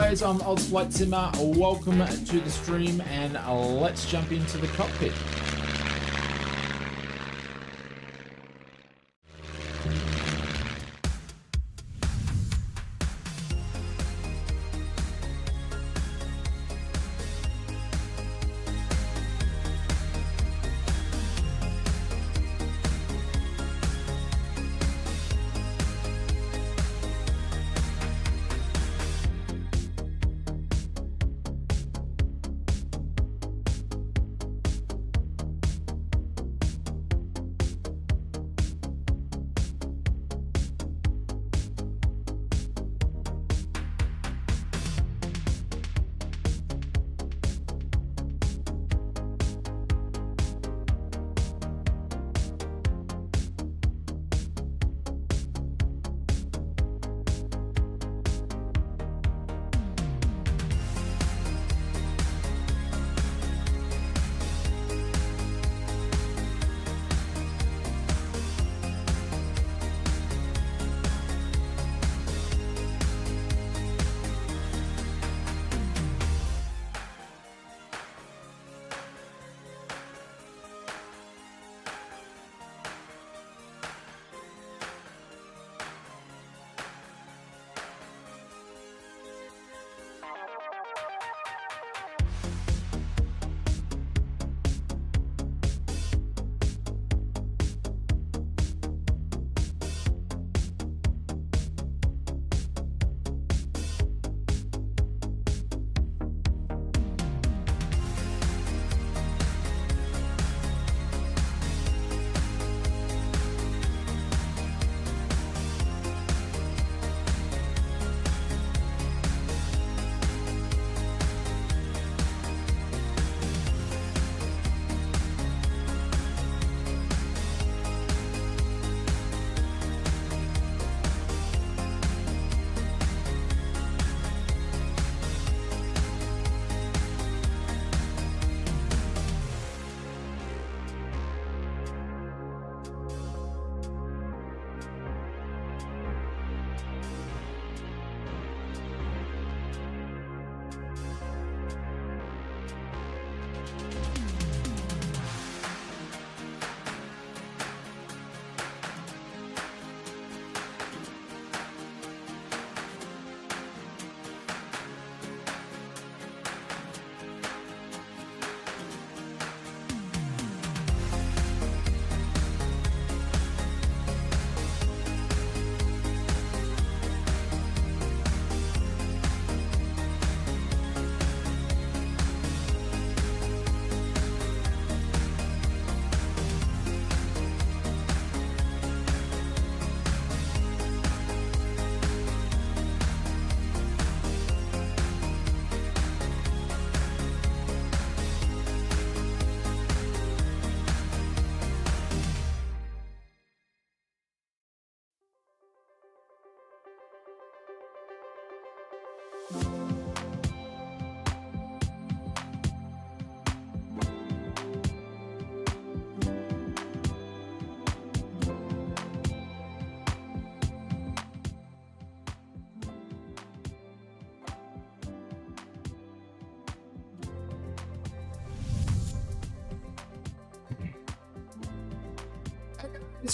always, I'm ausflightsimmer. Welcome to the stream, and let's jump into the cockpit.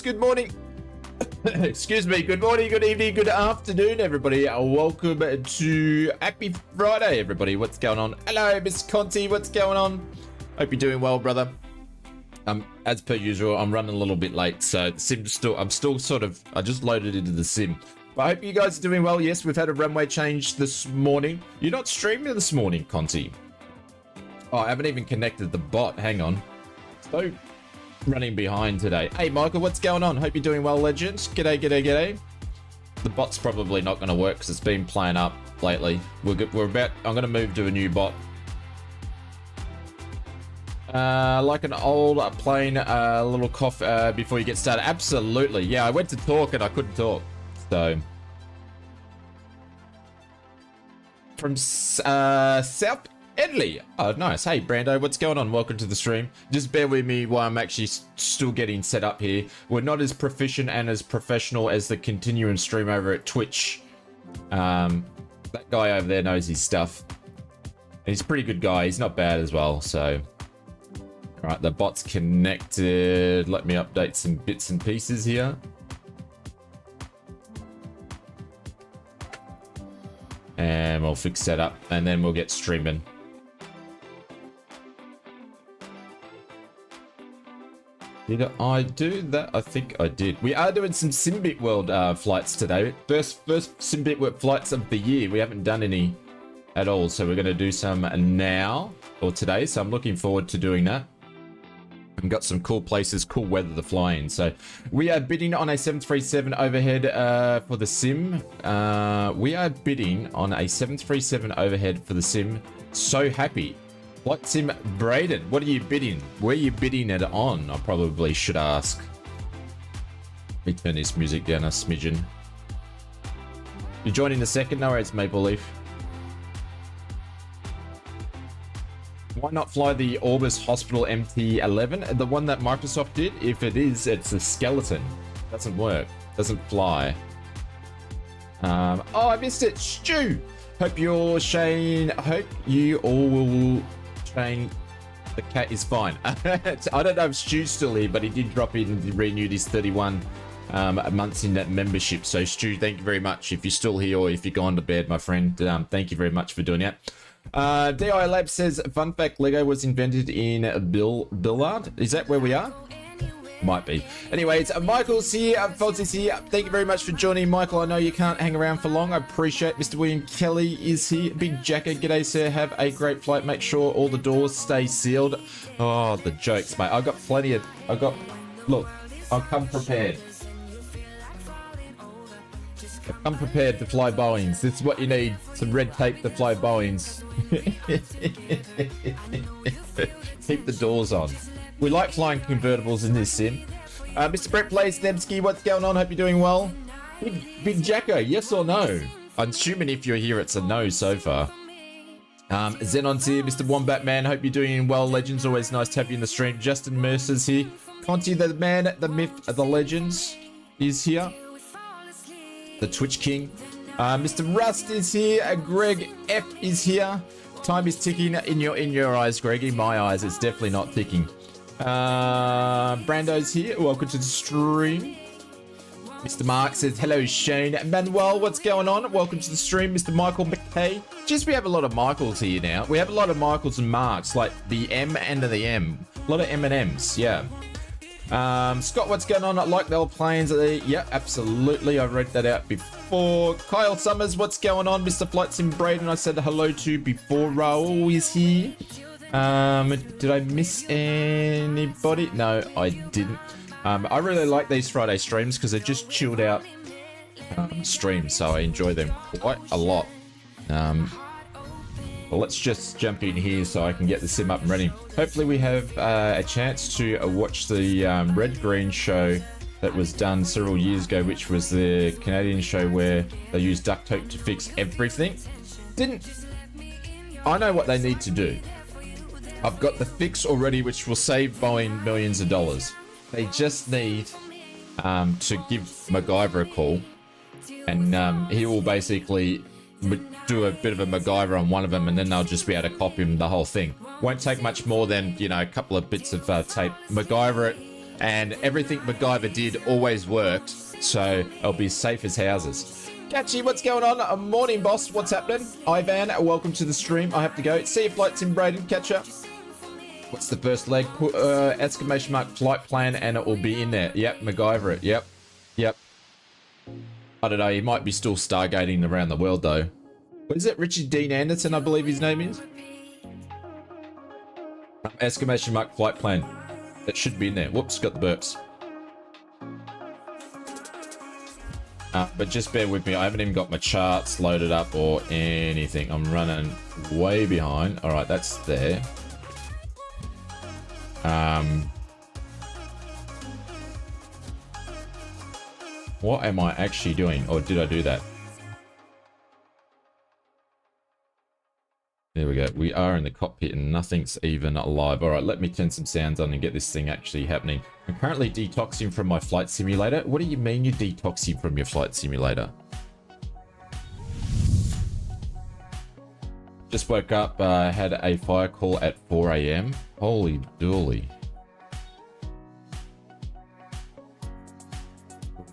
Good morning. Excuse me. Good morning, good evening, good afternoon, everybody. Welcome to Happy Friday, everybody. What's going on? Hello, Miss Conti. What's going on? Hope you're doing well, brother. As per usual, I'm running a little bit late, so the sim I'm still sort of, I just loaded into the sim. But I hope you guys are doing well. Yes, we've had a runway change this morning. You're not streaming this morning, Conti. Oh, I haven't even connected the bot. Hang on. So running behind today. Hey, Michael, what's going on? Hope you're doing well, legends. G'day, g'day, g'day. The bot's probably not going to work because it's been playing up lately. I'm going to move to a new bot. Like an old plain little cough before you get started. Absolutely. Yeah, I went to talk and I couldn't talk. So from South Italy. Oh, nice. Hey, Brando, what's going on? Welcome to the stream. Just bear with me while I'm actually still getting set up here. We're not as proficient and as professional as the continuing stream over at Twitch. That guy over there knows his stuff. He's a pretty good guy. He's not bad as well, so... Alright, the bot's connected. Let me update some bits and pieces here. And we'll fix that up, and then we'll get streaming. Did I do that? I think I did. We are doing some Simbit World flights today. First Simbit World flights of the year. We haven't done any at all, so we're going to do some now or today. So I'm looking forward to doing that. We've got some cool places, cool weather to fly in. So we are bidding on a 737 overhead for the sim. We are bidding on a 737 overhead for the sim. So happy. Flight sim Braden, what are you bidding? Where are you bidding it on? I probably should ask. Let me turn this music down a smidgen. You joining the second? No, it's Maple Leaf. Why not fly the Orbis Hospital MT-11? The one that Microsoft did? If it is, it's a skeleton. Doesn't work. Doesn't fly. Oh, I missed it. Stu! Hope you're Shane. I hope you all will... Shane, the cat is fine. I don't know if Stu's still here, but he did drop in and renewed his 31 months in that membership. So Stu, thank you very much. If you're still here or if you've gone to bed, my friend, thank you very much for doing that. DI Lab says, fun fact, Lego was invented in Billard. Is that where we are? Might be. Anyways, Michael's here, Fozzie's here. Thank you very much for joining, Michael. I know you can't hang around for long. I appreciate Mr. William Kelly is here. Big Jacker, g'day, sir. Have a great flight. Make sure all the doors stay sealed. Oh, the jokes, mate. I've got plenty of... Look, I've come prepared. I've come prepared to fly Boeings. This is what you need. Some red tape to fly Boeings. Keep the doors on. We like flying convertibles in this sim. Mr. Brett Plays Nemsky, what's going on? Hope you're doing well. Big Jacko, yes or no? I'm assuming if you're here, it's a no so far. Xenon's here. Mr. Wombat Man, hope you're doing well. Legends, always nice to have you in the stream. Justin Mercer's here. Conti, the man, the myth, the legends is here. The Twitch King. Mr. Rust is here. Greg F is here. Time is ticking in your eyes, Greg. In my eyes, it's definitely not ticking. Brando's here. Welcome to the stream. Mr. Mark says, hello, Shane. Manuel, what's going on? Welcome to the stream, Mr. Michael McKay. Just, we have a lot of Michaels here now. We have a lot of Michaels and Marks, like the M and the M. A lot of M and M's, yeah. Scott, what's going on? I like the old planes. Yeah, absolutely. I read that out before. Kyle Summers, what's going on? Mr. Flight Sim Braden, I said hello to before. Raul is here. Did I miss anybody? No, I didn't. I really like these Friday streams because they're just chilled out streams, so I enjoy them quite a lot. Well, let's just jump in here so I can get the sim up and running. Hopefully we have a chance to watch the Red Green show that was done several years ago, which was the Canadian show where they used duct tape to fix everything. I know what they need to do. I've got the fix already, which will save Boeing millions of dollars. They just need to give MacGyver a call, and he will basically do a bit of a MacGyver on one of them, and then they'll just be able to copy him the whole thing. Won't take much more than, you know, a couple of bits of tape. MacGyver it, and everything MacGyver did always worked, so it'll be safe as houses. Catchy, what's going on? Morning, boss. What's happening? Ivan, welcome to the stream. I have to go. See you, Flight Sim Braden. Catch up. What's the first leg? Put exclamation mark flight plan, and it will be in there. Yep, MacGyver it. Yep. I don't know. He might be still stargating around the world, though. What is it? Richard Dean Anderson, I believe his name is. Exclamation mark flight plan. That should be in there. Whoops, got the burps. But just bear with me. I haven't even got my charts loaded up or anything. I'm running way behind. All right, that's there. What am I actually doing? Or did I do that? There we go. We are in the cockpit and nothing's even alive. All right, let me turn some sounds on and get this thing actually happening. I'm currently detoxing from my flight simulator. What do you mean you're detoxing from your flight simulator? Just woke up, had a fire call at 4 a.m. Holy dooly.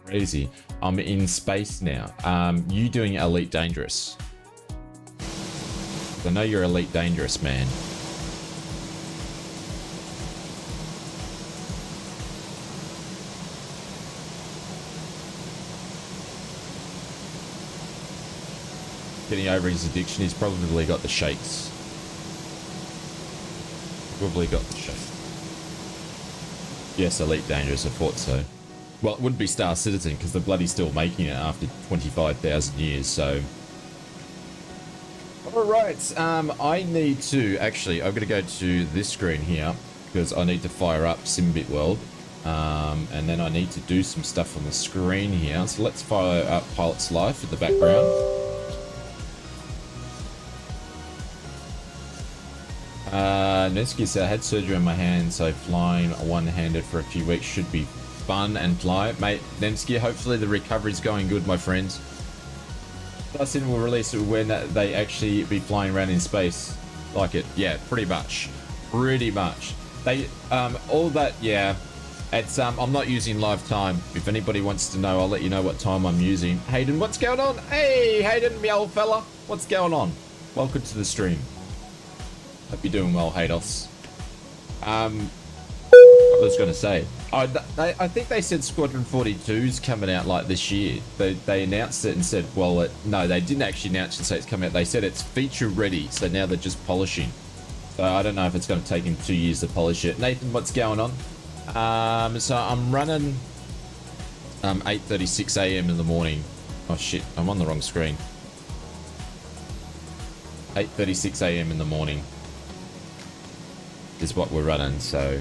Crazy. I'm in space now. You doing Elite Dangerous? I know you're Elite Dangerous, man. Getting over his addiction, he's probably got the shakes. Probably got the shakes. Yes, Elite Dangerous, I thought so. Well, it wouldn't be Star Citizen because they're bloody still making it after 25,000 years, so... Alright, I need to... Actually, I'm going to go to this screen here because I need to fire up Simbit World. And then I need to do some stuff on the screen here. So let's fire up Pilot's Life in the background. Netsky said, I had surgery on my hand, so flying one-handed for a few weeks should be fun and fly. Mate, Nemsky, hopefully the recovery's going good, my friends. Dustin will release it when they actually be flying around in space. Like it. Yeah, pretty much. Pretty much. They, all that, yeah. It's, I'm not using live time. If anybody wants to know, I'll let you know what time I'm using. Hayden, what's going on? Hey, Hayden, me old fella. What's going on? Welcome to the stream. Hope you're doing well, Haydos. I was going to say, I think they said Squadron 42's coming out like this year. They announced it and said, well, no, they didn't actually announce and say it's coming out. They said it's feature ready, so now they're just polishing. So I don't know if it's going to take him 2 years to polish it. Nathan, what's going on? So I'm running 8:36 a.m. in the morning. Oh shit, I'm on the wrong screen. 8:36 a.m. in the morning is what we're running, so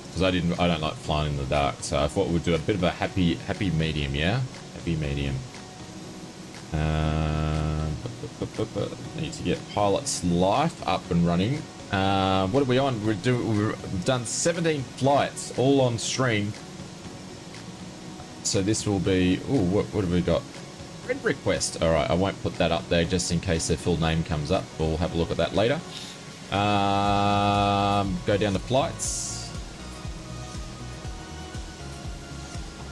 because I don't like flying in the dark, so I thought we'd do a bit of a happy medium, yeah, happy medium. Need to get Pilot's Life up and running. What are we on? We've done 17 flights all on stream, so this will be, oh, what have we got? Friend request. All right, I won't put that up there just in case their full name comes up. We'll have a look at that later. Go down to flights.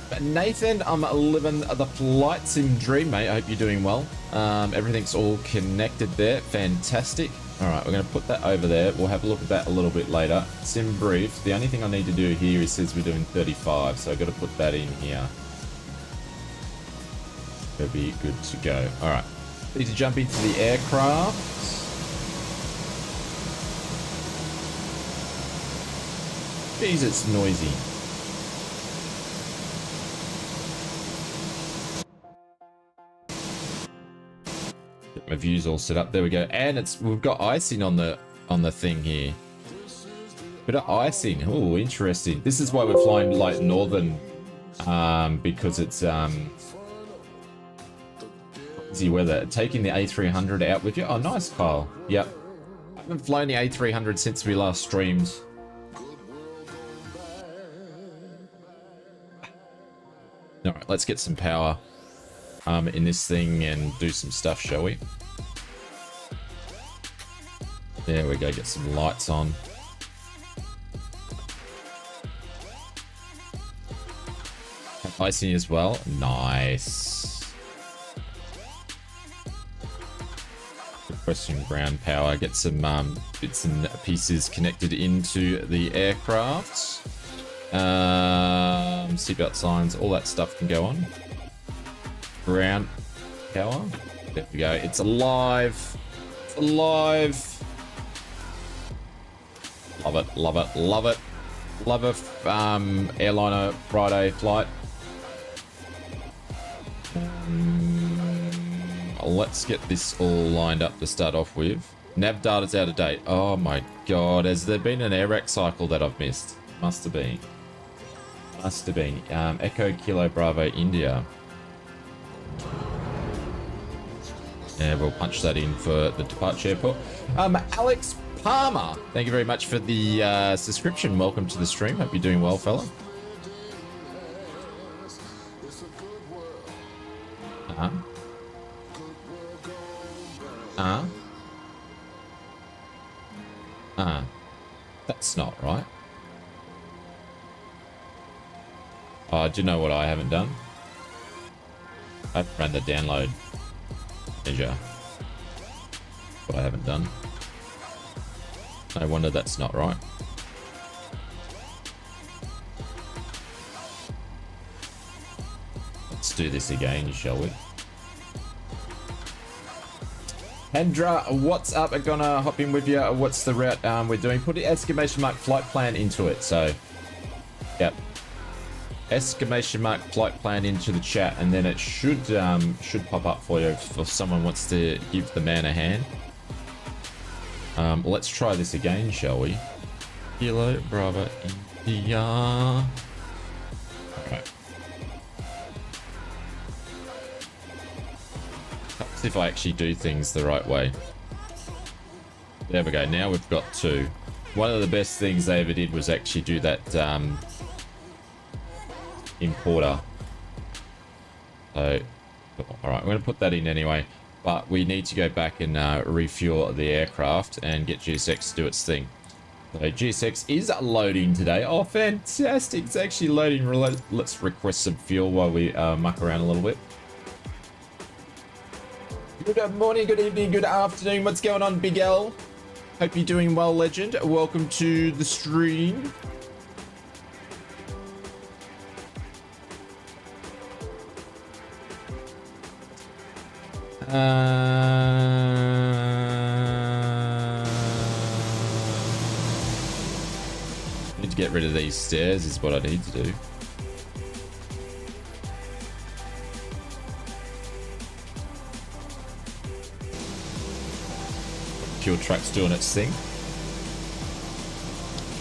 But Nathan, I'm living the flight sim dream, mate. I hope you're doing well. Everything's all connected there. Fantastic. All right, we're going to put that over there. We'll have a look at that a little bit later. Sim brief. The only thing I need to do here is says we're doing 35, so I've got to put that in here. It'll be good to go. All right, need to jump into the aircraft. Jeez, it's noisy. Get my views all set up. There we go. And we've got icing on the thing here. Bit of icing. Oh, interesting. This is why we're flying like northern, because it's easy weather. Taking the A300 out with you. Oh, nice, Kyle. Yep. I haven't flown the A300 since we last streamed. All right, let's get some power in this thing and do some stuff, shall we? There we go, get some lights on. Icing as well, nice. Requesting ground power, get some bits and pieces connected into the aircraft. Seatbelt signs, all that stuff can go on. Ground power. There we go. It's alive. It's alive. Love it. Love it. Love it. Love a airliner Friday flight. Let's get this all lined up to start off with. Nav data's out of date. Oh my god. Has there been an air cycle that I've missed? Must have been. Must have been. Echo Kilo Bravo India. Yeah, we'll punch that in for the departure airport. Alex Palmer, thank you very much for the subscription. Welcome to the stream. Hope you're doing well, fella. That's not right. Oh, do you know what I haven't done? I ran the download measure. What I haven't done. No wonder that's not right. Let's do this again, shall we? Hendra, what's up? I'm gonna hop in with you. What's the route we're doing? Put the exclamation mark flight plan into it. So, yep. Exclamation mark flight plan into the chat, and then it should pop up for you if someone wants to give the man a hand. Let's try this again, shall we? Kilo Bravo India. Okay. Let's see if I actually do things the right way. There we go. Now we've got 2. One of the best things they ever did was actually do that importer. So, alright, I'm going to put that in anyway. But we need to go back and refuel the aircraft and get GSX to do its thing. So GSX is loading today. Oh, fantastic. It's actually loading. Let's request some fuel while we muck around a little bit. Good morning, good evening, good afternoon. What's going on, Big L? Hope you're doing well, legend. Welcome to the stream. Need to get rid of these stairs is what I need to do. Fuel truck's doing its thing.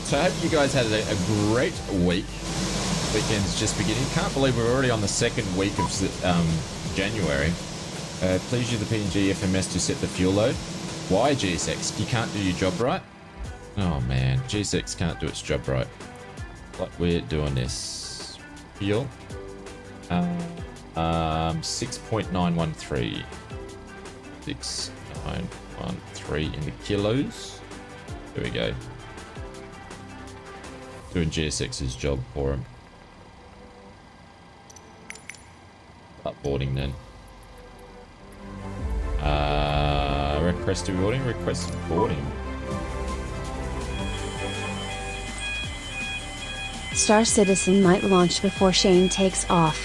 So I hope you guys had a great week. Weekend's just beginning. Can't believe we're already on the 2nd week of January. Please use the PNG FMS to set the fuel load. Why, GSX? You can't do your job right? Oh man, GSX can't do its job right. But we're doing this. Fuel. 6.913. 6.913 in the kilos. There we go. Doing GSX's job for him. Start boarding then. Request to boarding, request to boarding. Star Citizen might launch before Shane takes off.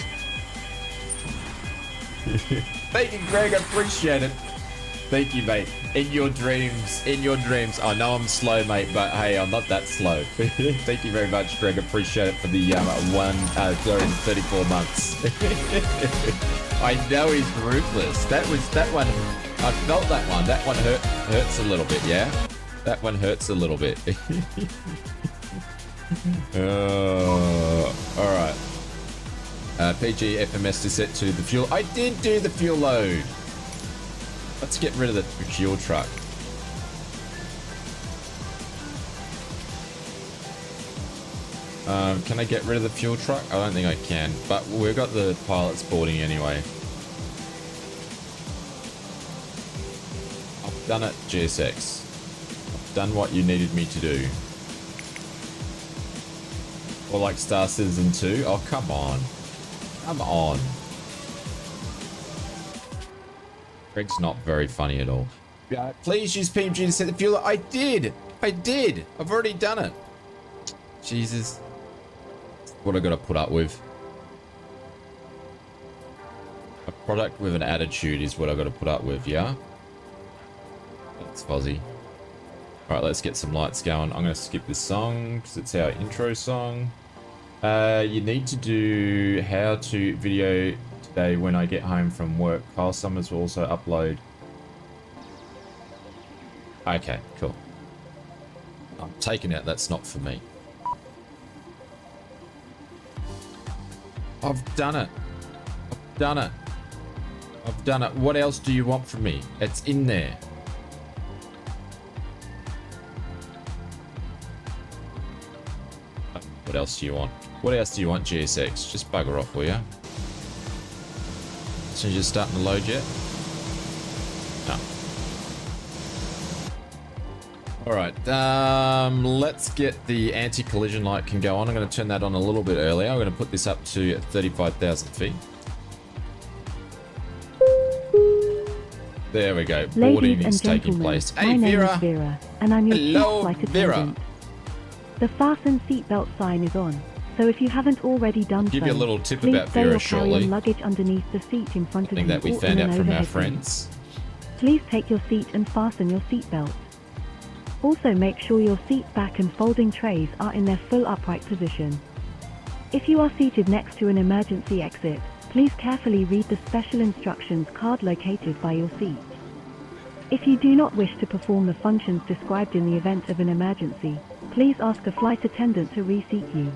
Thank you, Greg, I appreciate it. Thank you, mate. In your dreams, I know I'm slow, mate, but hey, I'm not that slow. Thank you very much, Greg, appreciate it for the 34 months. I know he's ruthless. That one, I felt that one. That one hurts a little bit, yeah? That one hurts a little bit. Alright. PG FMS to set to the fuel. I did do the fuel load. Let's get rid of the fuel truck. Can I get rid of the fuel truck? I don't think I can, but we've got the pilots boarding anyway. I've done it, GSX. I've done what you needed me to do. Or like Star Citizen 2. Oh, come on. Come on. Greg's not very funny at all. Please use PMG to set the fuel. I did. I've already done it. Jesus. What I got to put up with. A product with an attitude is what I got to put up with, yeah? That's fuzzy. Alright, let's get some lights going. I'm going to skip this song because it's our intro song. You need to do how to video today when I get home from work. Kyle Summers will also upload. Okay, cool. I'm taking it. That's not for me. I've done it. I've done it. I've done it. What else do you want from me? It's in there. What else do you want? What else do you want, GSX? Just bugger off, will ya? So you're just starting to load yet? No. All right, let's get the anti-collision light can go on. I'm going to turn that on a little bit earlier. I'm going to put this up to 35,000 feet. There we go. Boarding is taking place. Hey, my Vera. name is Vera, and I'm your Hello, chief flight Vera. attendant. The fasten seatbelt sign is on, so if you haven't already done Give so, you a little tip please about stow Vera or carry shortly. your luggage underneath the seat in front of Something you that we or found in out an from our overhead bin. friends. Please take your seat and fasten your seatbelt. Also make sure your seat back and folding trays are in their full upright position. If you are seated next to an emergency exit, please carefully read the special instructions card located by your seat. If you do not wish to perform the functions described in the event of an emergency, please ask a flight attendant to reseat you.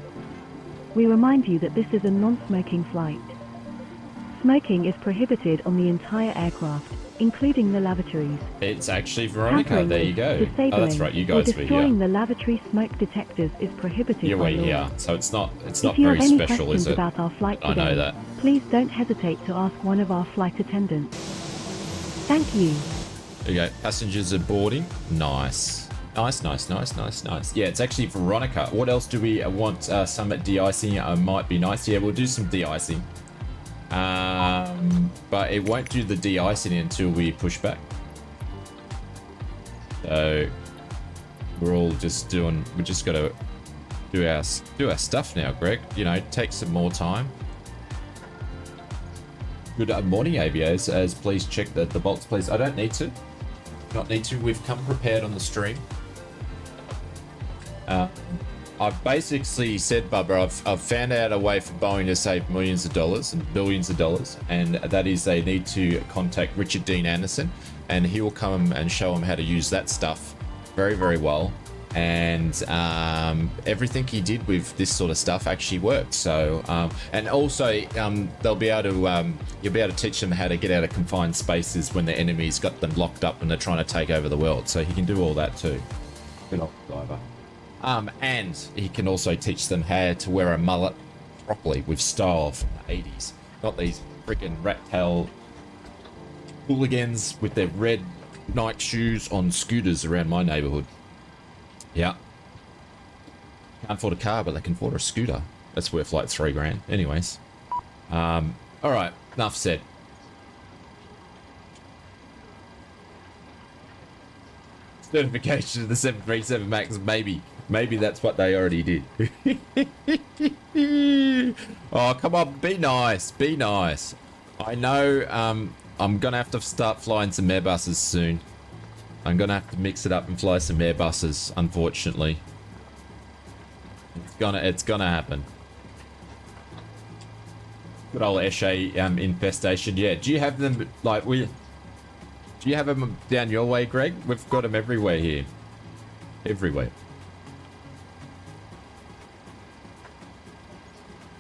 We remind you that this is a non-smoking flight. Smoking is prohibited on the entire aircraft, including the lavatories. It's actually Veronica. Tampering There you with, go. disabling, Oh, that's right. You or guys were destroying here. the lavatory smoke detectors is prohibited You were by law. here. So it's not If you very have any special, questions is it? about our flight I today, know that. please don't hesitate to ask one of our flight attendants. Thank you. There you go. Passengers are boarding. Nice. Nice. Yeah, it's actually Veronica. What else do we want? Some de-icing might be nice. Yeah, we'll do some de-icing. But it won't do the de-icing until we push back. So we're all just doing. We just got to do our stuff now, Greg. You know, take some more time. Good morning, AVAs. As please check the bolts, please. I don't need to. Not need to. We've come prepared on the stream. I've basically said, Bubba, I've found out a way for Boeing to save millions of dollars and billions of dollars, and that is they need to contact Richard Dean Anderson, and he will come and show them how to use that stuff very, very well. And everything he did with this sort of stuff actually works. So, and also they'll be able to, you'll be able to teach them how to get out of confined spaces when the enemy's got them locked up and they're trying to take over the world. So he can do all that too. Good old diver. And he can also teach them how to wear a mullet properly with style from the 80s. Not these freaking rat tail hooligans with their red Nike shoes on scooters around my neighborhood. Yeah. Can't afford a car, but they can afford a scooter. That's worth like $3,000. Anyways. Alright, enough said. Certification of the 737 MAX, maybe. Maybe that's what they already did. Oh, come on, be nice. Be nice. I know I'm going to have to start flying some Airbuses soon. I'm going to have to mix it up and fly some Airbuses, unfortunately. It's gonna happen. Good old ESSA infestation. Yeah, do you have them, like, do you have them down your way, Greg? We've got them everywhere here. Everywhere.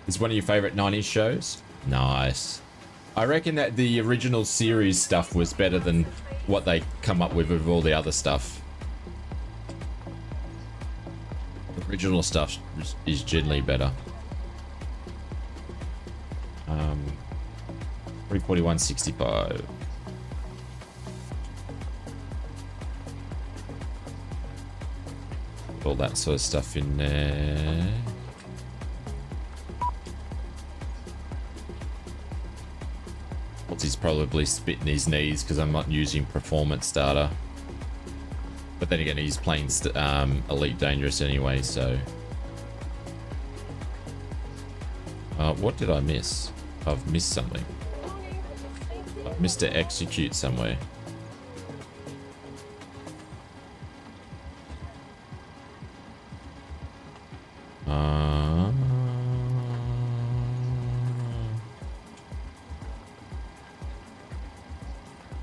Is one of your favorite 90s shows? Nice. I reckon that the original series stuff was better than what they come up with all the other stuff. The original stuff is generally better. 341.65. All that sort of stuff in there. He's probably spitting his knees because I'm not using performance data. But then again, he's playing Elite Dangerous anyway, so... what did I miss? I've missed something. I've missed to execute somewhere.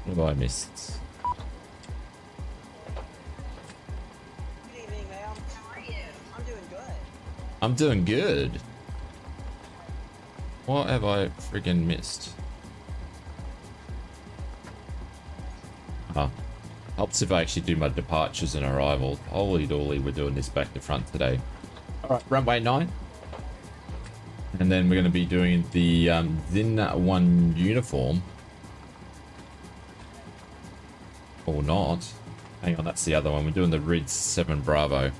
What have I missed? Good evening, ma'am. How are you? I'm doing good. I'm doing good. What have I friggin' missed? Helps if I actually do my departures and arrivals. Holy dolly, we're doing this back to front today. Alright, runway 9. And then we're going to be doing the XIDNA 1 uniform. Or not. Hang on, that's the other one. We're doing the RIDSI 7 Bravo.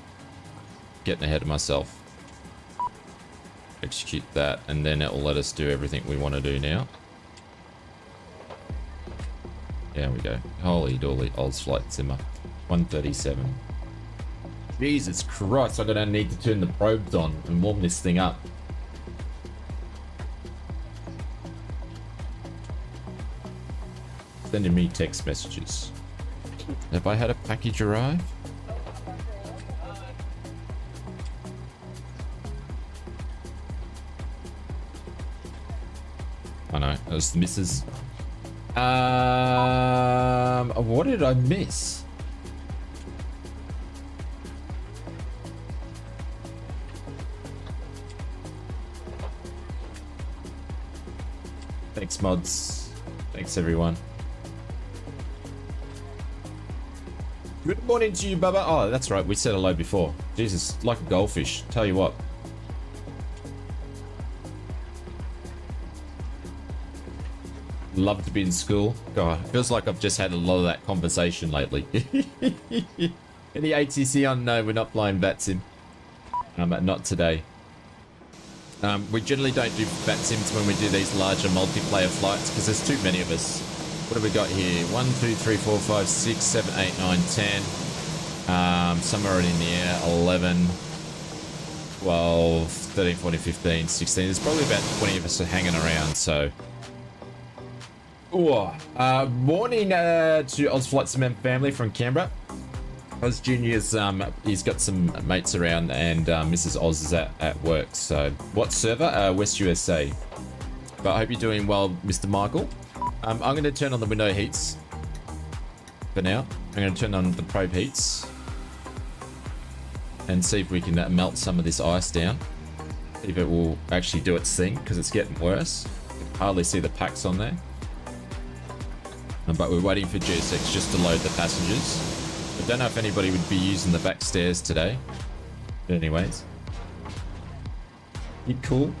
Getting ahead of myself. Execute that, and then it will let us do everything we want to do now. There we go. Holy dooly, ausflightsimmer. 137. Jesus Christ, I'm gonna need to turn the probes on and warm this thing up. Sending me text messages. Have I had a package arrive? I know, it was the missus. What did I miss? Thanks, mods. Thanks, everyone. Good morning to you, Bubba. Oh, that's right. We said hello before. Jesus, like a goldfish. Tell you what. Love to be in school. God, it feels like I've just had a lot of that conversation lately. Any ATC on? No, we're not flying VATSIM. Not today. We generally don't do VATSIMs when we do these larger multiplayer flights because there's too many of us. What have we got here? 1, 2, 3, 4, 5, 6, 7, 8, 9, 10. Some are in the air. 11, 12, 13, 14, 15, 16. There's probably about 20 of us hanging around, so... Ooh, morning to ausflightsimmer family from Canberra. Oz Junior's he's got some mates around, and Mrs. Oz is at work. So what server? West USA. But I hope you're doing well, Mr. Michael. I'm going to turn on the window heats for now. I'm going to turn on the probe heats and see if we can melt some of this ice down. See if it will actually do its thing, because it's getting worse. You can hardly see the packs on there. But we're waiting for GSX just to load the passengers. I don't know if anybody would be using the back stairs today. But anyways. You cool?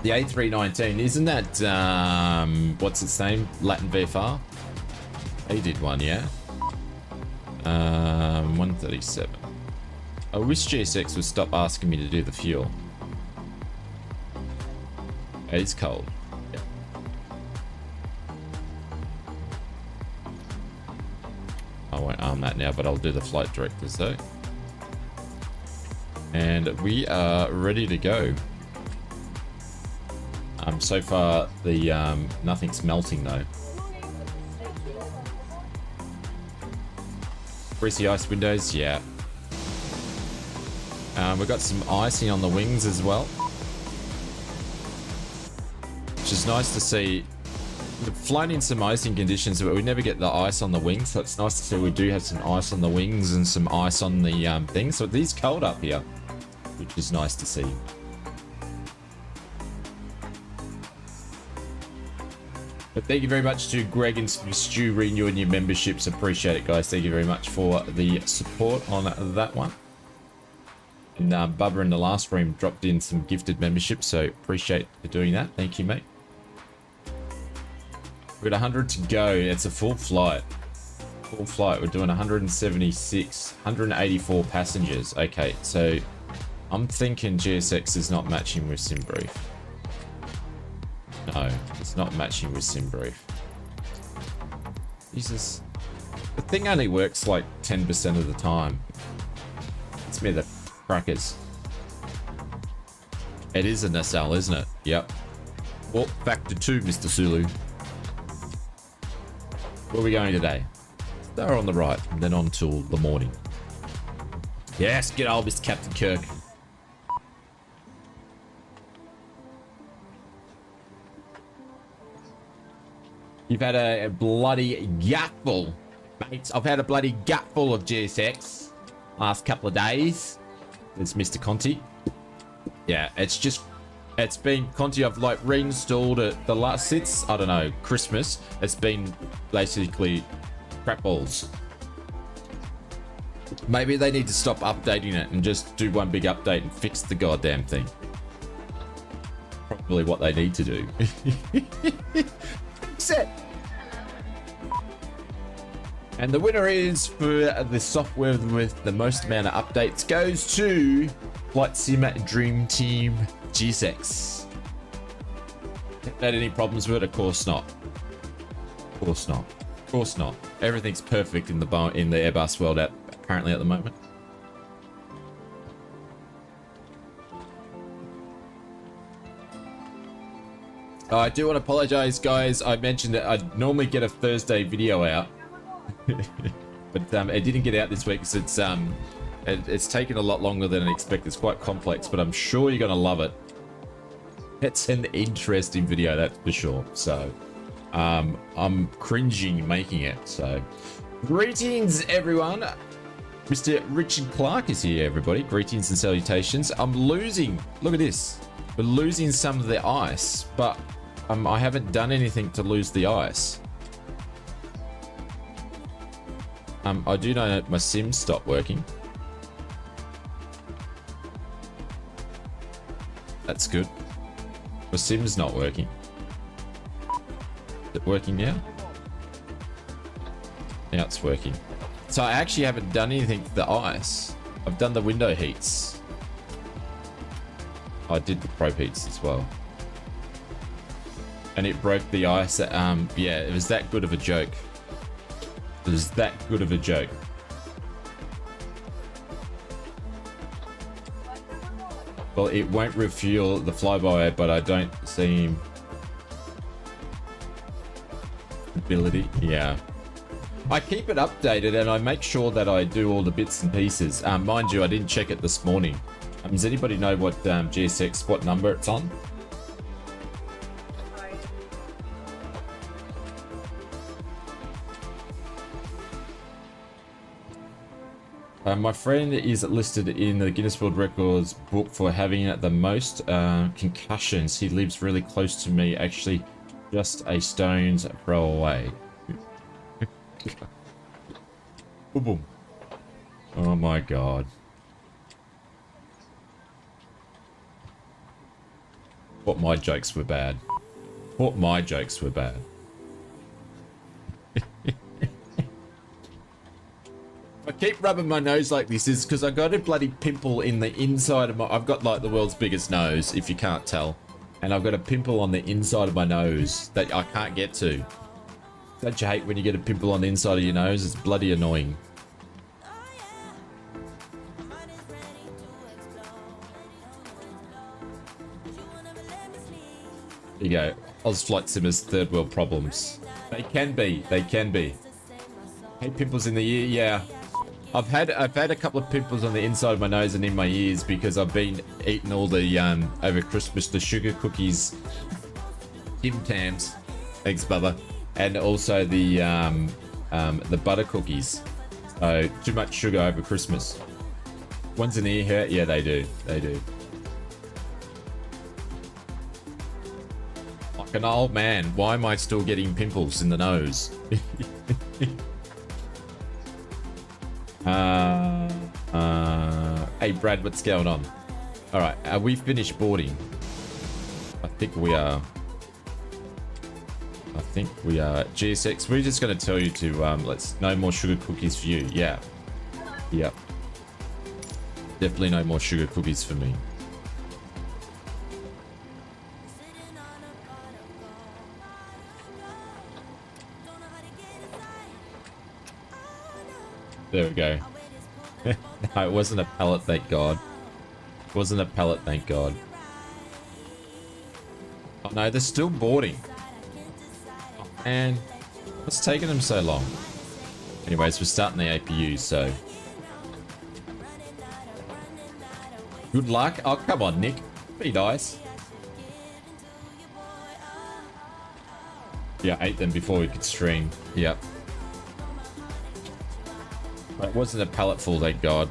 The A319, isn't that, what's its name? Latin VFR? He did one, yeah? 137. I wish GSX would stop asking me to do the fuel. It's cold. Yeah. I won't arm that now, but I'll do the flight directors though. And we are ready to go. So far the nothing's melting though. Greasy ice windows, yeah. We've got some icing on the wings as well, which is nice to see. We've flown in some icing conditions, but we never get the ice on the wings, so it's nice to see we do have some ice on the wings and some ice on the thing. So it is cold up here, which is nice to see. But thank you very much to Greg and Stu renewing your memberships. Appreciate it, guys. Thank you very much for the support on that one. And Bubba in the last stream dropped in some gifted memberships, so appreciate you doing that. Thank you, mate. We've got 100 to go. It's a full flight. Full flight. We're doing 176, 184 passengers. Okay, so I'm thinking GSX is not matching with SimBrief. No, it's not matching with SimBrief. Jesus. The thing only works like 10% of the time. It's me the crackers. It is an SL, isn't it? Yep. Well, factor 2, Mr. Sulu. Where are we going today? They're on the right, and then on till the morning. Yes, get old, Mr. Captain Kirk. You've had a bloody gutful, mates. I've had a bloody gutful of GSX last couple of days. It's Mr. Conti. Yeah, it's been Conti. I've like reinstalled it the last since, I don't know, Christmas. It's been basically crap balls. Maybe they need to stop updating it and just do one big update and fix the goddamn thing. Probably what they need to do. Fix it. And the winner is for the software with the most amount of updates goes to Flight Sim Dream Team G6. Had any problems with it? Of course not. Of course not. Of course not. Everything's perfect in the Airbus world apparently at the moment. I do want to apologize, guys. I mentioned that I'd normally get a Thursday video out. But it didn't get out this week because it's taken a lot longer than I expected. It's quite complex, but I'm sure you're gonna love it. It's an interesting video, that's for sure. So I'm cringing making it. So greetings, everyone. Mr. Richard Clark is here, everybody. Greetings and salutations. I'm losing. Look at this. We're losing some of the ice, but I haven't done anything to lose the ice. I do know that my sim stopped working. That's good. My sim's not working. Is it working now? Now it's working. So I actually haven't done anything to the ice. I've done the window heats. I did the probe heats as well. And it broke the ice. Yeah, it was that good of a joke. It was that good of a joke. Well, it won't refuel the flyby, but I don't see ability. Yeah. I keep it updated and I make sure that I do all the bits and pieces. Mind you, I didn't check it this morning. Does anybody know what GSX, what number it's on? My friend is listed in the Guinness World Records book for having the most concussions. He lives really close to me, actually just a stone's throw away. Boom, boom. Oh my god. Thought my jokes were bad. Thought my jokes were bad. I keep rubbing my nose like this is because I got a bloody pimple in the inside of my... I've got like the world's biggest nose, if you can't tell. And I've got a pimple on the inside of my nose that I can't get to. Don't you hate when you get a pimple on the inside of your nose? It's bloody annoying. There you go. ausflightsimmer's third world problems. They can be. They can be. Hey, pimples in the ear. Yeah. I've had a couple of pimples on the inside of my nose and in my ears because I've been eating all the over Christmas the sugar cookies, Tim Tams, thanks Bubba, and also the butter cookies. So too much sugar over Christmas. One's an ear hurt. Yeah, they do. They do. Like an old man. Why am I still getting pimples in the nose? Hey Brad, what's going on? All right, are we finished boarding? I think we are. I think we are. GSX, we're just going to tell you to no more sugar cookies for you. Yeah. Yep. Definitely no more sugar cookies for me. There we go. No, it wasn't a pallet, thank God. It wasn't a pallet, thank God. Oh no, they're still boarding. Oh man, what's taking them so long? Anyways, we're starting the APU, so... Good luck. Oh, come on, Nick. Be nice. Yeah, I ate them before we could stream. Yep. It wasn't a pallet full, thank God.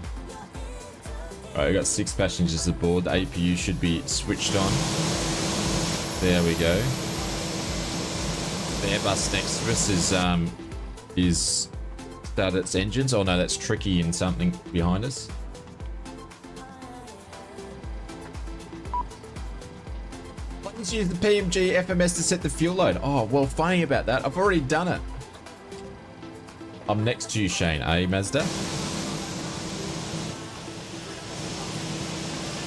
Alright, we got 6 passengers aboard. The APU should be switched on. There we go. The Airbus next to us is started its engines. Oh no, that's tricky and something behind us. Let's use the PMG FMS to set the fuel load. Oh, well, funny about that. I've already done it. I'm next to you, Shane. Mazda?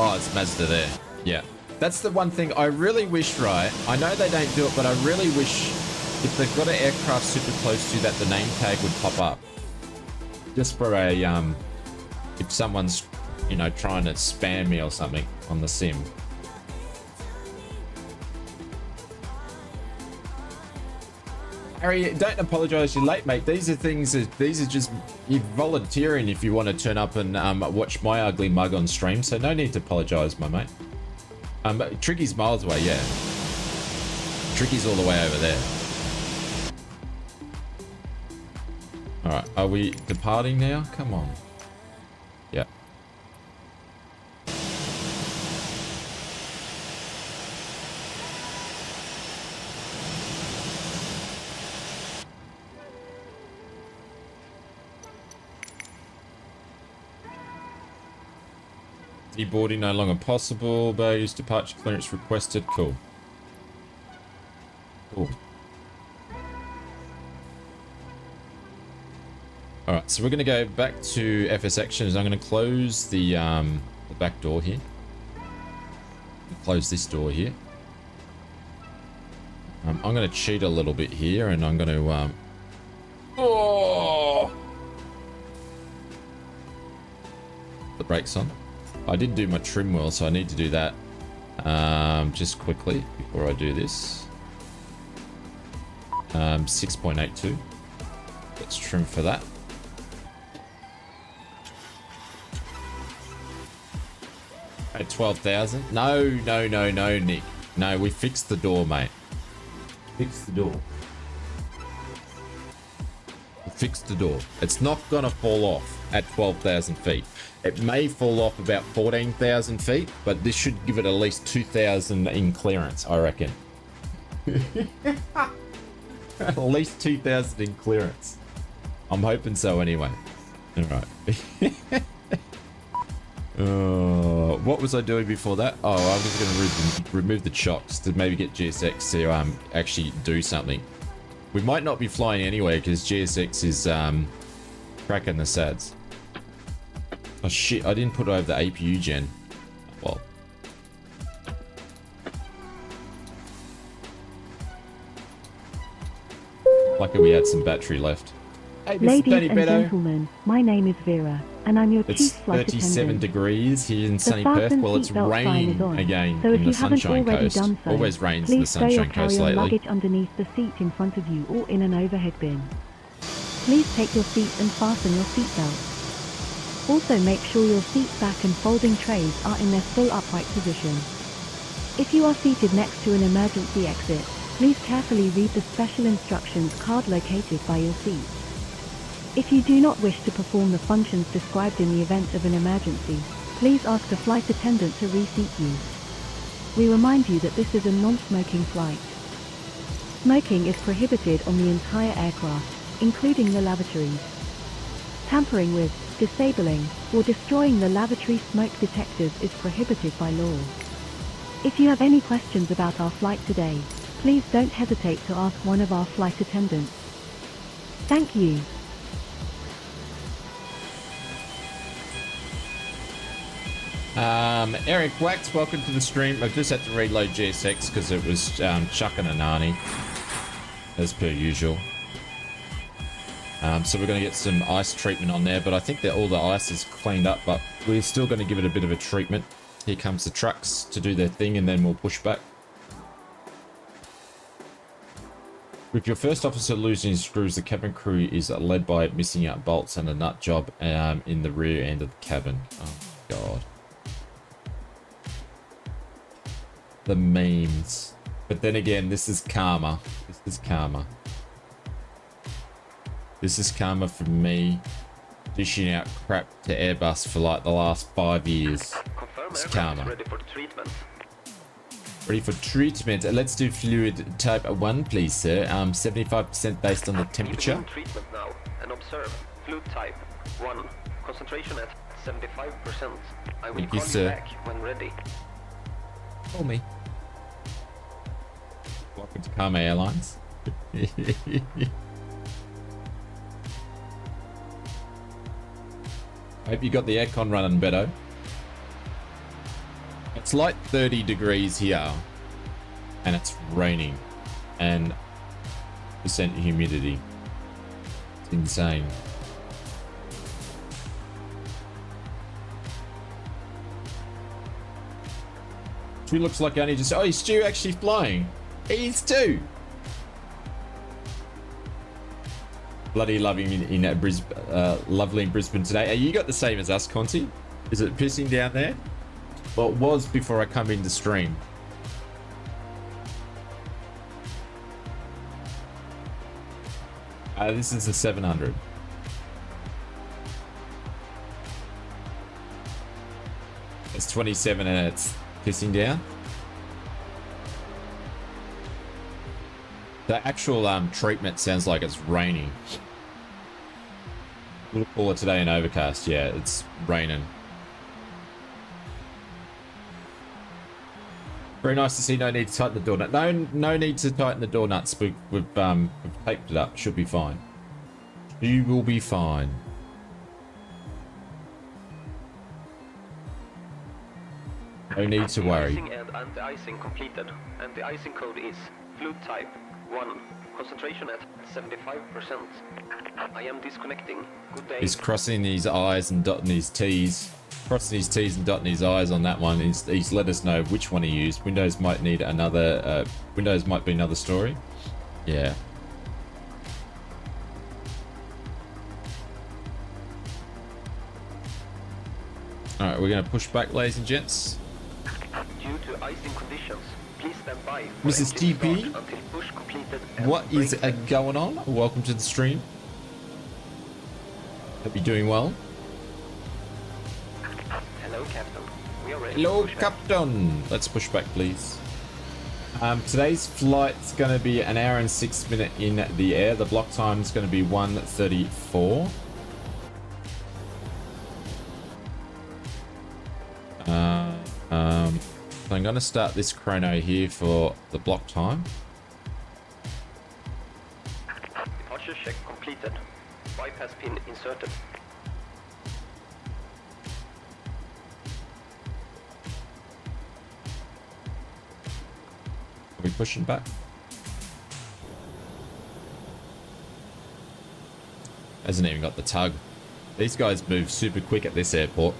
Oh, it's Mazda there. Yeah. That's the one thing I really wish, right? I know they don't do it, but I really wish if they've got an aircraft super close to you that the name tag would pop up. Just for a, if someone's, you know, trying to spam me or something on the sim. Harry, don't apologize you're late, mate. These are things, these are just, you're volunteering if you want to turn up and watch my ugly mug on stream, so no need to apologize, my mate. Tricky's miles away, yeah. Tricky's all the way over there. Alright, are we departing now? Come on. Yeah. Deboarding no longer possible. Baggage departure clearance requested. Cool. Cool. Alright, so we're going to go back to FS actions. I'm going to close the back door here. Close this door here. I'm going to cheat a little bit here, and I'm going to... oh! The brakes on. I did do my trim wheel, so I need to do that just quickly before I do this. 6.82. Let's trim for that. At 12,000. No, Nick. No, we fixed the door, mate. Fix the door. Fix the door. It's not gonna fall off at 12,000 feet. It may fall off about 14,000 feet, but this should give it at least 2,000 in clearance, I reckon. At least 2,000 in clearance. I'm hoping so anyway. All right. What was I doing before that? Oh, I was going to remove the chocks to maybe get GSX to actually do something. We might not be flying anyway because GSX is cracking the sads. Oh shit, I didn't put it over the APU gen. Well. Lucky we had some battery left. Hey, Ladies and gentlemen, my name is Vera, and I'm your chief It's flight 37 attendant. degrees here in sunny The Perth. fasten Well, it's seatbelt sign raining is on, again so if in you the haven't Sunshine already Coast. done so, Always rains in the please stow your Sunshine Coast carry-on lately. luggage underneath the seat in front of you or in an overhead bin. Please take your seat and fasten your seatbelt. Also make sure your seat back and folding trays are in their full upright position. If you are seated next to an emergency exit, please carefully read the special instructions card located by your seat. If you do not wish to perform the functions described in the event of an emergency, please ask the flight attendant to reseat you. We remind you that this is a non-smoking flight. Smoking is prohibited on the entire aircraft, including the lavatories. Tampering with, disabling, or destroying the lavatory smoke detectors is prohibited by law. If you have any questions about our flight today, please don't hesitate to ask one of our flight attendants. Thank you. Eric Wax, welcome to the stream. I've just had to reload GSX because it was chucking a nanny, as per usual. So we're going to get some ice treatment on there, but I think that all the ice is cleaned up, but we're still going to give it a bit of a treatment. Here comes the trucks to do their thing, and then we'll push back. With your first officer losing his screws, the cabin crew is led by missing out bolts and a nut job in the rear end of the cabin. Oh, God. The memes. But then again, this is karma. This is karma. This is karma from me dishing out crap to Airbus for like the last 5 years. It's karma. Ready for treatment. Ready for treatment. Let's do fluid type 1, please, sir. 75% based on the temperature. Begin treatment now and observe fluid type 1. Concentration at 75%. I will Thank you, call sir. you back when ready. Call me. Welcome to Karma Airlines. Hope you got the aircon running better. It's like 30 degrees here, and it's raining, and % humidity. It's insane. Stu looks like only just. Oh, is Stu actually flying? He's too. Bloody loving in Brisbane, lovely in Brisbane today. You got the same as us, Conti? Is it pissing down there? Well, it was before I come into stream. This is the 700. It's 27 and it's pissing down. The actual treatment sounds like it's raining. We'll call it today an overcast. Yeah, it's raining. Very nice to see. No need to tighten the door nut. No need to tighten the door nuts. We've taped it up. Should be fine. You will be fine. No need to worry. De-icing and anti-icing completed. And the icing code is fluid type 1. Concentration at 75%. I am disconnecting. Good day. He's crossing his I's and dotting his T's. Crossing his T's and dotting his I's on that one. He's let us know which one he used. Windows might need another. Windows might be another story. Yeah. All right, we're going to push back, ladies and gents. Due to icing conditions, please stand by for Mrs. engine GP, start until push completed and what is brake going on? Welcome to the stream. Hope you're doing well. Hello, Captain. We are ready. Hello, to push back. Captain. Let's push back, please. Today's flight's going to be 1 hour and 6 minutes in the air. The block time is going to be 1:34. So I'm going to start this chrono here for the block time. Departure check completed. Bypass pin inserted. Are we pushing back? Hasn't even got the tug. These guys move super quick at this airport.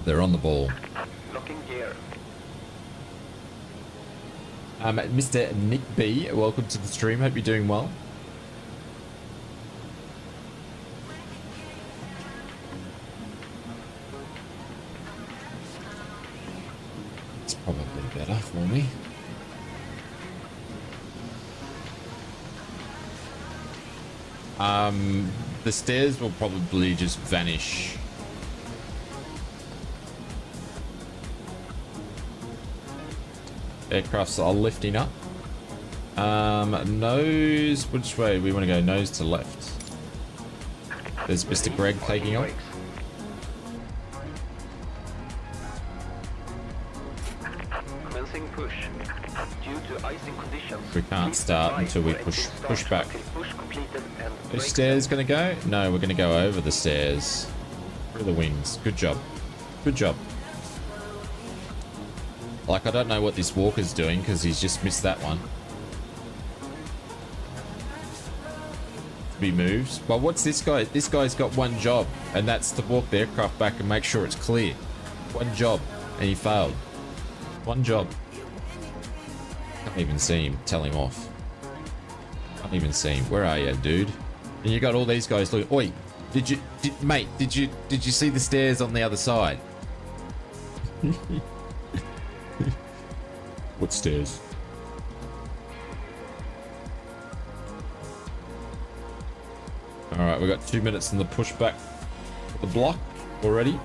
They're on the ball. Locking gear. Mr. Nick B, welcome to the stream. Hope you're doing well. It's probably better for me. The stairs will probably just vanish. Aircrafts are lifting up. Nose, which way? We want to go nose to left. There's Mr. Greg taking off. Commencing push. Due to icing conditions, We can't please start stand by until we for push engine push start back. until push completed and Those brake stairs gonna go? No, we're gonna go over the stairs. Through the wings. Good job. Good job. Like, I don't know what this walker's doing because he's just missed that one. To be moved. Well, what's this guy? This guy's got one job, and that's to walk the aircraft back and make sure it's clear. One job, and he failed. One job. Can't even see him. Tell him off. Can't even see him. Where are you, dude? And you got all these guys looking. Oi, mate? Did you see the stairs on the other side? What stairs? All right, we've got 2 minutes on the pushback for the block already.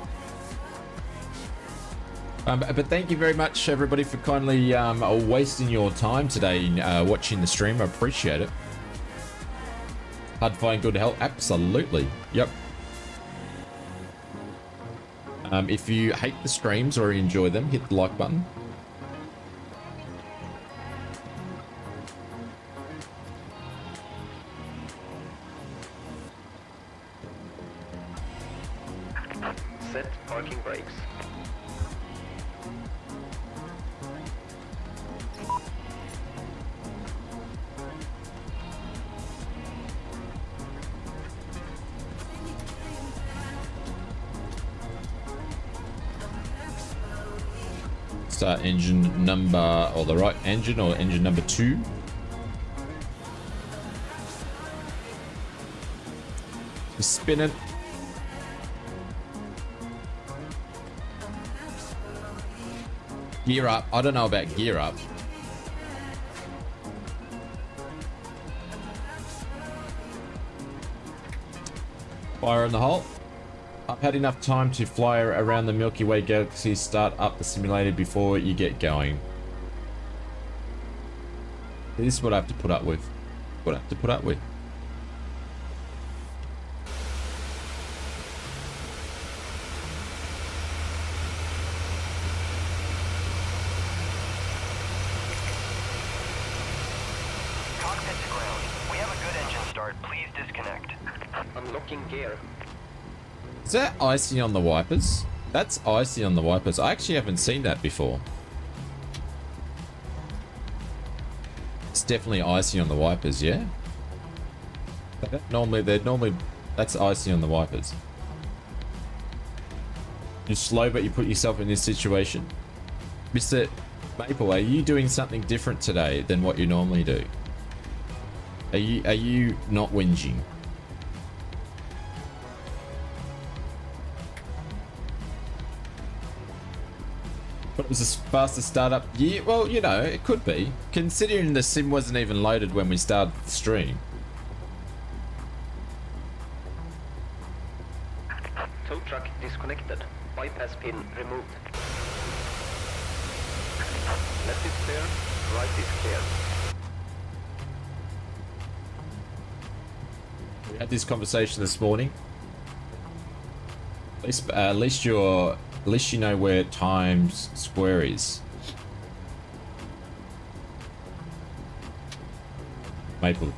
But thank you very much, everybody, for kindly wasting your time today watching the stream. I appreciate it. Hard to find good help? Absolutely. Yep. If you hate the streams or enjoy them, hit the like button. Set parking brakes. Start engine number, or the right engine, or engine number 2. Spin it. Gear up. I don't know about gear up. Fire in the hole. I've had enough time to fly around the Milky Way galaxy. Start up the simulator before you get going. This is what I have to put up with. What I have to put up with. Cockpit to ground. We have a good engine start. Please disconnect. Unlocking gear. Is that icy on the wipers? That's icy on the wipers. I actually haven't seen that before. It's definitely icy on the wipers, yeah? Normally, that's icy on the wipers. You're slow, but you put yourself in this situation. Mr. Maple, are you doing something different today than what you normally do? Are you not whinging? But it was a faster startup. Yeah, well, you know, it could be. Considering the sim wasn't even loaded when we started the stream. Tow truck disconnected. Bypass pin removed. Left is clear. Right is clear. We had this conversation this morning. At least you know where Times Square is. Maple.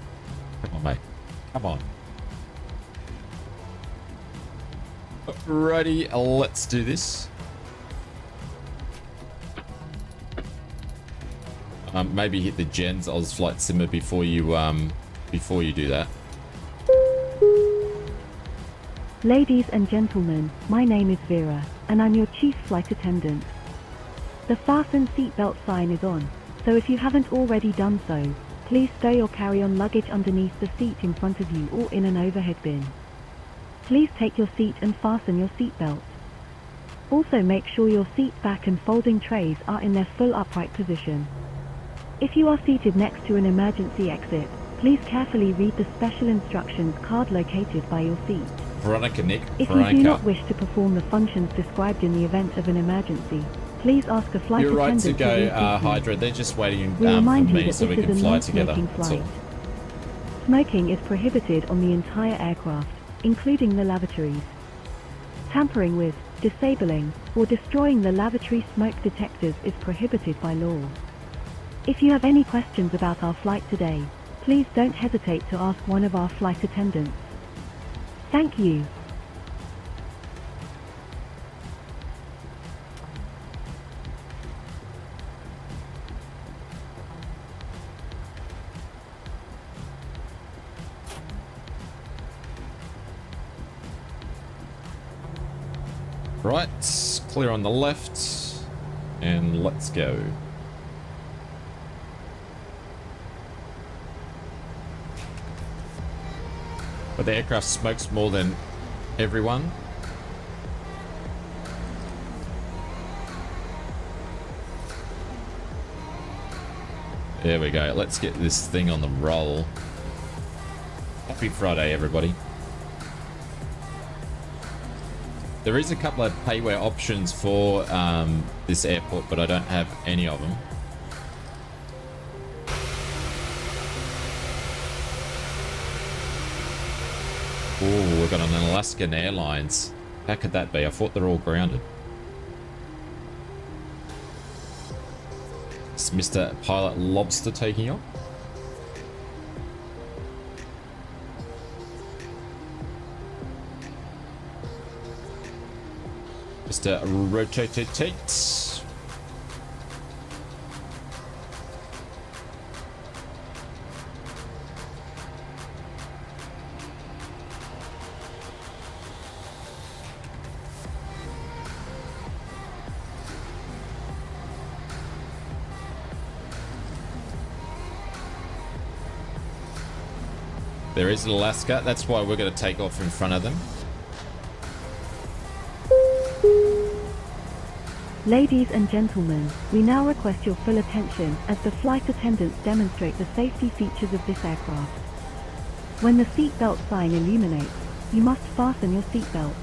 Come on, mate. Come on. Alrighty, let's do this. Maybe hit the Gens ausflightsimmer before you do that. Ladies and gentlemen, my name is Vera, and I'm your chief flight attendant. The fasten seatbelt sign is on, so if you haven't already done so, please stow your carry-on luggage underneath the seat in front of you or in an overhead bin. Please take your seat and fasten your seatbelt. Also make sure your seat back and folding trays are in their full upright position. If you are seated next to an emergency exit, please carefully read the special instructions card located by your seat. Veronica, Nick, If you do not wish to perform the functions described in the event of an emergency, please ask a flight You're right attendant to go, read these Hydra. They're just waiting We for remind you me that so we this can is a fly together. non-smoking That's flight. all. Smoking is prohibited on the entire aircraft, including the lavatories. Tampering with, disabling, or destroying the lavatory smoke detectors is prohibited by law. If you have any questions about our flight today, please don't hesitate to ask one of our flight attendants. Thank you. Right, clear on the left, and let's go. But the aircraft smokes more than everyone. There we go. Let's get this thing on the roll. Happy Friday, everybody. There is a couple of payware options for this airport, but I don't have any of them. Oh, we've got an Alaskan Airlines. How could that be? I thought they're all grounded. It's Mr. Pilot Lobster taking off. Just rotate. There is Alaska. That's why we're going to take off in front of them. Ladies and gentlemen, we now request your full attention as the flight attendants demonstrate the safety features of this aircraft. When the seatbelt sign illuminates, you must fasten your seatbelt.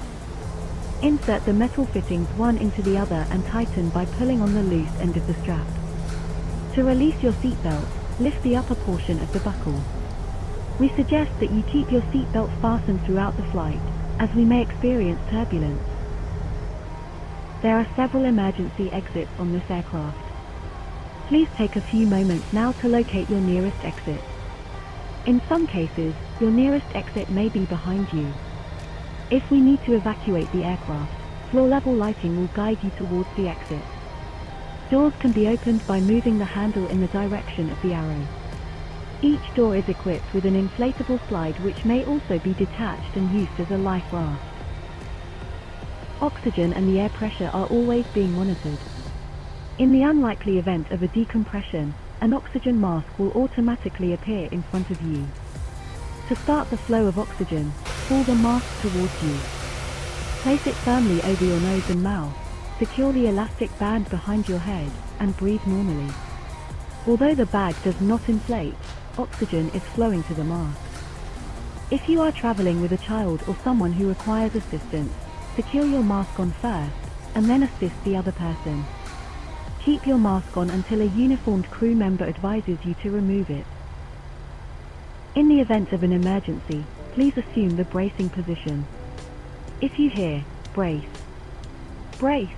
Insert the metal fittings one into the other and tighten by pulling on the loose end of the strap. To release your seatbelt, lift the upper portion of the buckle. We suggest that you keep your seatbelt fastened throughout the flight, as we may experience turbulence. There are several emergency exits on this aircraft. Please take a few moments now to locate your nearest exit. In some cases, your nearest exit may be behind you. If we need to evacuate the aircraft, floor-level lighting will guide you towards the exit. Doors can be opened by moving the handle in the direction of the arrow. Each door is equipped with an inflatable slide which may also be detached and used as a life raft. Oxygen and the air pressure are always being monitored. In the unlikely event of a decompression, an oxygen mask will automatically appear in front of you. To start the flow of oxygen, pull the mask towards you. Place it firmly over your nose and mouth, secure the elastic band behind your head, and breathe normally. Although the bag does not inflate, oxygen is flowing to the mask. If you are traveling with a child or someone who requires assistance, secure your mask on first, and then assist the other person. Keep your mask on until a uniformed crew member advises you to remove it. In the event of an emergency, please assume the bracing position. If you hear, brace, brace,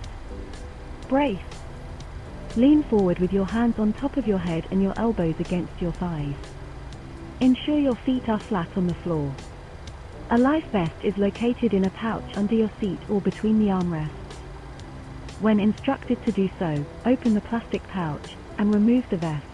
brace, lean forward with your hands on top of your head and your elbows against your thighs. Ensure your feet are flat on the floor. A life vest is located in a pouch under your seat or between the armrests. When instructed to do so, open the plastic pouch and remove the vest.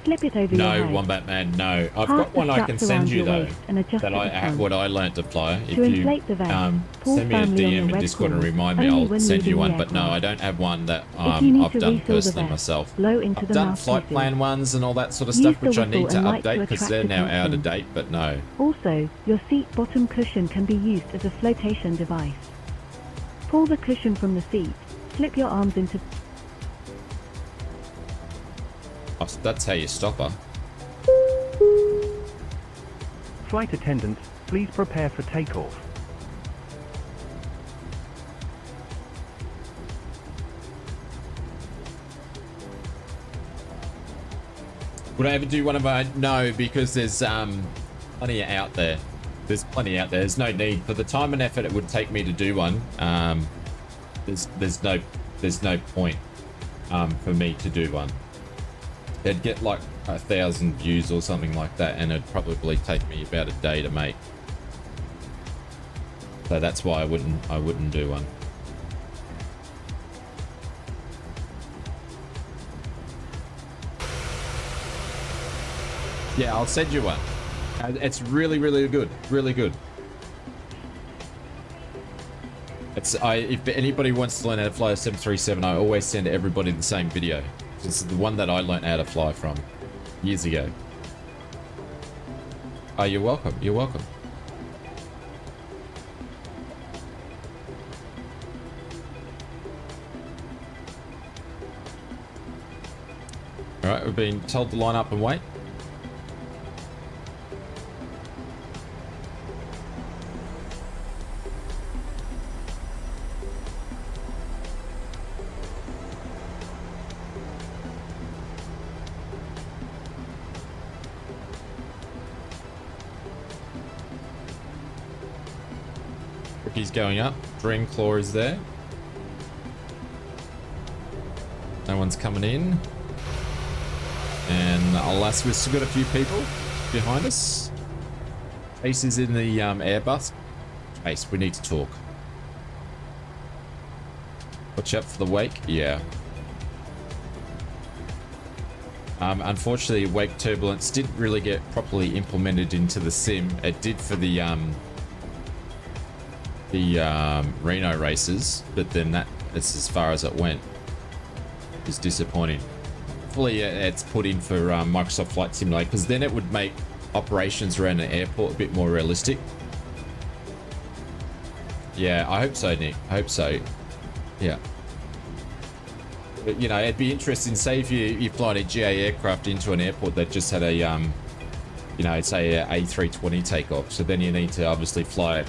Slip it over your head. No, Wombat Man, no. I've got one I can send you though. That what I learned to fly. If to you inflate the vest, send me a DM in Discord and remind me, I'll send you one. But no, I don't have one that I've done personally myself. I've done flight plan ones and all that sort of stuff, which I need to update because they're now out of date. But no. Also, your seat bottom cushion can be used as a flotation device. Pull the cushion from the seat. Slip your arms into. Oh, so that's how you stop her. Flight attendants, please prepare for takeoff. Would I ever do one of my... No, because there's plenty out there. There's plenty out there. There's no need. For the time and effort it would take me to do one, there's no point for me to do one. They'd get like 1,000 views or something like that, and it'd probably take me about a day to make. So that's why I wouldn't do one. Yeah, I'll send you one. It's really, really good. Really good. If anybody wants to learn how to fly a 737, I always send everybody the same video. This is the one that I learned how to fly from years ago. Oh, you're welcome. You're welcome. All right, we've been told to line up and wait. He's going up. Dreamclaw is there. No one's coming in. And alas, we've still got a few people behind us. Ace is in the Airbus. Ace, we need to talk. Watch out for the wake. Yeah. Unfortunately, wake turbulence didn't really get properly implemented into the sim. It did for the Reno races, but then that's as far as it went. It's disappointing. Hopefully, it's put in for Microsoft Flight Simulator, because then it would make operations around an airport a bit more realistic. Yeah, I hope so, Nick. I hope so. Yeah. But, you know, it'd be interesting, say if you're flying a GA aircraft into an airport that just had a, you know, say a A320 takeoff. So then you need to obviously fly it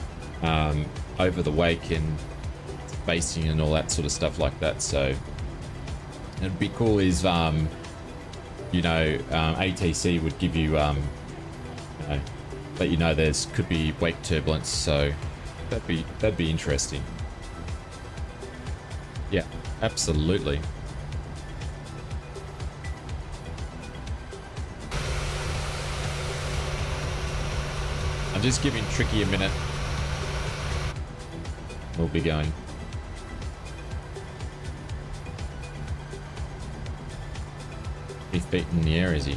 over the wake and basing and all that sort of stuff like that. So it'd be cool is, you know, ATC would give you, you know, let you know there's could be wake turbulence. So that'd be interesting. Yeah, absolutely. I'm just giving Tricky a minute. We'll be going. He's beaten the air, is he?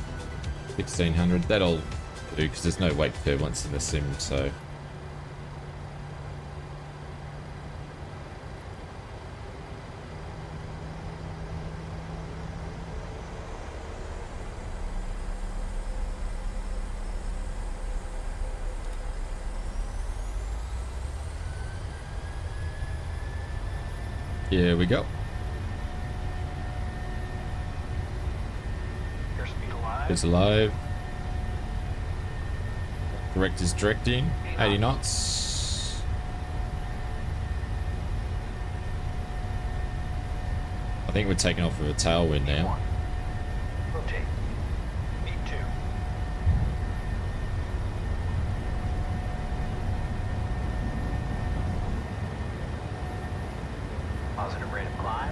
1600. That'll do because there's no wake turbulence in the sim, so. Here we go. It's alive. Director's directing. 80 knots. I think we're taking off with a tailwind now. Rotate. E2. Positive rate of climb.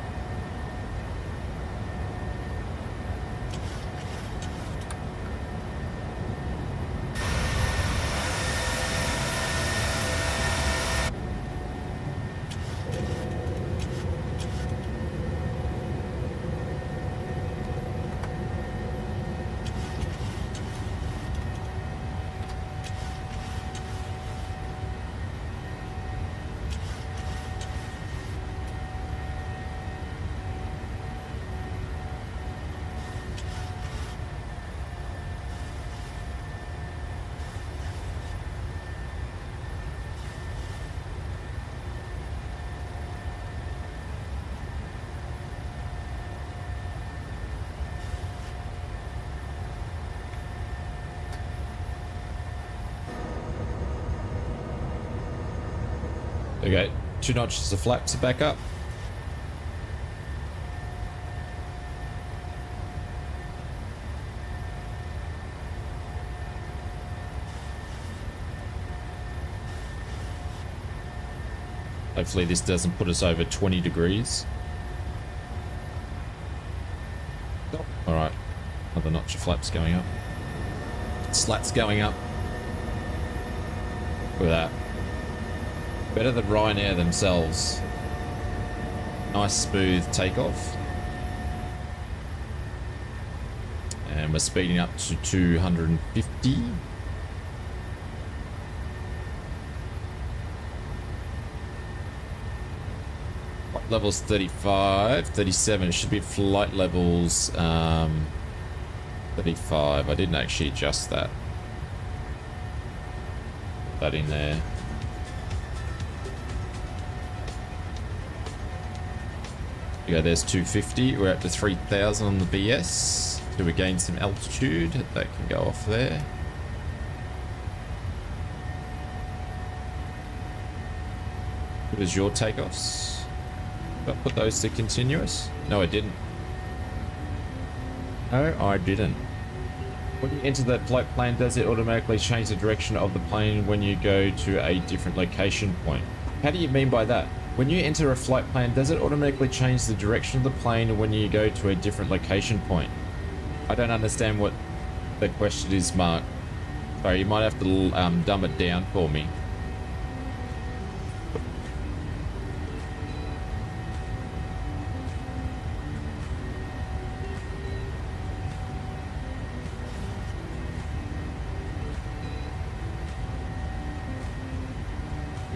Okay, 2 notches of flaps are back up. Hopefully this doesn't put us over 20 degrees. Oh, all right, another notch of flaps going up. Slats going up. Look at that. Better than Ryanair themselves. Nice smooth takeoff. And we're speeding up to 250. Flight levels 35, 37. It should be flight levels 35. I didn't actually adjust that. Put that in there. Go, there's 250. We're up to 3,000 on the BS. Do we gain some altitude? That can go off there. What is your takeoffs? Did I put those to continuous? No, I didn't. No, I didn't. When you enter the flight plan, does it automatically change the direction of the plane when you go to a different location point? How do you mean by that? When you enter a flight plan, does it automatically change the direction of the plane when you go to a different location point? I don't understand what the question is, Mark. Sorry, you might have to dumb it down for me.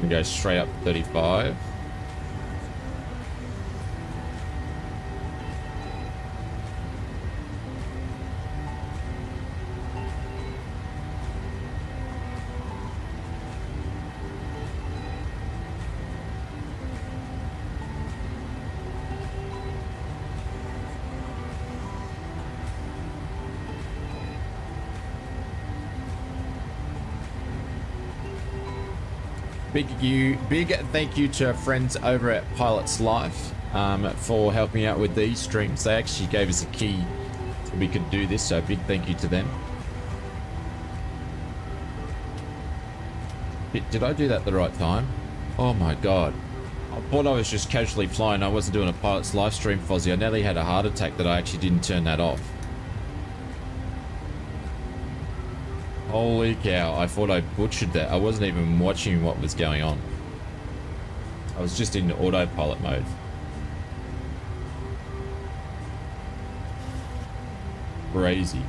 We go straight up 35. Big thank you to our friends over at Pilots Life for helping out with these streams. They actually gave us a key so we could do this, so big thank you to them. Did I do that at the right time? Oh my god. I thought I was just casually flying. I wasn't doing a Pilots Live stream, Fozzie. I nearly had a heart attack that I actually didn't turn that off. Holy cow, I thought I butchered that. I wasn't even watching what was going on. I was just in autopilot mode. Crazy.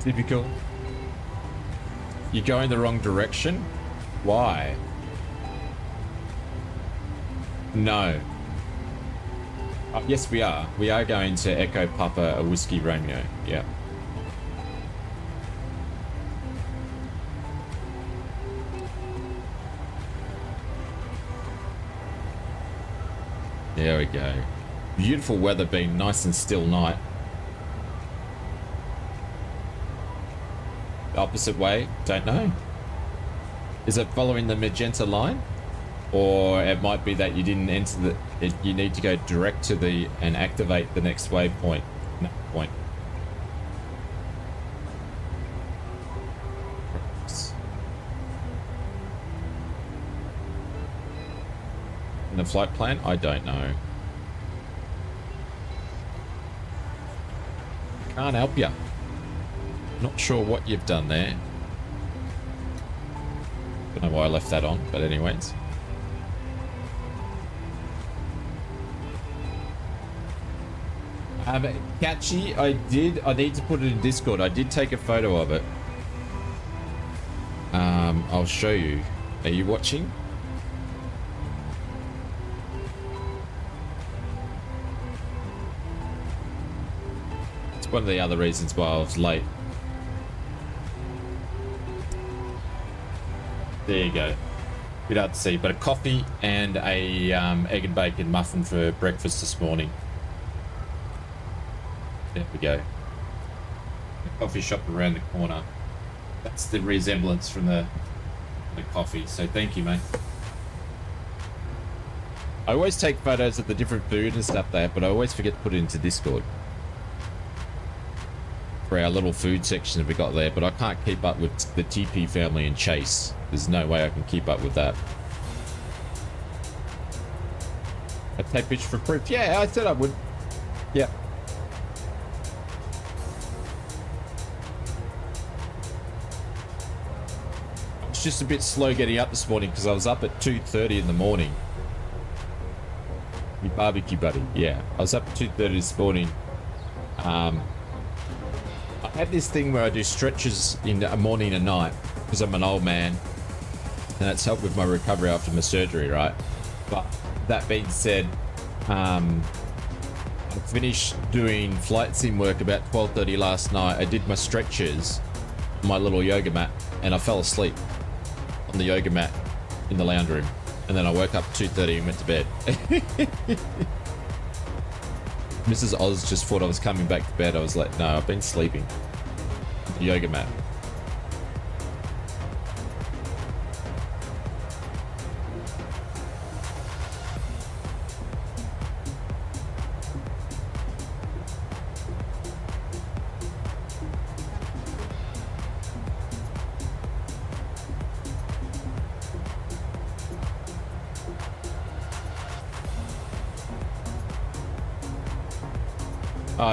Typical. You're going the wrong direction? Why? No. Yes, we are. We are going to Echo Papa Whiskey Romeo. Yeah. There we go. Beautiful weather, being nice and still night. Opposite way, don't know. Is it following the magenta line, or it might be that you didn't enter the you need to go direct to the and activate the next waypoint. Point. In the flight plan, I don't know. Can't help you. Not sure what you've done there. Don't know why I left that on, but anyways. Catchy, I need to put it in Discord. I did take a photo of it. I'll show you. Are you watching? It's one of the other reasons why I was late. There you go. Bit hard to see, but a coffee and a egg and bacon muffin for breakfast this morning. There we go. The coffee shop around the corner. That's the resemblance from the coffee. So thank you, mate. I always take photos of the different food and stuff there, but I always forget to put it into Discord for our little food section that we got there. But I can't keep up with the TP family and Chase. There's no way I can keep up with that. I take picture for proof. Yeah, I said I would. Yeah. I was just a bit slow getting up this morning because I was up at 2:30 in the morning. My barbecue buddy. Yeah, I was up at 2:30 this morning. I have this thing where I do stretches in the morning and night because I'm an old man. And that's helped with my recovery after my surgery, right? But that being said, I finished doing flight sim work about 12:30 last night. I did my stretches on my little yoga mat, and I fell asleep on the yoga mat in the lounge room. And then I woke up at 2:30 and went to bed. Mrs. Oz just thought I was coming back to bed. I was like, no, I've been sleeping on the yoga mat.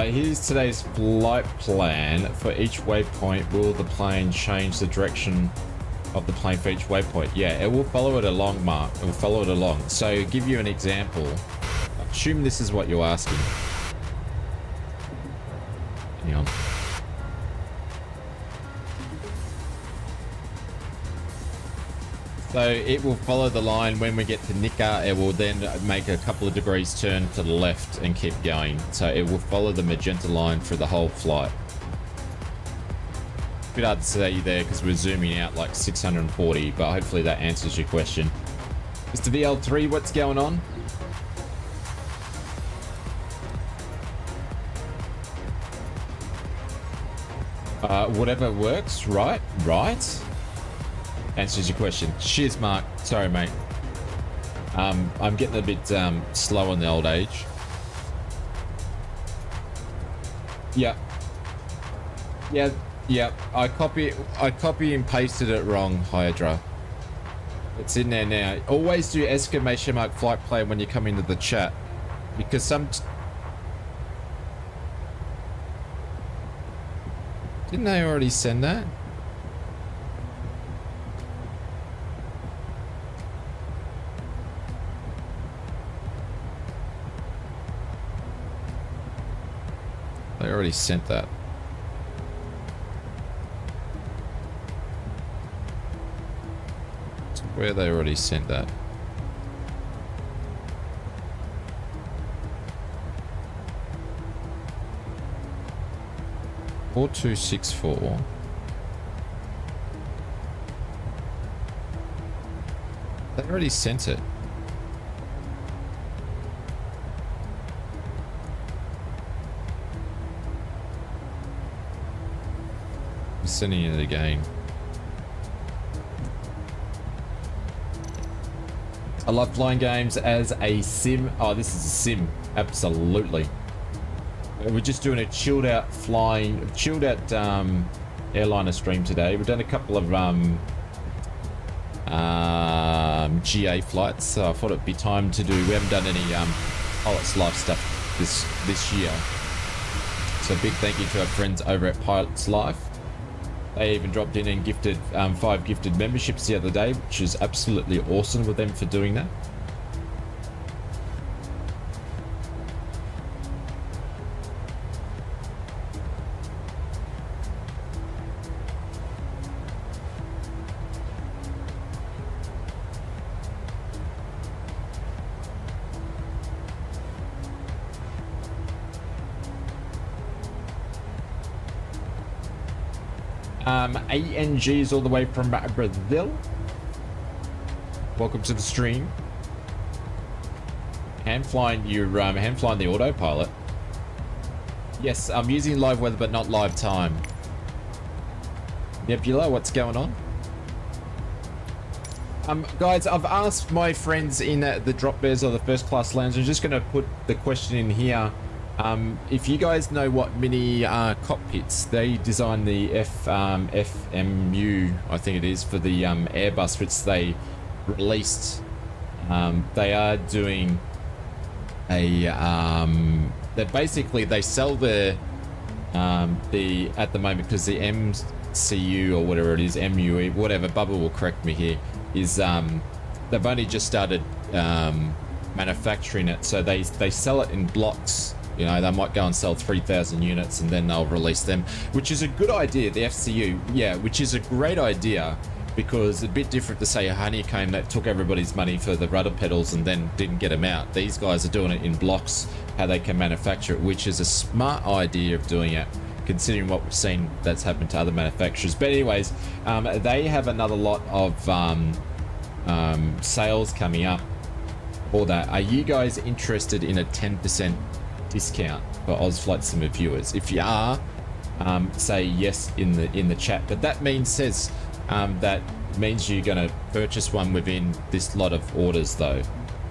Here's today's flight plan. For each waypoint, will the plane change the direction of the plane for each waypoint? Yeah, it will follow it along, Mark. It will follow it along. So, give you an example. Assume this is what you're asking. Hang on. So it will follow the line. When we get to NIKDA, it will then make a couple of degrees turn to the left and keep going. So it will follow the magenta line for the whole flight. A bit hard to say there because we're zooming out like 640, but hopefully that answers your question. Mr. VL3, what's going on? Whatever works, right? Right. Answers your question. Cheers, Mark. Sorry, mate. I'm getting a bit slow in the old age. Yeah. I copy and pasted it wrong, Hydra. It's in there now. Always do exclamation mark flight plan when you come into the chat, because some. Didn't they already send that? They already sent that. Where they already sent that. Four 264. They already sent it. I'm sending it again. I love flying games as a sim. Oh, this is a sim. Absolutely. We're just doing a chilled out airliner stream today. We've done a couple of GA flights, so I thought it'd be time to do. We haven't done any Pilots Life stuff this year. So big thank you to our friends over at Pilots Life. They even dropped in and gifted 5 gifted memberships the other day, which is absolutely awesome with them for doing that. ANG is all the way from Brazil. Welcome to the stream. Hand flying the autopilot. Yes, I'm using live weather but not live time. Nebula, what's going on? Guys, I've asked my friends in the drop bears or the first class lounge. I'm just going to put the question in here. If you guys know what mini cockpits, they designed the FMU, I think it is, for the Airbus, which they released. They are doing a they sell the at the moment, because the MCU or whatever it is, MUE, whatever, Bubba will correct me here, is they've only just started manufacturing it, so they sell it in blocks. You know, they might go and sell 3,000 units and then they'll release them, which is a good idea. The FCU, yeah, which is a great idea, because it's a bit different to say a honeycomb that took everybody's money for the rudder pedals and then didn't get them out. These guys are doing it in blocks, how they can manufacture it, which is a smart idea of doing it, considering what we've seen that's happened to other manufacturers. But anyways, they have another lot of sales coming up for that. Are you guys interested in a 10% discount for ausflightsimmer viewers? If you are, say yes in the chat. But that means that means you're going to purchase one within this lot of orders, though,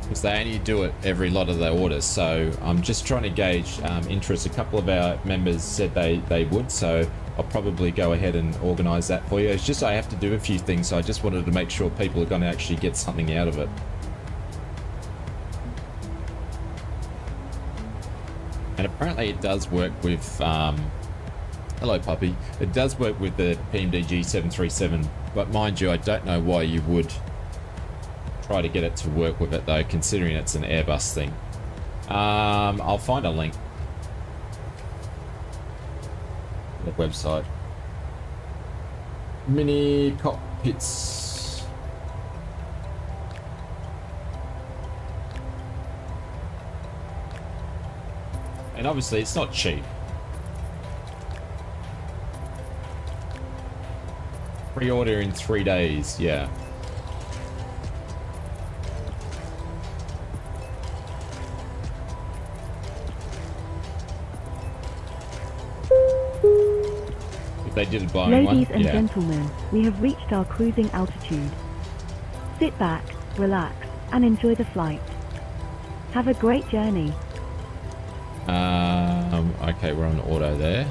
because they only do it every lot of their orders. So I'm just trying to gauge interest. A couple of our members said they would, so I'll probably go ahead and organize that for you. It's just I have to do a few things, so I just wanted to make sure people are going to actually get something out of it. And apparently it does work with, hello puppy, it does work with the PMDG 737, but mind you, I don't know why you would try to get it to work with it though, considering it's an Airbus thing. I'll find a link. The website. Mini cockpits. And obviously it's not cheap. Pre-order in 3 days, yeah. If they did buy one, Ladies and yeah. gentlemen, we have reached our cruising altitude. Sit back, relax, and enjoy the flight. Have a great journey. Okay, we're on auto there.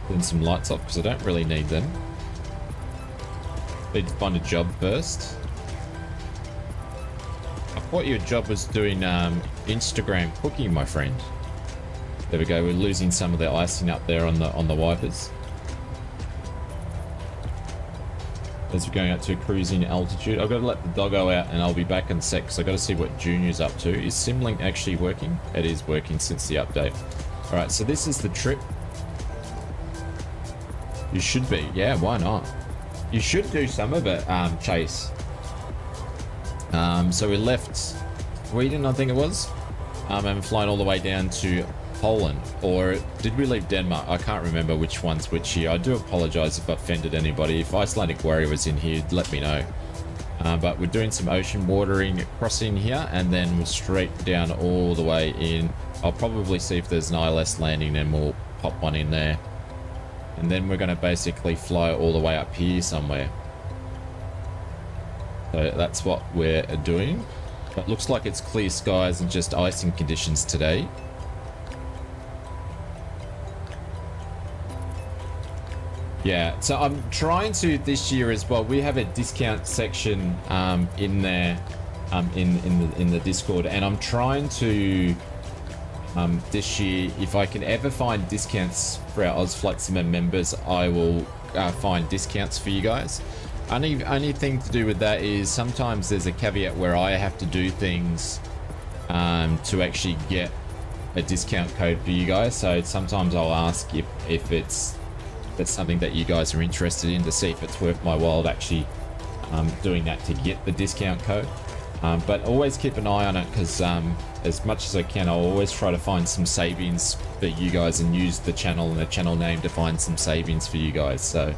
Putting some lights off because I don't really need them. Need to find a job first. I thought your job was doing Instagram cooking, my friend. There we go. We're losing some of the icing up there on the wipers. As we're going out to cruising altitude, I've got to let the doggo out, and I'll be back in a sec. So I've got to see what Junior's up to. Is Simlink actually working? It is working since the update. All right, so this is the trip. You should be, yeah. Why not? You should do some of it, Chase. So we left Sweden, I think it was, and flying all the way down to Poland, or did we leave Denmark? I can't remember which one's which here. I do apologize if I offended anybody. If Icelandic Warrior was in here, let me know. But we're doing some ocean watering crossing here, and then we're straight down all the way in. I'll probably see if there's an ILS landing, and we'll pop one in there. And then we're going to basically fly all the way up here somewhere. So that's what we're doing. But looks like it's clear skies and just icing conditions today. Yeah, so I'm trying to this year as well. We have a discount section in there in the Discord, and I'm trying to this year, if I can ever find discounts for our ausflightsimmer members, I will find discounts for you guys. Only thing to do with that is sometimes there's a caveat where I have to do things to actually get a discount code for you guys. So sometimes I'll ask if that's something that you guys are interested in, to see if it's worth my while actually doing that to get the discount code. But always keep an eye on it, because as much as I can, I'll always try to find some savings for you guys and use the channel and the channel name to find some savings for you guys. So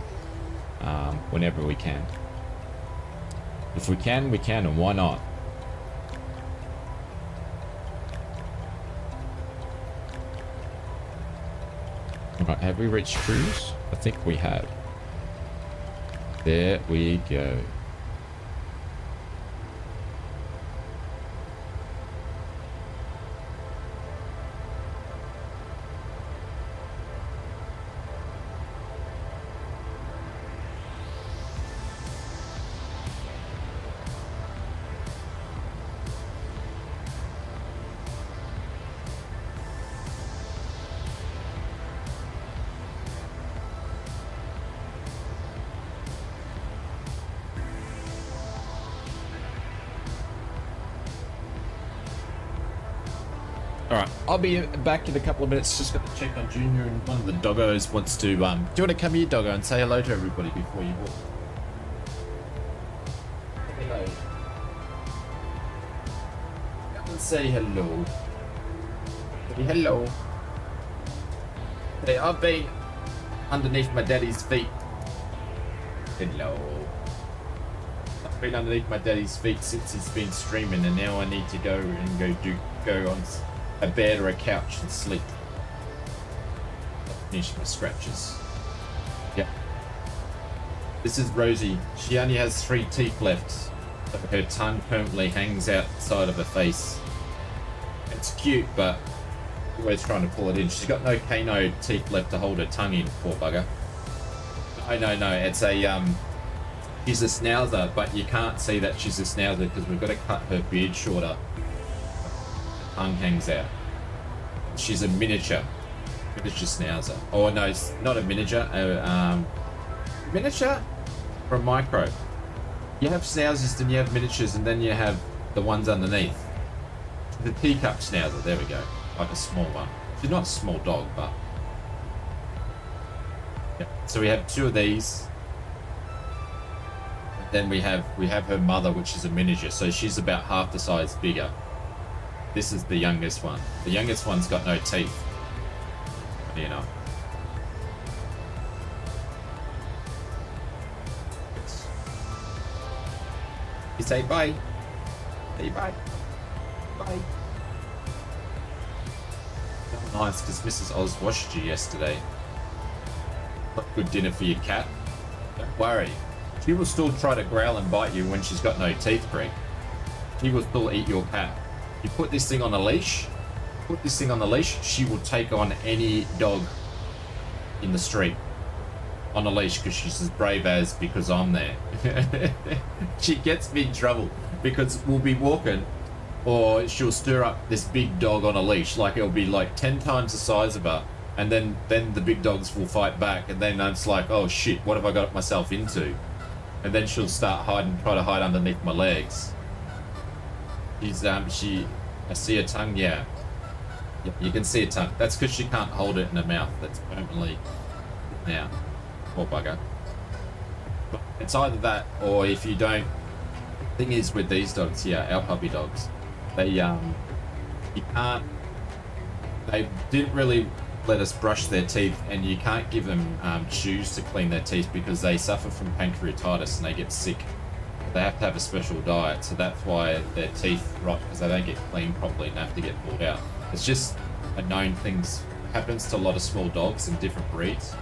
whenever we can. If we can, we can, and why not? Alright, have we reached cruise? I think we have. There we go. Alright, I'll be back in a couple of minutes. Just got to check on Junior, and one of the doggos wants to, do you want to come here, doggo, and say hello to everybody before you walk? Hello. Come and say hello. Say hello. Hey, I've been underneath my daddy's feet. Hello. I've been underneath my daddy's feet since he's been streaming, and now I need to go and go on a bed or a couch and sleep. Finish my scratches. Yep. This is Rosie. She only has 3 teeth left, so her tongue permanently hangs outside of her face. It's cute, but Always trying to pull it in. She's got no canine teeth left to hold her tongue in, poor bugger. No, it's a, she's a schnauzer, but you can't see that she's a schnauzer because we've got to cut her beard shorter. The tongue hangs out. She's a miniature schnauzer. Oh no, it's not a miniature, miniature or a micro. You have schnauzers, then you have miniatures, and then you have the ones underneath. The teacup schnauzer, there we go. Like a small one. She's not a small dog, but yeah. So we have two of these. Then we have her mother, which is a miniature, so she's about half the size bigger. This is the youngest one. The youngest one's got no teeth. You know. You say bye. Say bye. Bye. Nice, because Mrs. Oz washed you yesterday. Got good dinner for your cat. Don't worry. She will still try to growl and bite you when she's got no teeth, Greg. She will still eat your cat. You put this thing on a leash, she will take on any dog in the street on a leash because she's as brave as because I'm there. She gets me in trouble because we'll be walking or she'll stir up this big dog on a leash, like it'll be like 10 times the size of her, and then the big dogs will fight back, and then it's like, oh shit, what have I got myself into? And then she'll start try to hide underneath my legs. I see her tongue, yeah. Yep, you can see her tongue. That's because she can't hold it in her mouth. That's permanently now. Poor bugger. But it's either that, or if you don't. Thing is with these dogs here, our puppy dogs, they didn't really let us brush their teeth, and you can't give them chews to clean their teeth because they suffer from pancreatitis and they get sick. They have to have a special diet, so that's why their teeth rot, because they don't get cleaned properly and have to get pulled out. It's just a known thing, happens to a lot of small dogs in different breeds,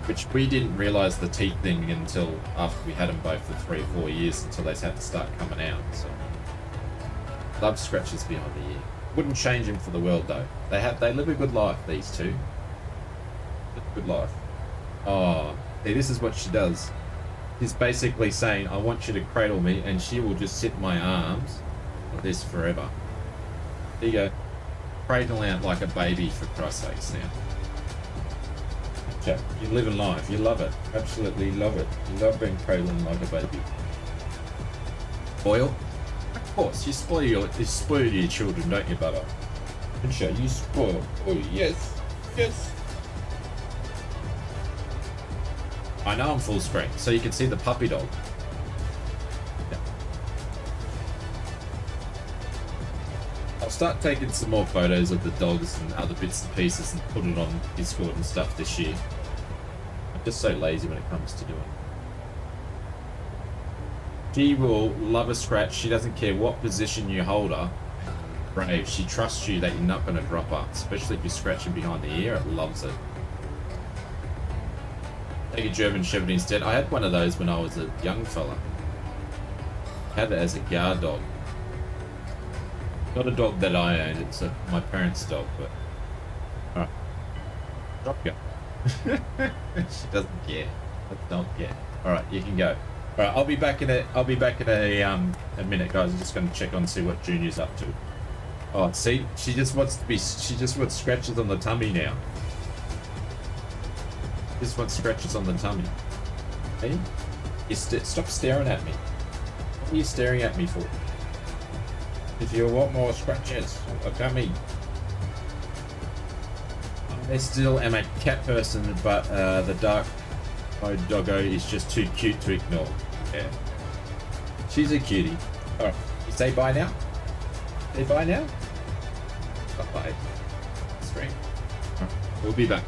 which we didn't realise the teeth thing until after we had them both for 3 or 4 years, until they had to start coming out. So love scratches behind the ear. Wouldn't change them for the world though. They live a good life, these two. Live a good life. Oh, see, this is what she does. She's basically saying, I want you to cradle me, and she will just sit in my arms like this forever. There you go. Cradle out like a baby, for Christ's sakes now. Chap, you're living life. You love it. Absolutely love it. You love being cradling like a baby. Boil? Of course, you spoil your children, don't you, Bubba? And show you spoil. Oh, yes. Yes. I know I'm full screen, so you can see the puppy dog. Yeah. I'll start taking some more photos of the dogs and other bits and pieces and put it on Discord and stuff this year. I'm just so lazy when it comes to doing it. She will love a scratch. She doesn't care what position you hold her. Brave. She trusts you that you're not going to drop her, especially if you're scratching behind the ear. It loves it. Take a German Shepherd instead. I had one of those when I was a young fella. I had it as a guard dog. Not a dog that I owned, it's my parents' dog, but... Alright. Drop go. She doesn't care. Let's not care. Alright, you can go. Alright, I'll be back in a minute, guys. I'm just gonna check on see what Junior's up to. Oh, see? She just wants scratches on the tummy now. This is what scratches on the tummy. Hey? Stop staring at me. What are you staring at me for? If you want more scratches on the tummy. I still am a cat person, but the dark mode doggo is just too cute to ignore. Yeah. She's a cutie. Alright, you say bye now? Say bye now? Bye-bye. Screen. Alright, we'll be back.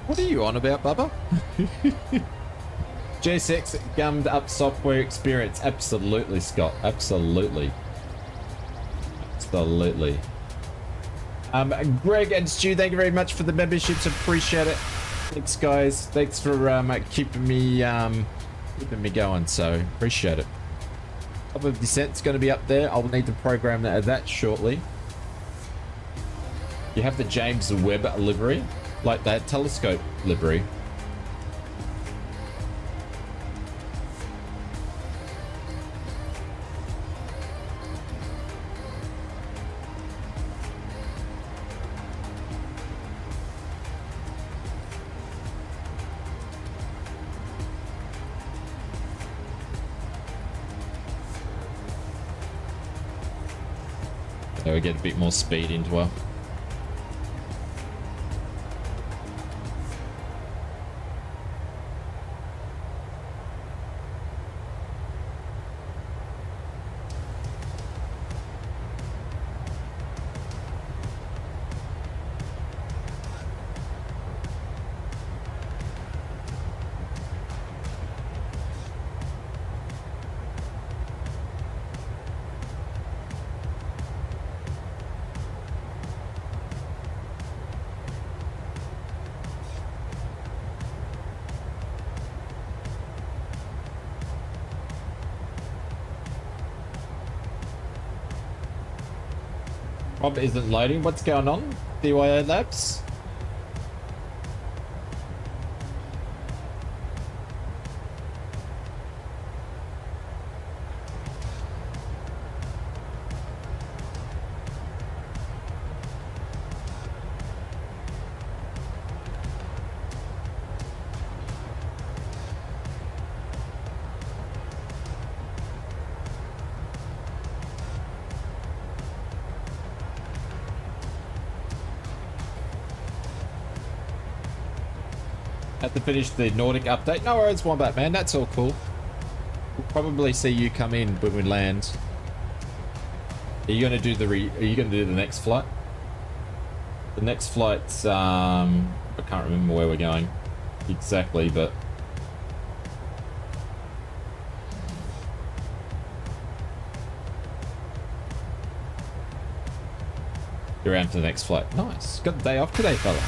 What are you on about, Bubba? GSX gummed up software experience. Absolutely, Scott. Absolutely. Absolutely. Greg and Stu, thank you very much for the memberships. Appreciate it. Thanks, guys. Thanks for keeping me going. So appreciate it. Top of Descent's going to be up there. I'll need to program that shortly. You have the James Webb livery, like that telescope livery. So we get a bit more speed into her. Rob isn't loading. What's going on? DYO Labs? Have to finish the Nordic update. No worries, Wombat man. That's all cool. We'll probably see you come in when we land. Are you gonna do the next flight? The next flight's I can't remember where we're going exactly, but you're around for the next flight. Nice. Got the day off today, fella.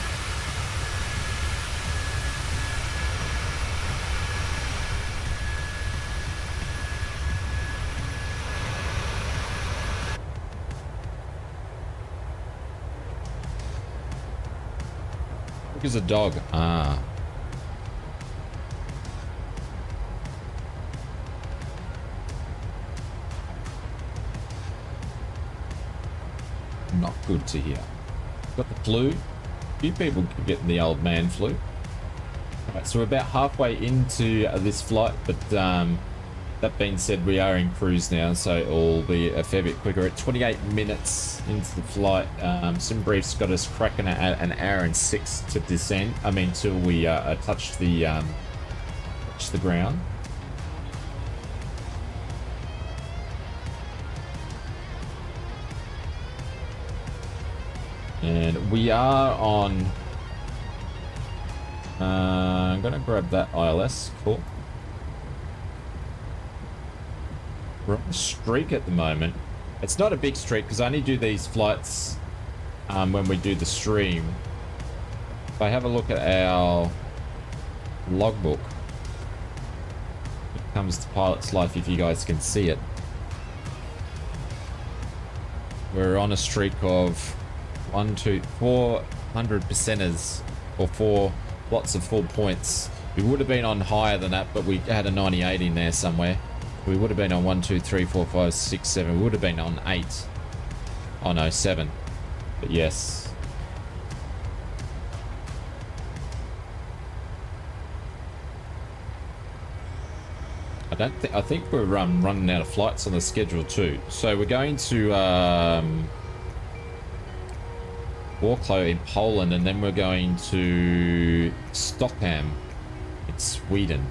Is a dog. Ah. Not good to hear. Got the flu. A few people getting the old man flu. Alright, so we're about halfway into this flight, but that being said, we are in cruise now, so it'll be a fair bit quicker. At 28 minutes into the flight, SimBrief's got us cracking at an hour and 6 to descend. I mean, till we touch the ground. And we are on. I'm gonna grab that ILS. Cool. We're on a streak at the moment. It's not a big streak because I only do these flights when we do the stream. If I have a look at our logbook, it comes to Pilot's Life if you guys can see it. We're on a streak of 400 percenters, or 4 lots of 4 points. We would have been on higher than that, but we had a 98 in there somewhere. We would have been on 1, 2, 3, 4, 5, 6, 7. We would have been on 8. Oh no, 7. But yes. I think we're running out of flights on the schedule too. So we're going to Warklo in Poland, and then we're going to Stockholm in Sweden.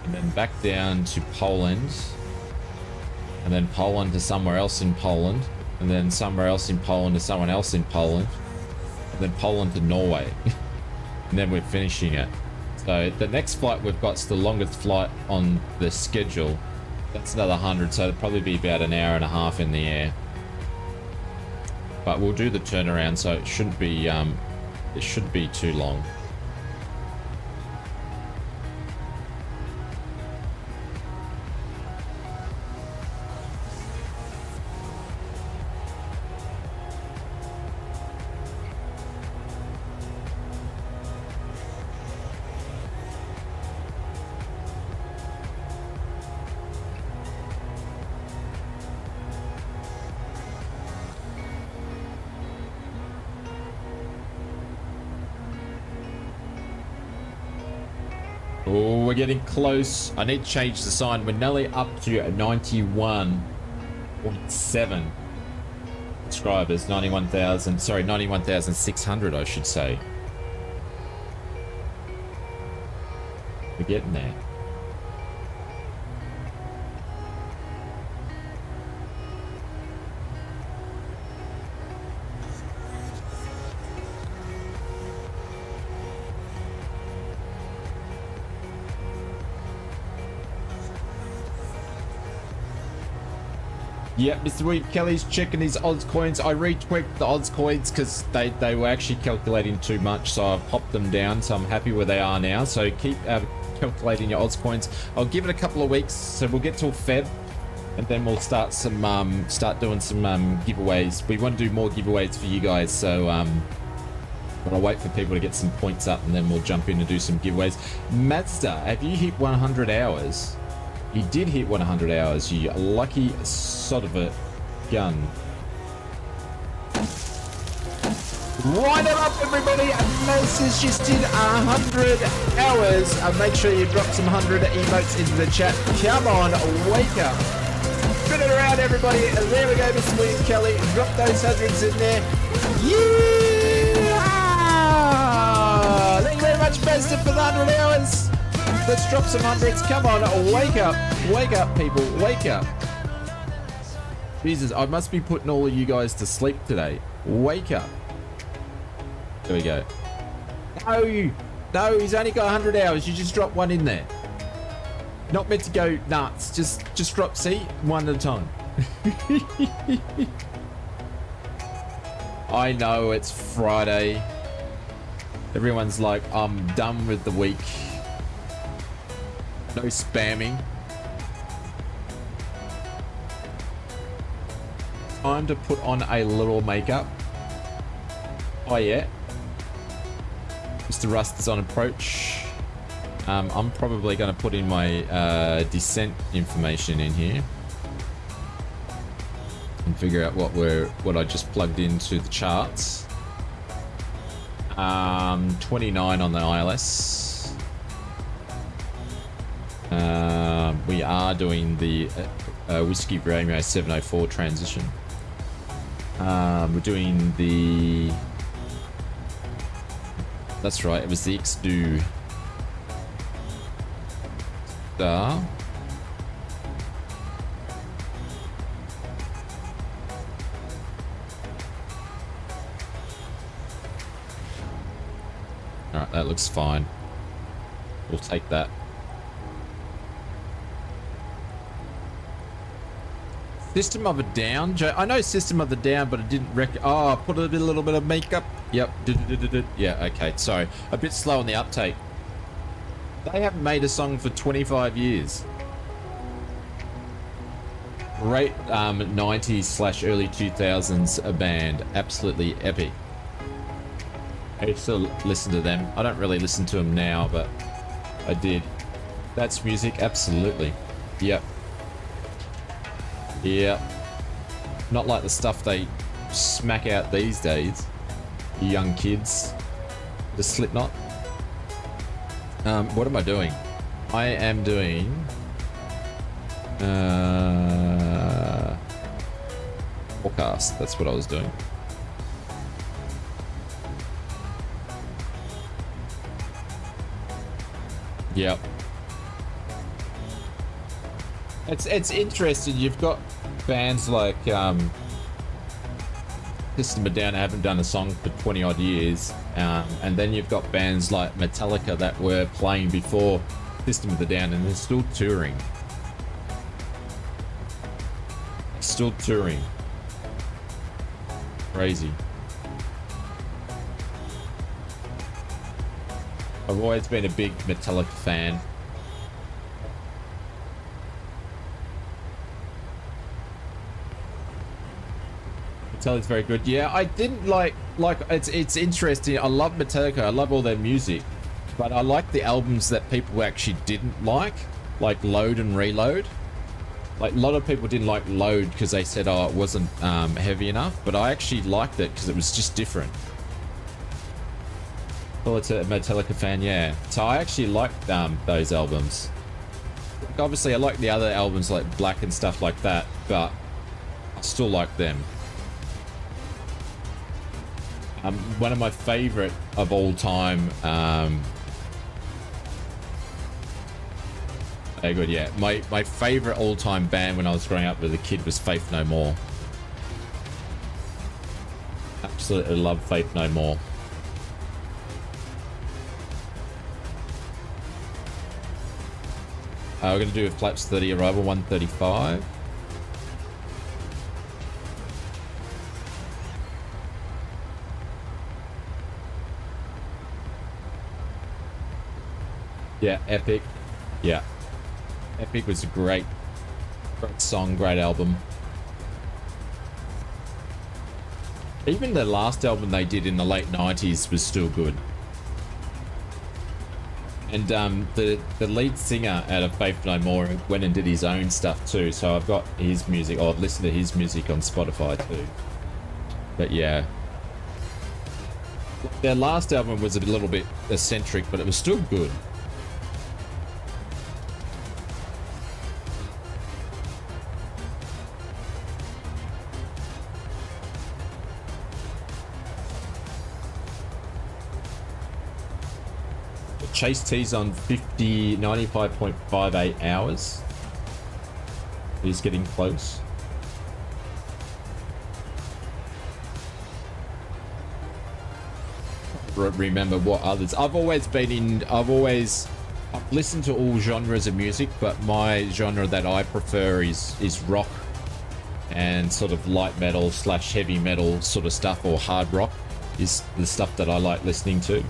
And then back down to Poland, and then Poland to somewhere else in Poland, and then somewhere else in Poland to someone else in Poland, and then Poland to Norway. and then we're finishing it. So the next flight we've got's the longest flight on the schedule. That's another 100, so it'll probably be about an hour and a half in the air. But we'll do the turnaround, so it shouldn't be too long. Oh, we're getting close. I need to change the sign. We're nearly up to 91.7 subscribers. 91,600, I should say. We're getting there. Yep, Mr. William Kelly's checking his odds coins. I retweaked the odds coins because they were actually calculating too much, so I've popped them down, so I'm happy where they are now. So keep calculating your odds coins. I'll give it a couple of weeks, so we'll get till Feb, and then we'll start doing some giveaways. We want to do more giveaways for you guys, so but I'll wait for people to get some points up, and then we'll jump in and do some giveaways. Mazda, have you hit 100 hours? You did hit 100 hours, you lucky sod of a gun. Wind it up, everybody! Maz has just did 100 hours. Make sure you drop some 100 emotes into the chat. Come on, wake up. Spin it around, everybody. There we go, Mr. William Kelly. Drop those hundreds in there. Yeah! Thank you very much, Mazda, for the 100 hours. Let's drop some hundreds. Come on, wake up. Wake up, people. Wake up. Jesus, I must be putting all of you guys to sleep today. Wake up. There we go. No, he's only got 100 hours. You just drop one in there. Not meant to go nuts. Just drop, see? One at a time. I know, it's Friday. Everyone's like, I'm done with the week. No spamming. Time to put on a little makeup. Oh yeah. Mr. Rust is on approach. I'm probably going to put in my descent information in here and figure out what I just plugged into the charts. 29 on the ILS. We are doing the Whiskey Romeo 704 transition. We're doing the... That's right, it was the XDO Star. Alright, that looks fine. We'll take that. System of a Down, Joe. I know System of the Down, but it didn't oh, I put a little bit of makeup. Yep. Yeah, okay. Sorry. A bit slow on the uptake. They haven't made a song for 25 years. Great 90s/early 2000s band. Absolutely epic. I used to listen to them. I don't really listen to them now, but I did. That's music. Absolutely. Yep. Yeah, not like the stuff they smack out these days, you young kids. The Slipknot. What am I doing? I am doing forecast. That's what I was doing. Yep. It's interesting. You've got bands like System of a Down haven't done a song for 20 odd years, and then you've got bands like Metallica that were playing before System of a Down, and they're still touring. Still touring. Crazy. I've always been a big Metallica fan. Metallica's very good. Yeah, I didn't like it's interesting. I love Metallica. I love all their music, but I like the albums that people actually didn't like Load and Reload. Like a lot of people didn't like Load because they said, oh, it wasn't heavy enough, but I actually liked it because it was just different. Well, it's a Metallica fan, yeah. So I actually liked those albums. Like, obviously, I like the other albums like Black and stuff like that, but I still like them. One of my favorite of all time. Very good, yeah. My favorite all-time band when I was growing up as a kid was Faith No More. Absolutely love Faith No More. We're going to do a Flaps 30 Arrival 135. Yeah, Epic. Yeah. Epic was a great song, great album. Even the last album they did in the late 90s was still good. And the lead singer out of Faith No More went and did his own stuff too, so I've got his music, or I've listened to his music on Spotify too. But yeah. Their last album was a little bit eccentric, but it was still good. Chase T's on 95.58 hours. He's getting close. Remember what others. I've listened to all genres of music, but my genre that I prefer is rock and sort of light metal / heavy metal sort of stuff, or hard rock is the stuff that I like listening to.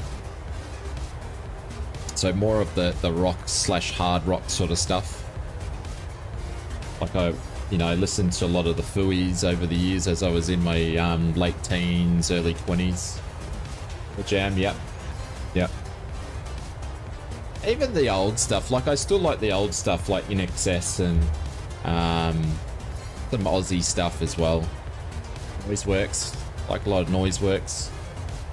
So more of the rock / hard rock sort of stuff. Like I listened to a lot of the Fooies over the years as I was in my late teens, early 20s. The Jam, yep. Even the old stuff, like I still like the old stuff like In Excess and some Aussie stuff as well. Noise Works, like a lot of Noise Works.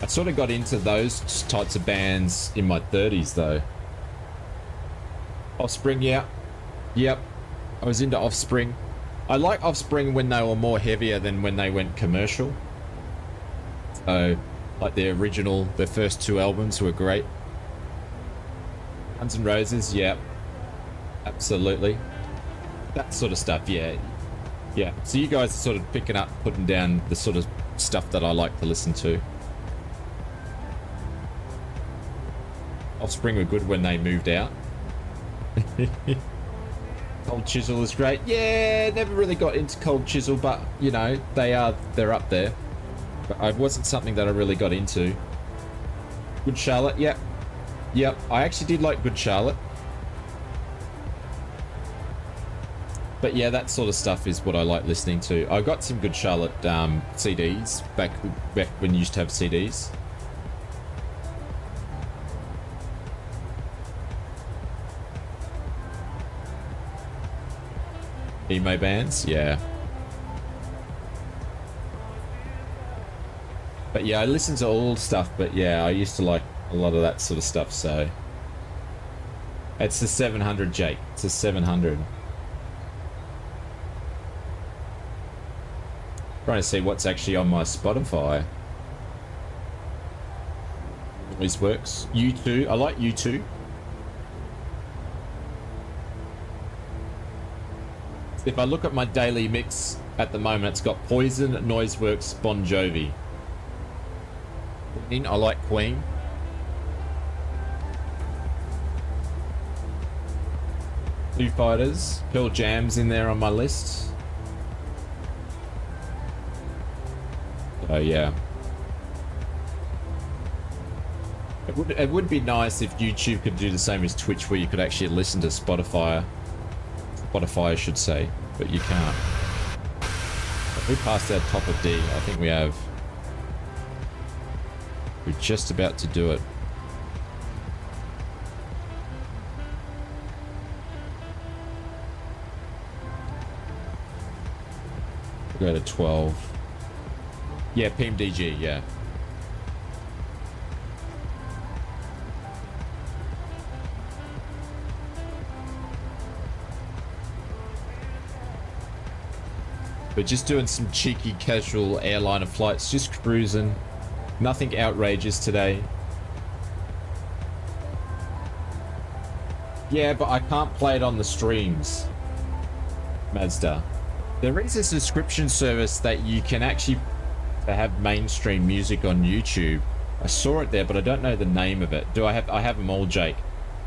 I sort of got into those types of bands in my 30s though. Offspring, yeah. Yep. I was into Offspring. I like Offspring when they were more heavier than when they went commercial. So, like their first two albums were great. Guns N' Roses, yeah. Absolutely. That sort of stuff, yeah. Yeah. So you guys are sort of putting down the sort of stuff that I like to listen to. Offspring were good when they moved out. Cold Chisel is great. Yeah, never really got into Cold Chisel, but they're up there. But it wasn't something that I really got into. Good Charlotte, yep. I actually did like Good Charlotte. But yeah, that sort of stuff is what I like listening to. I got some Good Charlotte CDs back when you used to have CDs. Emo bands, yeah. But yeah, I listen to all stuff, but yeah, I used to like a lot of that sort of stuff, so. It's the 700, Jake. It's a 700. Trying to see what's actually on my Spotify. Always works. U2, I like U2. If I look at my daily mix At the moment, it's got Poison, Noiseworks, Bon Jovi. I like Queen. Foo Fighters, Pearl Jam's in there on my list. So yeah. It would be nice if YouTube could do the same as Twitch, where you could actually listen to Spotify, I should say, but you can't. If we pass that top of D, I think we have. We're just about to do it. We'll go to 12. Yeah, PMDG, yeah. We're just doing some cheeky casual airliner flights, just cruising. Nothing outrageous today. Yeah, but I can't play it on the streams, Mazda. There is a subscription service that you can actually have mainstream music on YouTube. I saw it there, but I don't know the name of it. I have them all, Jake.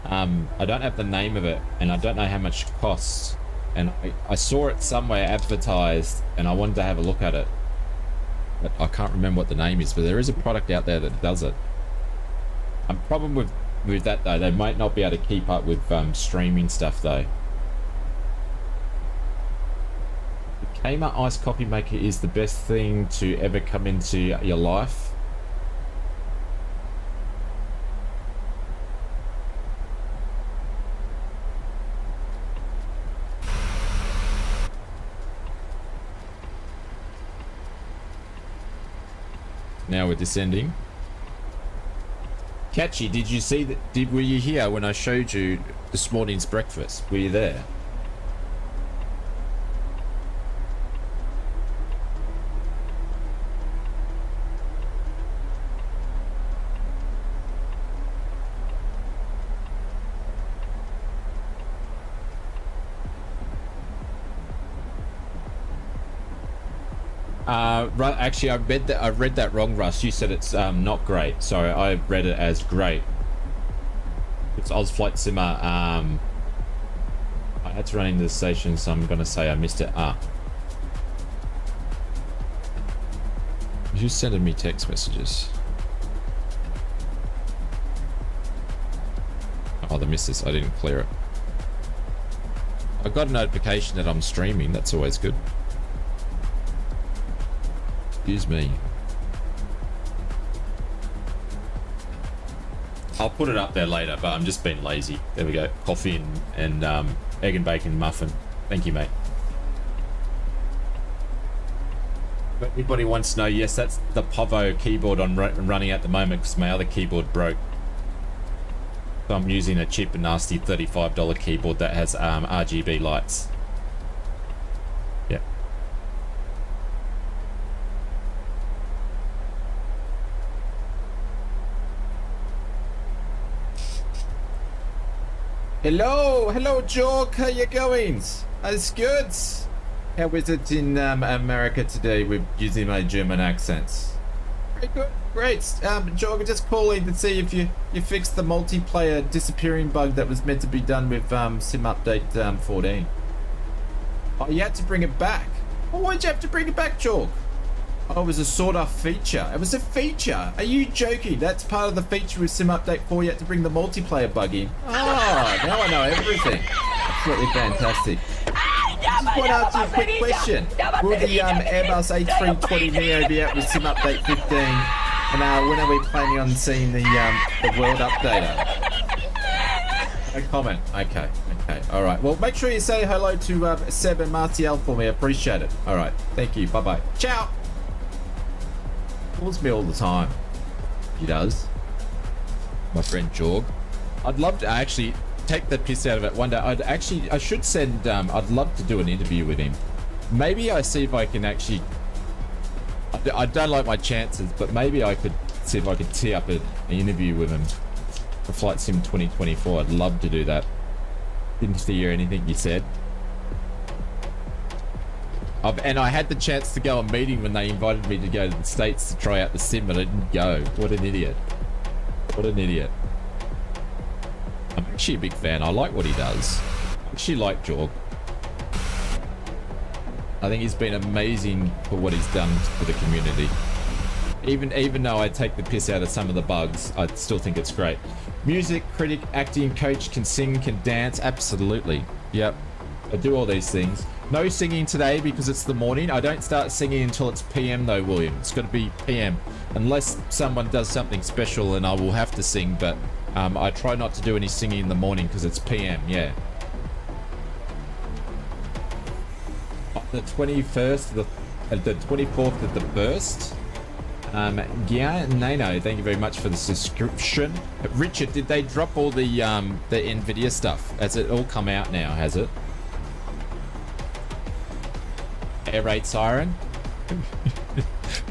I don't have the name of it, and I don't know how much it costs. And I saw it somewhere advertised, and I wanted to have a look at it. But I can't remember what the name is, but there is a product out there that does it. Problem with that, though, they might not be able to keep up with streaming stuff, though. The Kmart Ice Coffee Maker is the best thing to ever come into your life. Now we're descending. Catchy, did you see that? Were you here when I showed you this morning's breakfast? Were you there? Actually, I read that wrong, Russ. You said it's not great. Sorry, I read it as great. It's ausflightsimmer. I had to run into the station, so I'm gonna say I missed it. Who's sending me text messages? Oh, the missus. I didn't clear it. I got a notification that I'm streaming. That's always good. Excuse me. I'll put it up there later, but I'm just being lazy. There we go. Coffee and egg and bacon muffin. Thank you, mate. But anybody wants to know, yes, that's the Povo keyboard I'm running at the moment because my other keyboard broke. So I'm using a cheap and nasty $35 keyboard that has RGB lights. Yeah. Hello, Jorg. How you going? That's good. How is it in America today with using my German accents? Very good, great. Jorg, just calling to see if you fixed the multiplayer disappearing bug that was meant to be done with Sim Update 14. Oh, you had to bring it back. Well, why'd you have to bring it back, Jorg? Oh, it was a sort-of feature. It was a feature. Are you joking? That's part of the feature with Sim Update 4. You had to bring the multiplayer bug in. Oh, now I know everything. Absolutely fantastic. Just want to ask you a quick question. Will the Airbus A320neo be out with Sim Update 15? And when are we planning on seeing the world updater? No comment. Okay. All right. Well, make sure you say hello to Seb and Martial for me. I appreciate it. All right. Thank you. Bye-bye. Ciao. Calls me all the time. He does. My friend Jorg. I'd love to actually take the piss out of it one day. I should send I'd love to do an interview with him. Maybe I see if I can actually I don't like my chances, but maybe I could see if I could tee up an interview with him for Flight Sim 2024. I'd love to do that. Didn't hear anything you said. And I had the chance to go a meeting when they invited me to go to the States to try out the sim, but I didn't go. What an idiot. What an idiot. I'm actually a big fan. I like what he does. I actually like Jorg. I think he's been amazing for what he's done for the community. Even though I take the piss out of some of the bugs, I still think it's great. Music, critic, acting, coach, can sing, can dance. Absolutely. Yep. I do all these things. No singing today because it's the morning. I don't start singing until it's PM though, William. It's got to be PM. Unless someone does something special and I will have to sing, but I try not to do any singing in the morning because it's PM, yeah. The 21st, the 24th of the 1st. Yeah, Nano, thank you very much for the subscription. Richard, did they drop all the NVIDIA stuff? Has it all come out now, has it? Air raid siren?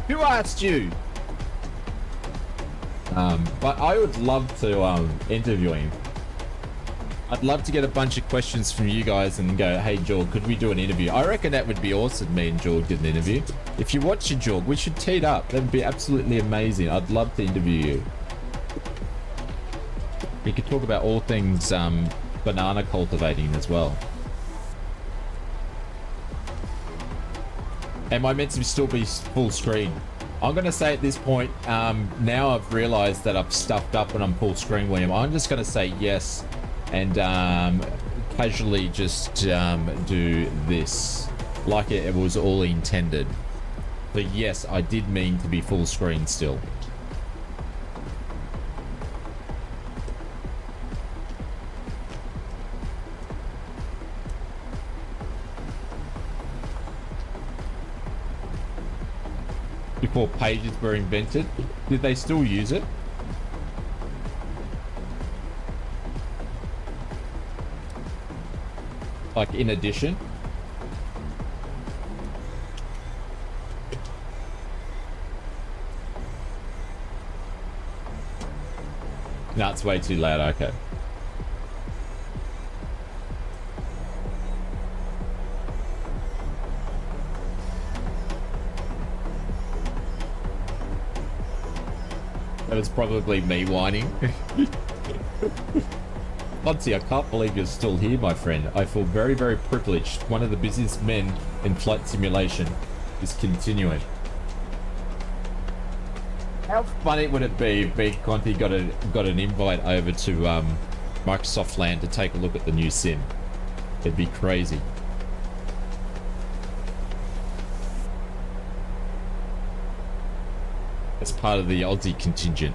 Who asked you? But I would love to interview him. I'd love to get a bunch of questions from you guys and go, hey Jorg, could we do an interview? I reckon that would be awesome, me and Jorg did an interview. If you watch it, Jorg, we should tee it up. That would be absolutely amazing. I'd love to interview you. We could talk about all things banana cultivating as well. Am I meant to still be full screen? I'm going to say at this point, now I've realized that I've stuffed up when I'm full screen, William. I'm just going to say yes and casually just do this like it was all intended. But yes, I did mean to be full screen still. Before pages were invented, did they still use it? Like in addition? No, it's way too loud. Okay. That was probably me whining. Fonzie, I can't believe you're still here, my friend. I feel very, very privileged. One of the busiest men in flight simulation is continuing. How funny would it be if Big Conti got an invite over to Microsoft Land to take a look at the new sim? It'd be crazy. As part of the Aussie contingent.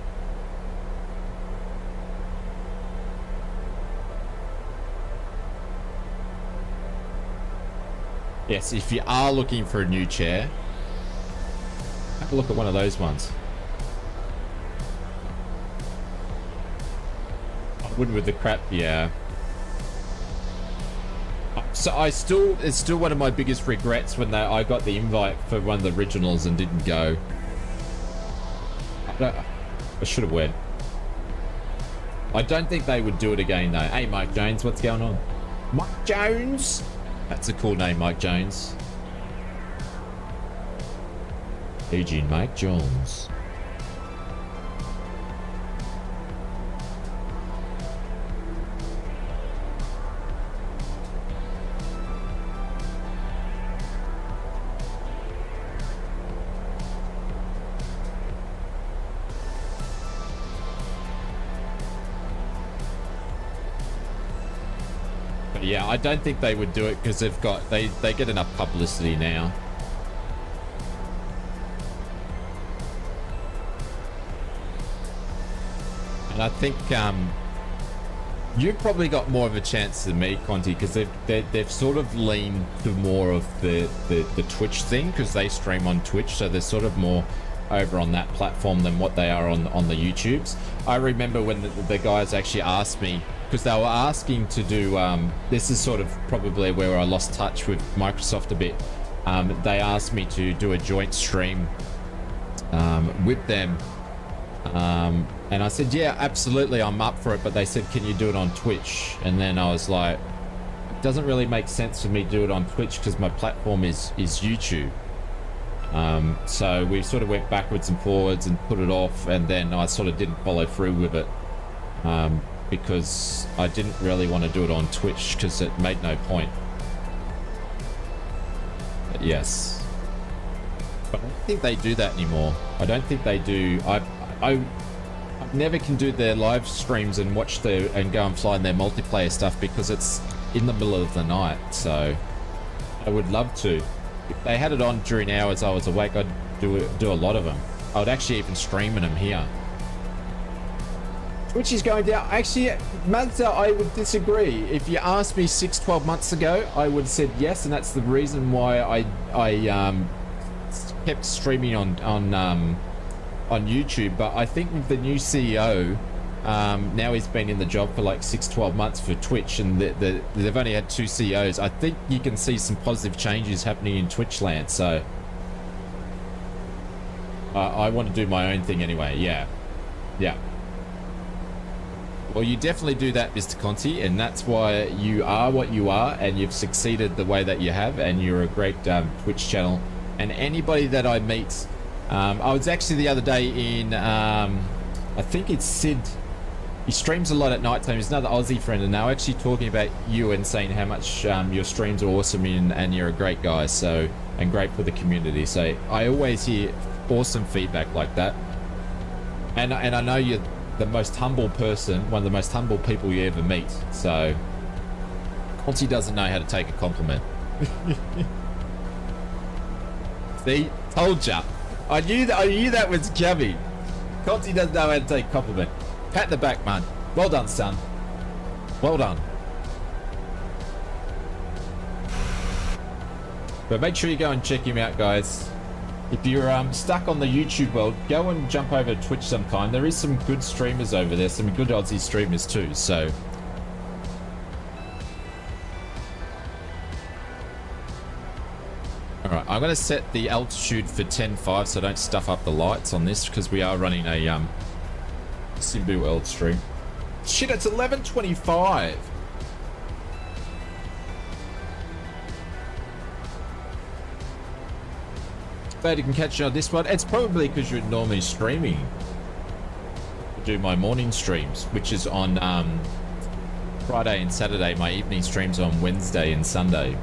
Yes, if you are looking for a new chair, have a look at one of those ones. Wood with the crap, yeah. So it's still one of my biggest regrets when I got the invite for one of the originals and didn't go. I should have went. I don't think they would do it again though. Hey, Mike Jones, what's going on? Mike Jones? That's a cool name, Mike Jones. Agent Mike Jones. Yeah, I don't think they would do it because they get enough publicity now. And I think you've probably got more of a chance than me, Conti, because they've sort of leaned to more of the Twitch thing because they stream on Twitch, so they're sort of more over on that platform than what they are on the YouTubes. I remember when the guys actually asked me, because they were asking to do, this is sort of probably where I lost touch with Microsoft a bit. They asked me to do a joint stream with them. And I said, yeah, absolutely, I'm up for it. But they said, can you do it on Twitch? And then I was like, doesn't really make sense for me to do it on Twitch because my platform is YouTube. So we sort of went backwards and forwards and put it off, and then I sort of didn't follow through with it because I didn't really want to do it on Twitch because it made no point. But yes, but I don't think they do that anymore. I don't think they do. I never can do their live streams and watch and go and fly in their multiplayer stuff because it's in the middle of the night. So I would love to. If they had it on during hours I was awake, I'd do a lot of them. I would actually even stream in them here. Twitch is going down. Actually, Mazda, I would disagree. If you asked me 6-12 months ago, I would have said yes, and that's the reason why I kept streaming on YouTube. But I think with the new CEO, now he's been in the job for like 6-12 months for Twitch, and they've only had 2 CEOs. I think you can see some positive changes happening in Twitch land. So I want to do my own thing anyway. Yeah. Well, you definitely do that, Mr. Conti, and that's why you are what you are, and you've succeeded the way that you have, and you're a great Twitch channel. And anybody that I meet, I was actually the other day in, I think it's Sid. He streams a lot at night time. He's another Aussie friend, and they're actually talking about you and saying how much your streams are awesome and you're a great guy, so, and great for the community. So I always hear awesome feedback like that. And I know you're the most humble person, one of the most humble people you ever meet. So Conti doesn't know how to take a compliment. See, told ya. I knew that was coming. Conti doesn't know how to take a compliment. Pat the back, man. Well done, son. Well done. But make sure you go and check him out, guys. If you're stuck on the YouTube world, go and jump over to Twitch sometime. There is some good streamers over there, some good Aussie streamers too, so. Alright, I'm going to set the altitude for 10.5 so I don't stuff up the lights on this because we are running a Simbu World stream. Shit, it's 11:25. Glad you can catch you on this one. It's probably because you're normally streaming. I do my morning streams, which is on Friday and Saturday. My evening streams on Wednesday and Sunday.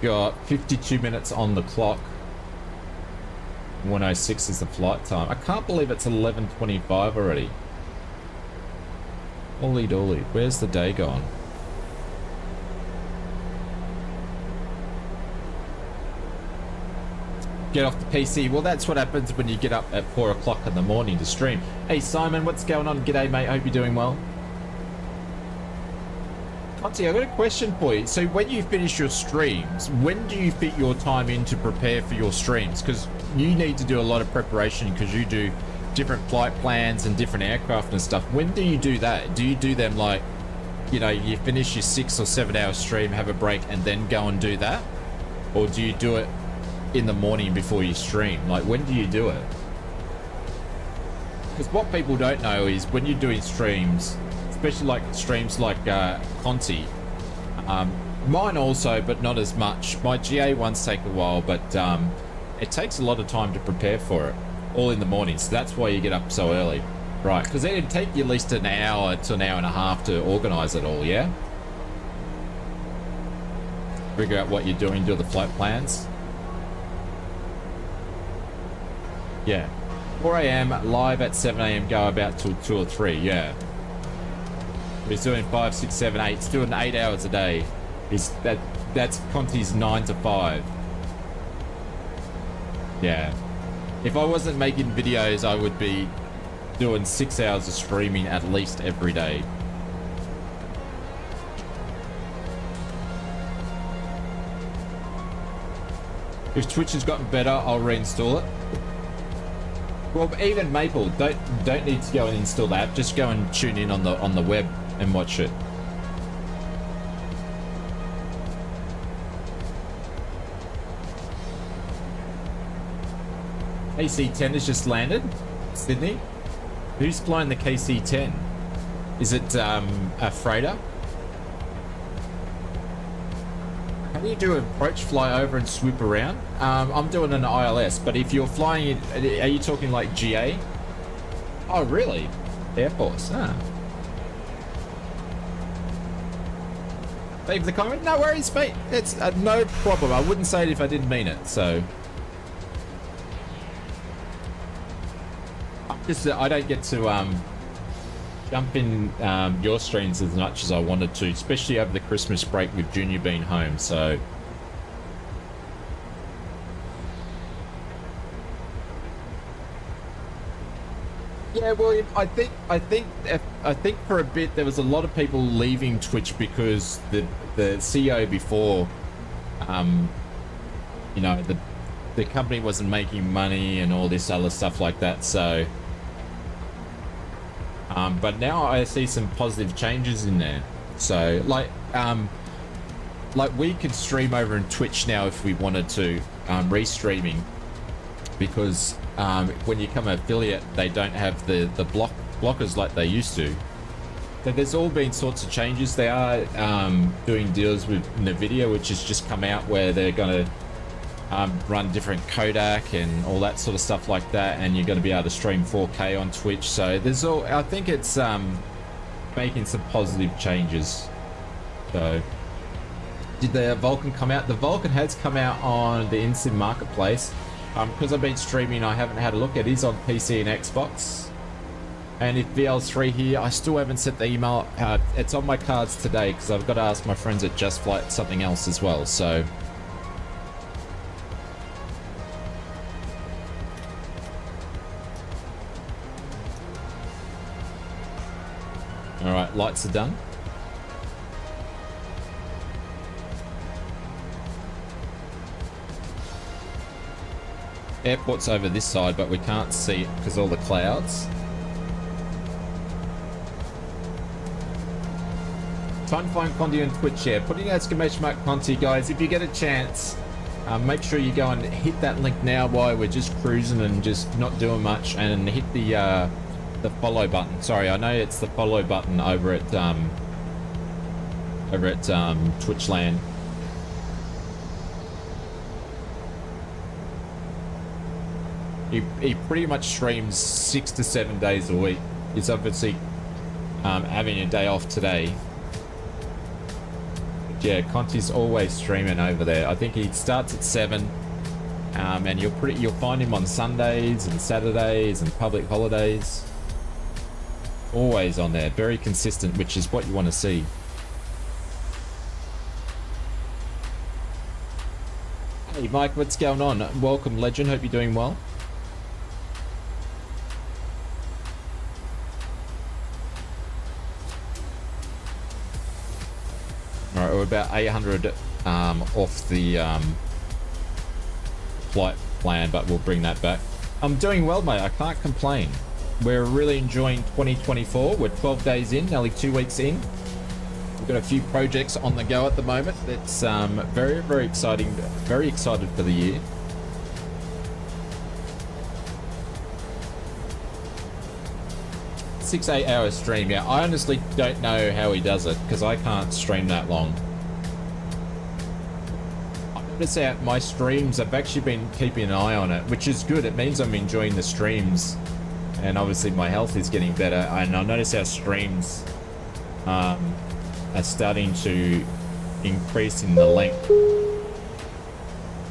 Got 52 minutes on the clock. 1:06 is the flight time. I can't believe it's 11:25 already. Holy dolly, where's the day gone? Get off the PC. Well, that's what happens when you get up at 4 o'clock in the morning to stream. Hey Simon, what's going on? G'day mate, hope you're doing well. Conti, I've got a question for you. So when you finish your streams, when do you fit your time in to prepare for your streams? Because you need to do a lot of preparation because you do different flight plans and different aircraft and stuff. When do you do that? Do you do them like, you know, you finish your 6 or 7 hour stream, have a break, and then go and do that? Or do you do it in the morning before you stream? Like, when do you do it? Because what people don't know is when you're doing streams, especially like streams like Conti, mine also, but not as much. My GA ones take a while, but it takes a lot of time to prepare for it. All in the morning, so that's why you get up so early, right? Because it'd take you at least an hour to an hour and a half to organize it all, yeah? Figure out what you're doing, do the flight plans. Yeah, 4 a.m. live at 7 a.m. go about till 2 or 3, yeah. He's doing 5, 6, 7, 8. He's doing 8 hours a day. That's Conti's 9 to 5. Yeah. If I wasn't making videos, I would be doing 6 hours of streaming at least every day. If Twitch has gotten better, I'll reinstall it. Well, even Maple, don't need to go and install the app. Just go and tune in on the web and watch it. KC-10 has just landed. Sydney. Who's flying the KC-10? Is it a freighter? How do you do an approach, fly over and swoop around? I'm doing an ILS, but if you're flying it, are you talking like GA? Oh, really? Air Force, ah. Leave the comment. No worries, mate. It's no problem. I wouldn't say it if I didn't mean it, so. I don't get to jump in your streams as much as I wanted to, especially over the Christmas break with Junior being home, so. Yeah, William, I think for a bit there was a lot of people leaving Twitch because the CEO before, you know, the company wasn't making money and all this other stuff like that, so. But now I see some positive changes in there. So like we could stream over in Twitch now if we wanted to, restreaming, because when you become an affiliate, they don't have the blockers like they used to. So there's all been sorts of changes. They are doing deals with NVIDIA, which has just come out, where they're going to run different Kodak and all that sort of stuff like that, and you're going to be able to stream 4K on Twitch. So there's all, I think it's making some positive changes. So did the Vulcan come out? The Vulcan has come out on the Instant Marketplace. Because I've been streaming, I haven't had a look. It is on PC and Xbox. And if VL3 here, I still haven't sent the email. It's on my cards today because I've got to ask my friends at Just Flight something else as well. So all right, lights are done. Airport's over this side, but we can't see it because all the clouds. Try and find Conti on Twitch, yeah. Putting an exclamation mark Conti, guys. If you get a chance, make sure you go and hit that link now while we're just cruising and just not doing much, and hit the follow button. Sorry, I know it's the follow button over at Twitchland. He pretty much streams 6 to 7 days a week. He's obviously having a day off today. But yeah, Conti's always streaming over there. I think he starts at 7, and you'll find him on Sundays and Saturdays and public holidays. Always on there, very consistent, which is what you want to see. Hey Mike, what's going on? Welcome, legend. Hope you're doing well. Alright, we're about 800 off the flight plan, but we'll bring that back. I'm doing well, mate. I can't complain. We're really enjoying 2024. We're 12 days in, nearly 2 weeks in. We've got a few projects on the go at the moment. It's very, very exciting. Very excited for the year. Six, 8 hour stream. Yeah, I honestly don't know how he does it because I can't stream that long. I noticed that my streams, I've actually been keeping an eye on it, which is good. It means I'm enjoying the streams, and obviously my health is getting better. And I notice our streams are starting to increase in the length.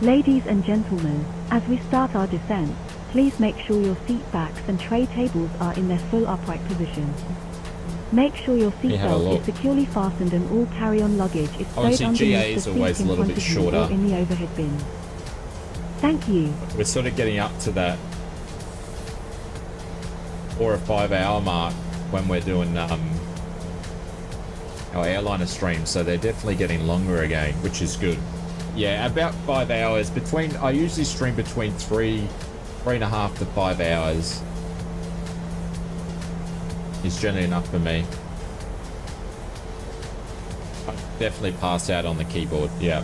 Ladies and gentlemen, as we start our descent, please make sure your seat backs and tray tables are in their full upright position. Make sure your seatbelt is securely fastened and all carry-on luggage is stowed underneath the seat in front of you or in the overhead bins. Thank you. We're sort of getting up to that 4 or 5 hour mark when we're doing our airliner streams, so they're definitely getting longer again, which is good. Yeah, about 5 hours. I usually stream between 3.5 to 5 hours is generally enough for me. I definitely pass out on the keyboard, yeah.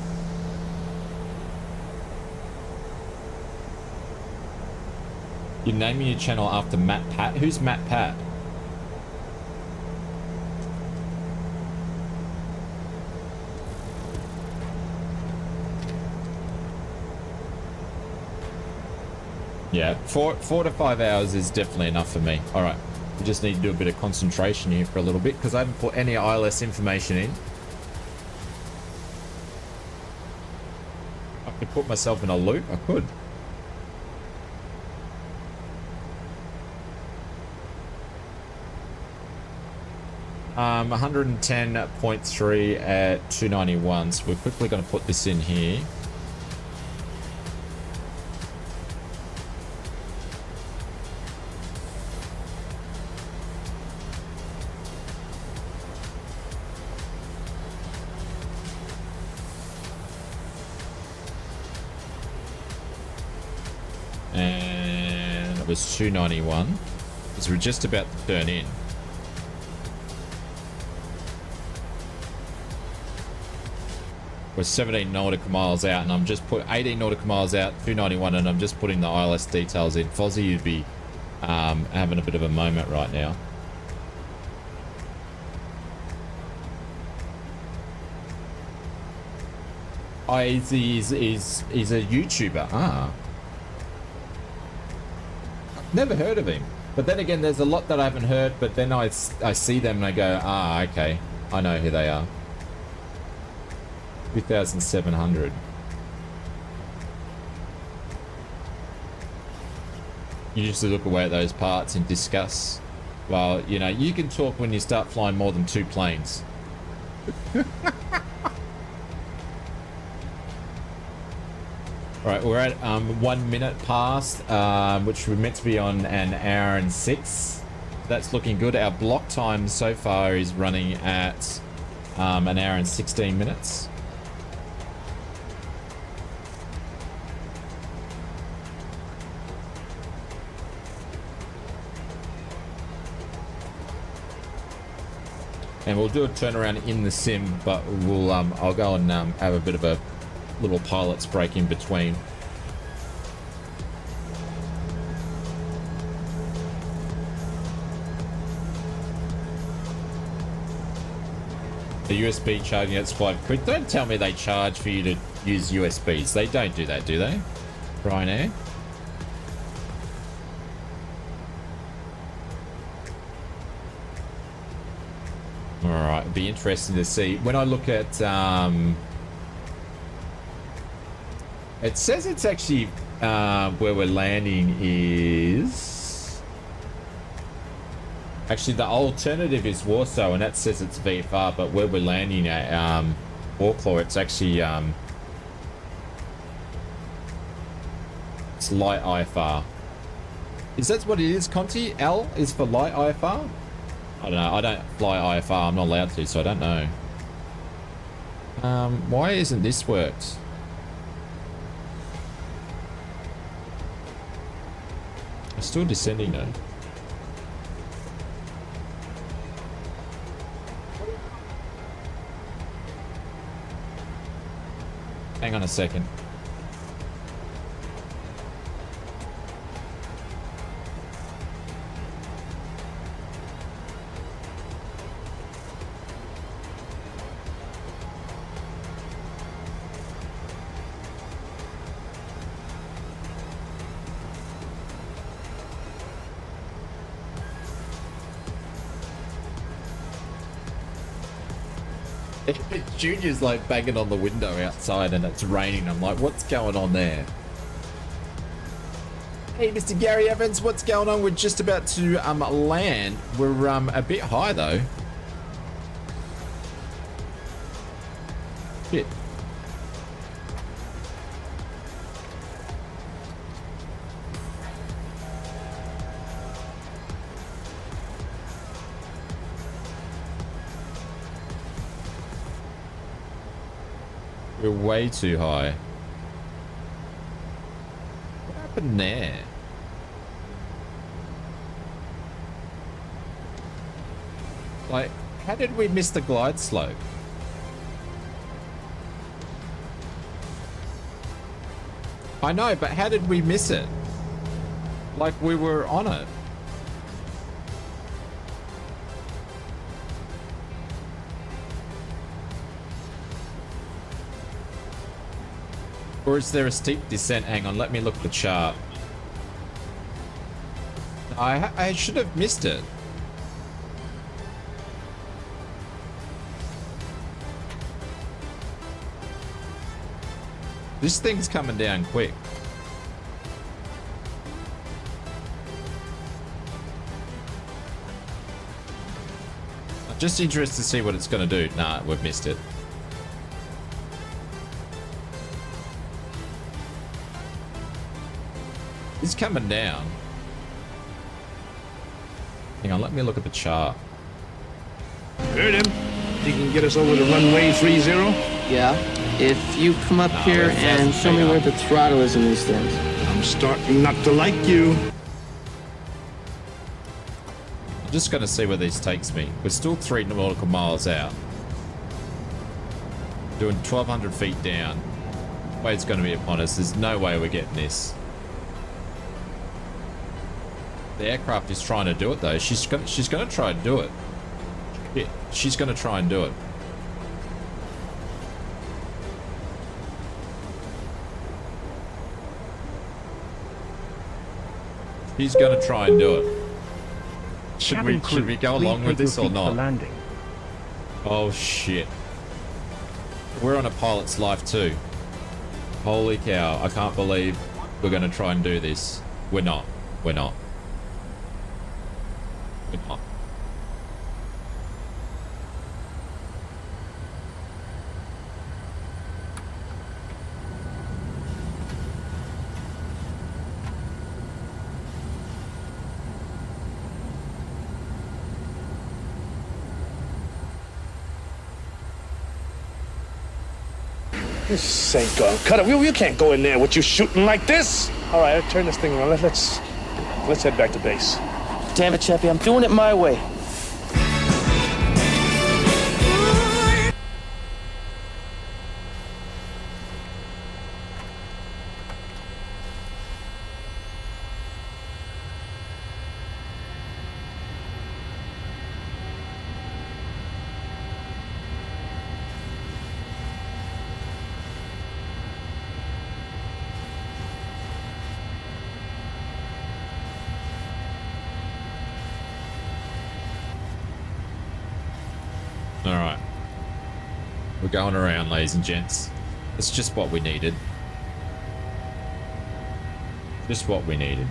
You're naming your channel after Matt Pat? Who's Matt Pat? Yeah, 4 to 5 hours is definitely enough for me. All right, we just need to do a bit of concentration here for a little bit because I haven't put any ILS information in. I could put myself in a loop. I could. Um, 110.3 at 291. So we're quickly going to put this in here. And it was 291 because we're just about to turn in. We're 17 nautical miles out, and I'm just put 18 nautical miles out, 291, and I'm just putting the ILS details in. Fozzie, you'd be having a bit of a moment right now. Oh, he's a YouTuber. Ah. Never heard of him. But then again, there's a lot that I haven't heard, but then I see them and I go, ah, okay. I know who they are. 2,700. You used to look away at those parts and discuss. Well, you know, you can talk when you start flying more than 2 planes. All right, we're at 1 minute past, which we're meant to be on an hour and 6. That's looking good. Our block time so far is running at an hour and 16 minutes. And we'll do a turnaround in the sim, but we'll I'll go and have a bit of a little pilot's break in between. The USB charging, it's quite quick. Don't tell me they charge for you to use USBs. They don't do that, do they? Ryanair? Alright, it'd be interesting to see. When I look at it says it's actually where we're landing is actually the alternative is Warsaw, and that says it's VFR, but where we're landing at Warclaw, it's actually it's light IFR. Is that what it is, Conti? L is for light IFR? I don't know. I don't fly IFR. I'm not allowed to, so I don't know. Why isn't this worked? I'm still descending though. Hang on a second. Junior's like banging on the window outside and it's raining. I'm like, what's going on there? Hey, Mr. Gary Evans, what's going on? We're just about to land. We're a bit high though. Shit. We're way too high. What happened there? Like, how did we miss the glide slope? I know, but how did we miss it? Like we were on it. Or is there a steep descent? Hang on, let me look at the chart. I should have missed it. This thing's coming down quick. I'm just interested to see what it's going to do. Nah, we've missed it. It's coming down. Hang on, let me look at the chart. Heard him. He can get us over the runway 30? Yeah. If you come up here and show me where the throttle is in these things. I'm starting not to like you. I'm just going to see where this takes me. We're still 3 nautical miles out. Doing 1,200 feet down. Wave's going to be upon us. There's no way we're getting this. The aircraft is trying to do it though. She's going to try and do it. Yeah, she's going to try and do it. He's going to try and do it. Should we go along with this or not? Landing. Oh shit. We're on a pilot's life too. Holy cow, I can't believe we're going to try and do this. We're not. We're not. We're not. This ain't going. Cut it. You can't go in there with you shooting like this. All right, I'll turn this thing around. Let's head back to base. Damn it, Chappie, I'm doing it my way. Alright. We're going around, ladies and gents. It's just what we needed. Just what we needed.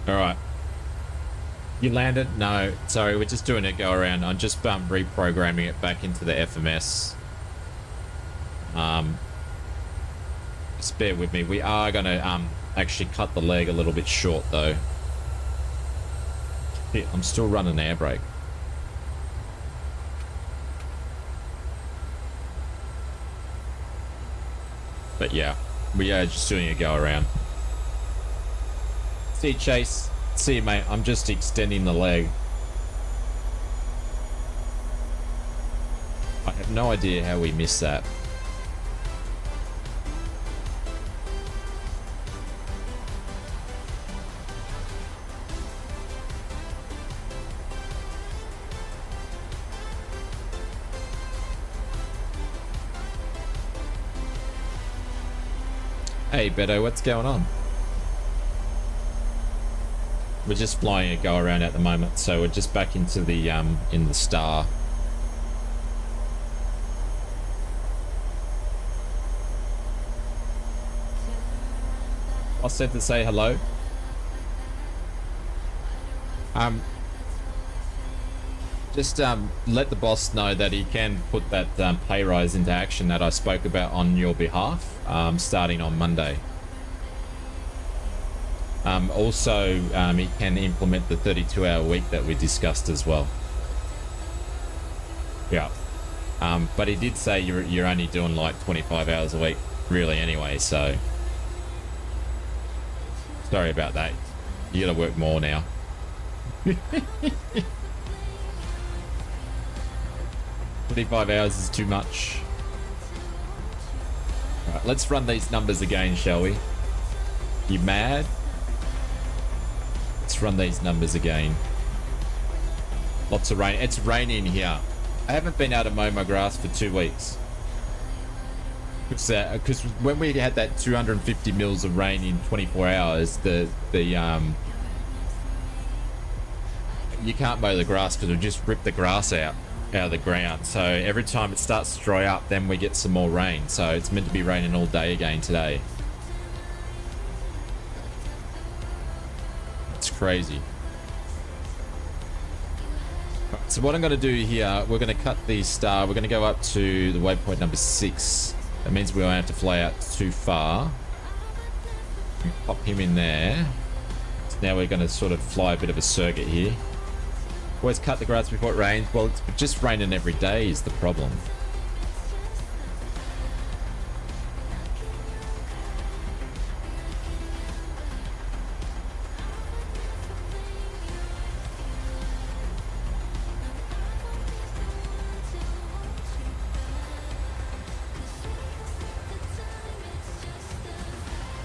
Alright. You landed? No. Sorry, we're just doing a go around. I'm just reprogramming it back into the FMS. Just bear with me. We are going to actually cut the leg a little bit short though. Shit, I'm still running air brake. But yeah, we are just doing a go around. See you, Chase. See you, mate. I'm just extending the leg. I have no idea how we missed that. Hey Beto, what's going on? We're just flying a go around at the moment, so we're just back into the in the star. I said to say hello. Just let the boss know that he can put that pay rise into action that I spoke about on your behalf, starting on Monday. Also, he can implement the 32-hour week that we discussed as well. Yeah. But he did say you're only doing like 25 hours a week, really, anyway, so... Sorry about that. You gotta work more now. 25 hours is too much. Alright, let's run these numbers again, shall we? You mad? Let's run these numbers again. Lots of rain. It's raining here. I haven't been able to mow my grass for 2 weeks. Because when we had that 250 mils of rain in 24 hours, you can't mow the grass because it just ripped the grass out of the ground. So every time it starts to dry up, then we get some more rain. So it's meant to be raining all day again today. It's crazy. So what I'm going to do here, we're going to cut the star. We're going to go up to the waypoint number 6. That means we won't have to fly out too far. Pop him in there. So now we're going to sort of fly a bit of a circuit here. Always cut the grass before it rains. Well, it's just raining every day is the problem.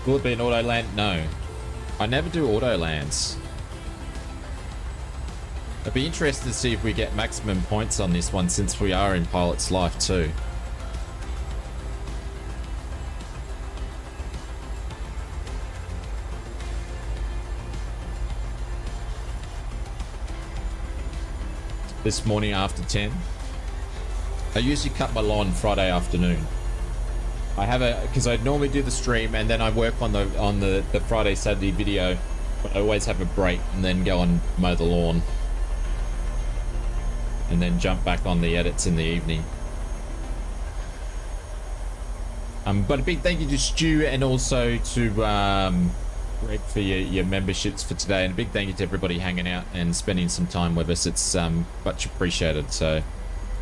Will it be an auto land? No. I never do auto lands. I'd be interested to see if we get maximum points on this one since we are in Pilot's Life too. This morning after 10. I usually cut my lawn Friday afternoon. I have because I normally do the stream and then I work on the Friday Saturday video, but I always have a break and then go and mow the lawn and then jump back on the edits in the evening. But a big thank you to Stu and also to Greg for your memberships for today, and a big thank you to everybody hanging out and spending some time with us. It's much appreciated. So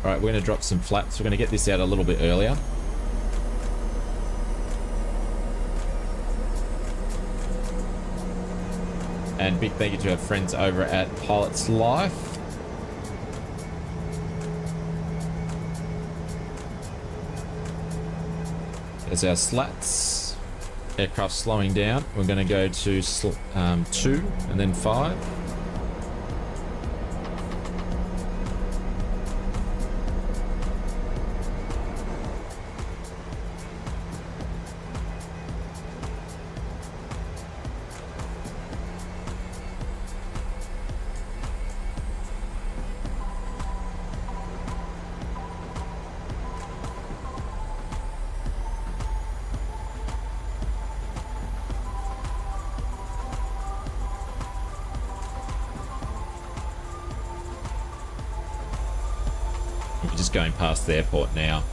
all right, we're going to drop some flaps. We're going to get this out a little bit earlier. And big thank you to our friends over at Pilot's Life. There's our slats. Aircraft slowing down. We're going to go to 2 and then 5. Going past the airport now.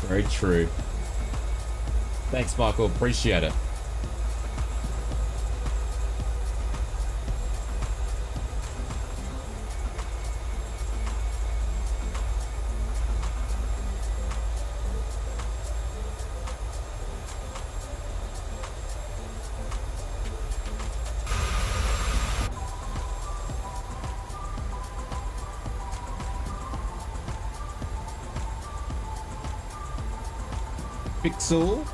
Very true. Thanks, Michael. Appreciate it. Pixel.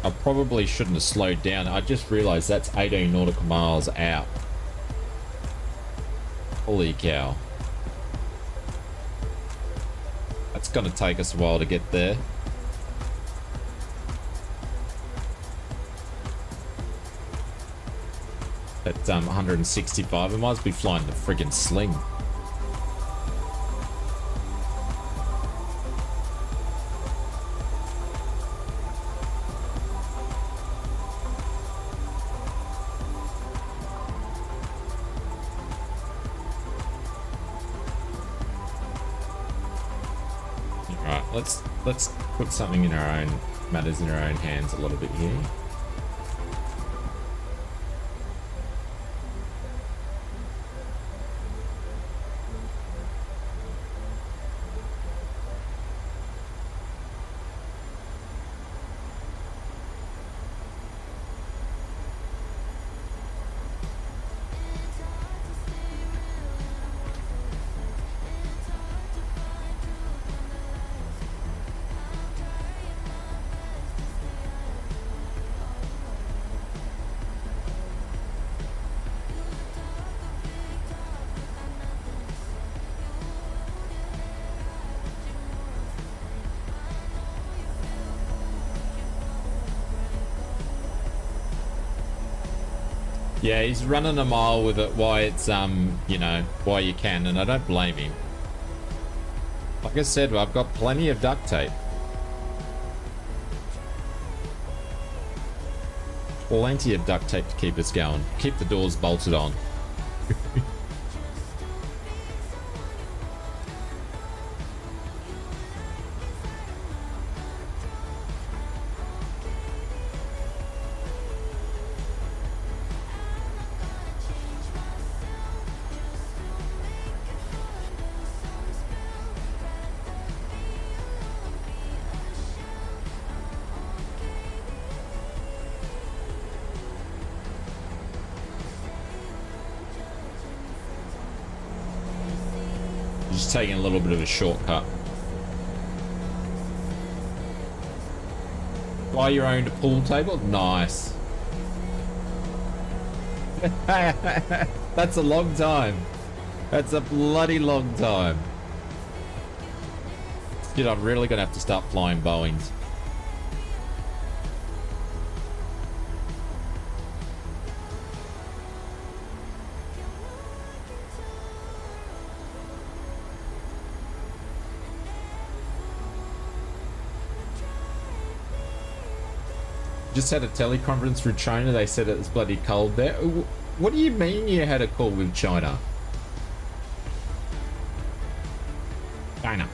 I probably shouldn't have slowed down. I just realized that's 18 nautical miles out. Holy cow. It's going to take us a while to get there. At 165, I might be flying the friggin' sling. Let's put something in our own matters in our own hands a little bit here. Yeah, he's running a mile with it. Why it's you know, why you can, and I don't blame him. Like I said, I've got plenty of duct tape. Plenty of duct tape to keep us going. Keep the doors bolted on. Just taking a little bit of a shortcut. Buy your own pool table? Nice. That's a long time. That's a bloody long time. Dude, I'm really gonna have to start flying Boeings. Just had a teleconference with China. They said it was bloody cold there. What do you mean you had a call with China? China.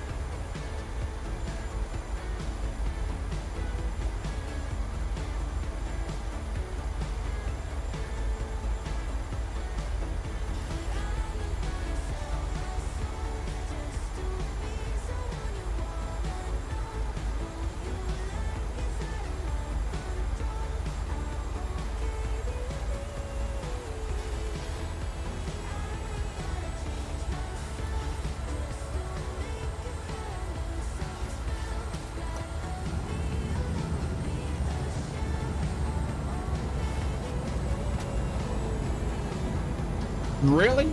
Really?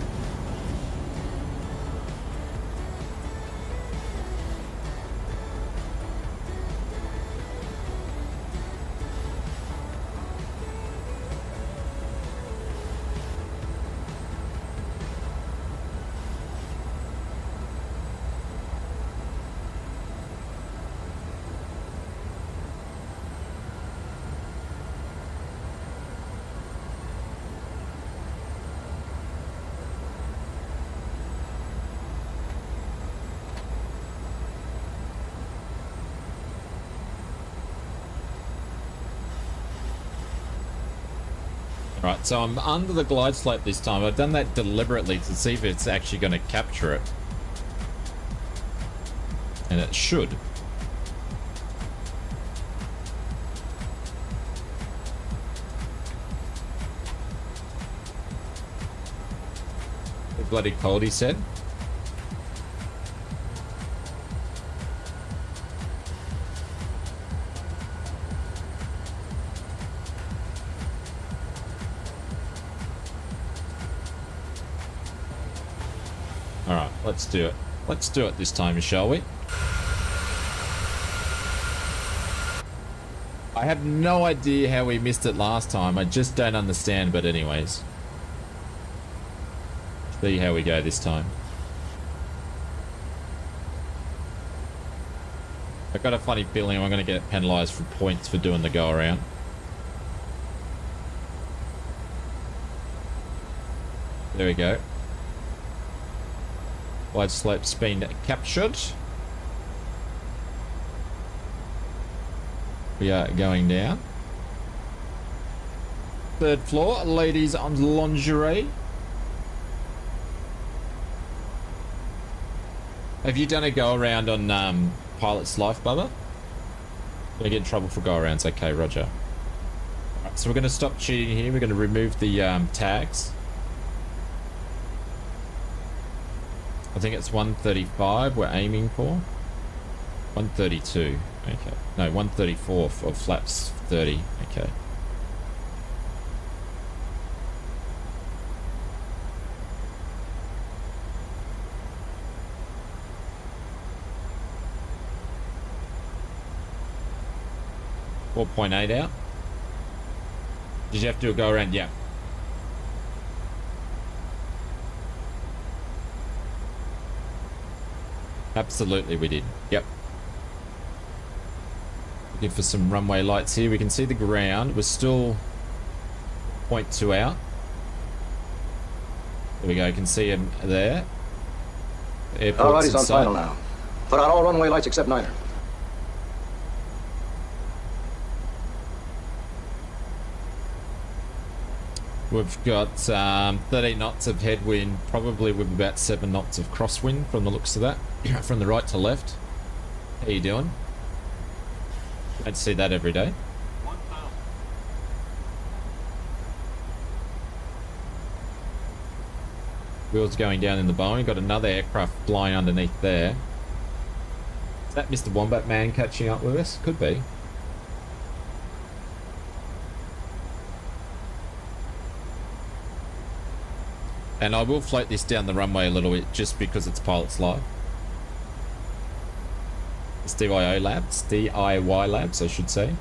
Right, so I'm under the glide slope this time. I've done that deliberately to see if it's actually going to capture it. And it should. The bloody cold, he said. Alright, let's do it. Let's do it this time, shall we? I have no idea how we missed it last time. I just don't understand, but anyways. See how we go this time. I've got a funny feeling I'm going to get penalised for points for doing the go around. There we go. Wide slope's been captured. We are going down. 3rd floor, ladies on lingerie. Have you done a go around on Pilot's Life, Bubba? Gonna get in trouble for go arounds. Okay, Roger. Alright, so we're gonna stop cheating here. We're gonna remove the tags. I think it's 135 we're aiming for. 132. Okay. No, 134 for flaps 30. Okay. .8 out. Did you have to do a go around? Yeah. Absolutely we did. Yep. Looking for some runway lights here. We can see the ground. We're still 0.2 out. There we go. You can see him there. Alrighty's on final now. Put out all runway lights except Niner. We've got 13 knots of headwind, probably with about 7 knots of crosswind from the looks of that, from the right to left. How you doing? I'd see that every day. Wheels going down in the Boeing. Got another aircraft flying underneath there. Is that Mr. Wombat Man catching up with us? Could be. And I will float this down the runway a little bit just because it's Pilot's Live. It's DIY Labs, I should say.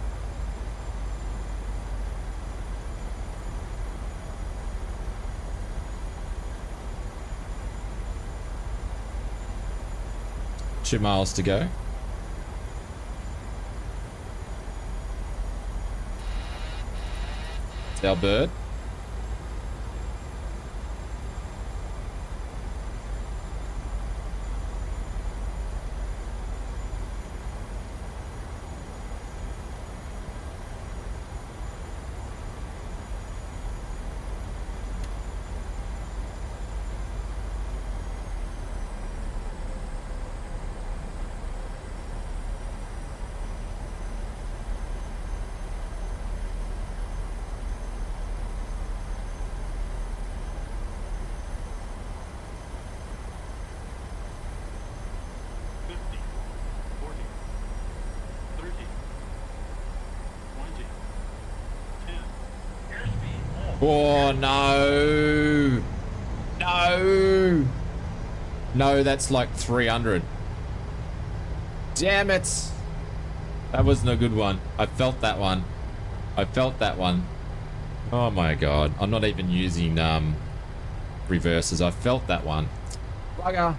Two miles to go. It's our bird. Oh, no. No. No, that's like 300. Damn it. That wasn't a good one. I felt that one. I felt that one. Oh my god. I'm not even using reverses. I felt that one. Bugger.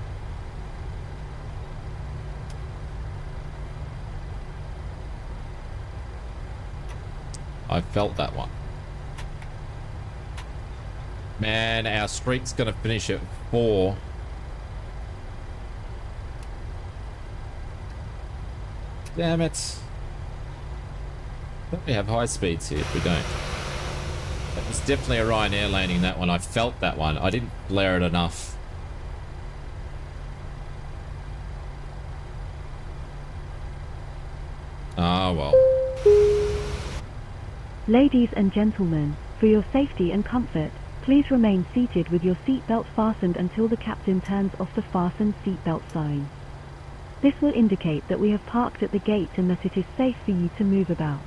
I felt that one. Man, our streak's gonna finish at 4. Damn it. Don't we have high speeds here if we don't? It's definitely a Ryanair landing, that one. I felt that one. I didn't blare it enough. Ah, well. Ladies and gentlemen, for your safety and comfort, please remain seated with your seatbelt fastened until the captain turns off the fastened seatbelt sign. This will indicate that we have parked at the gate and that it is safe for you to move about.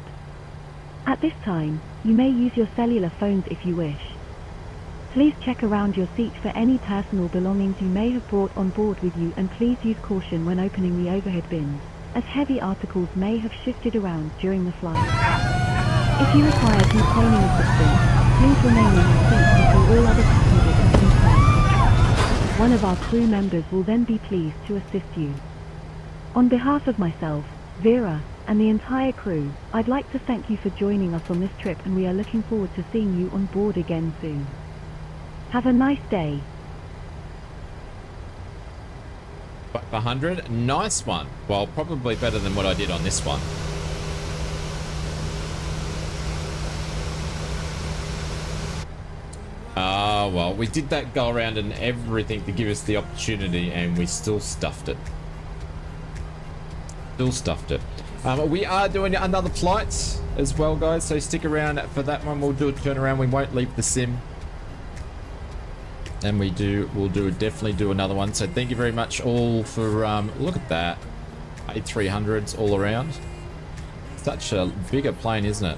At this time, you may use your cellular phones if you wish. Please check around your seat for any personal belongings you may have brought on board with you, and please use caution when opening the overhead bins, as heavy articles may have shifted around during the flight. If you require detaining assistance, please remain in your seat until all other passengers have been placed. One of our crew members will then be pleased to assist you. On behalf of myself, Vera, and the entire crew, I'd like to thank you for joining us on this trip, and we are looking forward to seeing you on board again soon. Have a nice day. 100, nice one. Well, probably better than what I did on this one. Ah, well, we did that go around and everything to give us the opportunity, and we still stuffed it. Still stuffed it. We are doing another flight as well, guys, so stick around for that one. We'll do a turnaround. We won't leave the sim. And we'll definitely do another one. So thank you very much all for, look at that. A300s all around. Such a bigger plane, isn't it?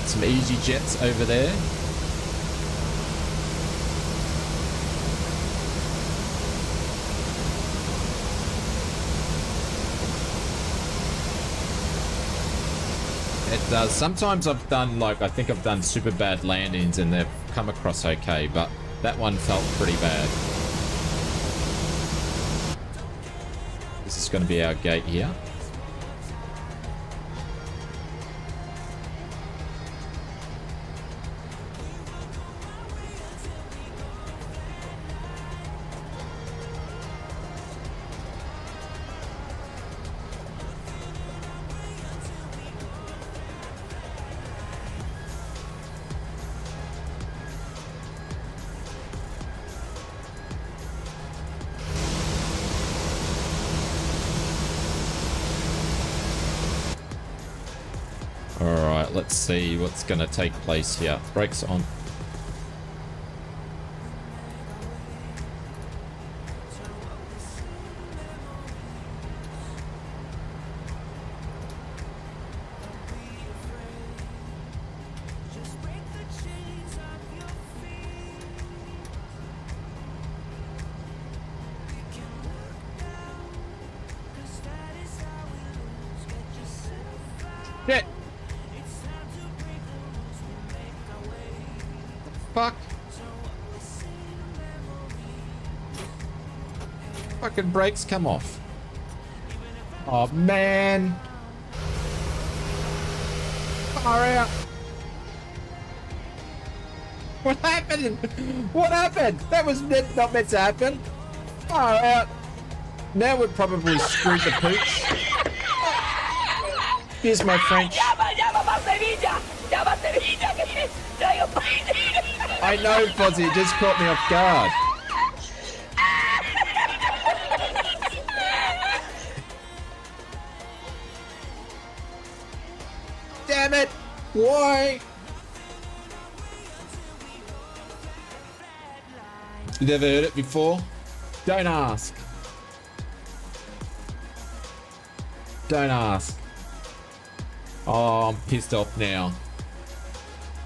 Some easy jets over there. It does. Sometimes I've done, like, I think I've done super bad landings and they've come across okay, but that one felt pretty bad. This is going to be our gate here. Alright, let's see what's going to take place here. Brakes on. Shit! Fuck. Fucking brakes come off. Oh man. Far out. What happened? What happened? That was not meant to happen. Far out. Now we've probably screwed the pooch. Here's my French. I know, Fozzie, it just caught me off guard. Damn it! Why? You never heard it before? Don't ask. Don't ask. Oh, I'm pissed off now.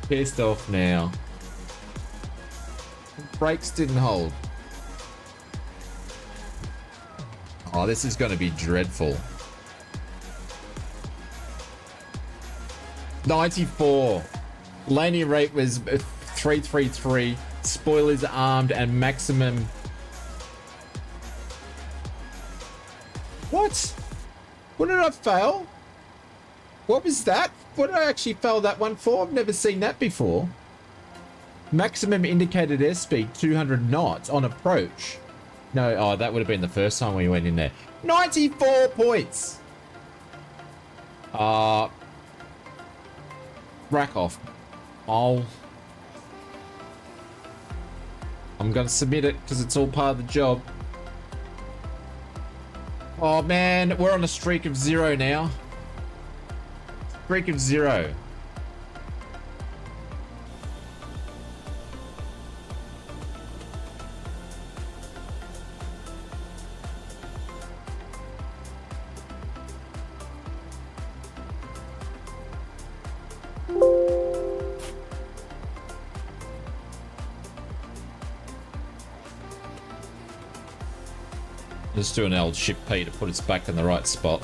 Pissed off now. Brakes didn't hold. Oh, this is going to be dreadful. 94. Landing rate was 333. Spoilers armed and maximum. What? What did I fail? What was that? What did I actually fail that one for? I've never seen that before. Maximum indicated airspeed 200 knots on approach. No, oh, that would have been the first time we went in there. 94 points. Rack off. Oh. I'm gonna submit it because it's all part of the job. Oh man, we're on a streak of 0 now. Streak of 0. Let's do an old shift P to put us back in the right spot.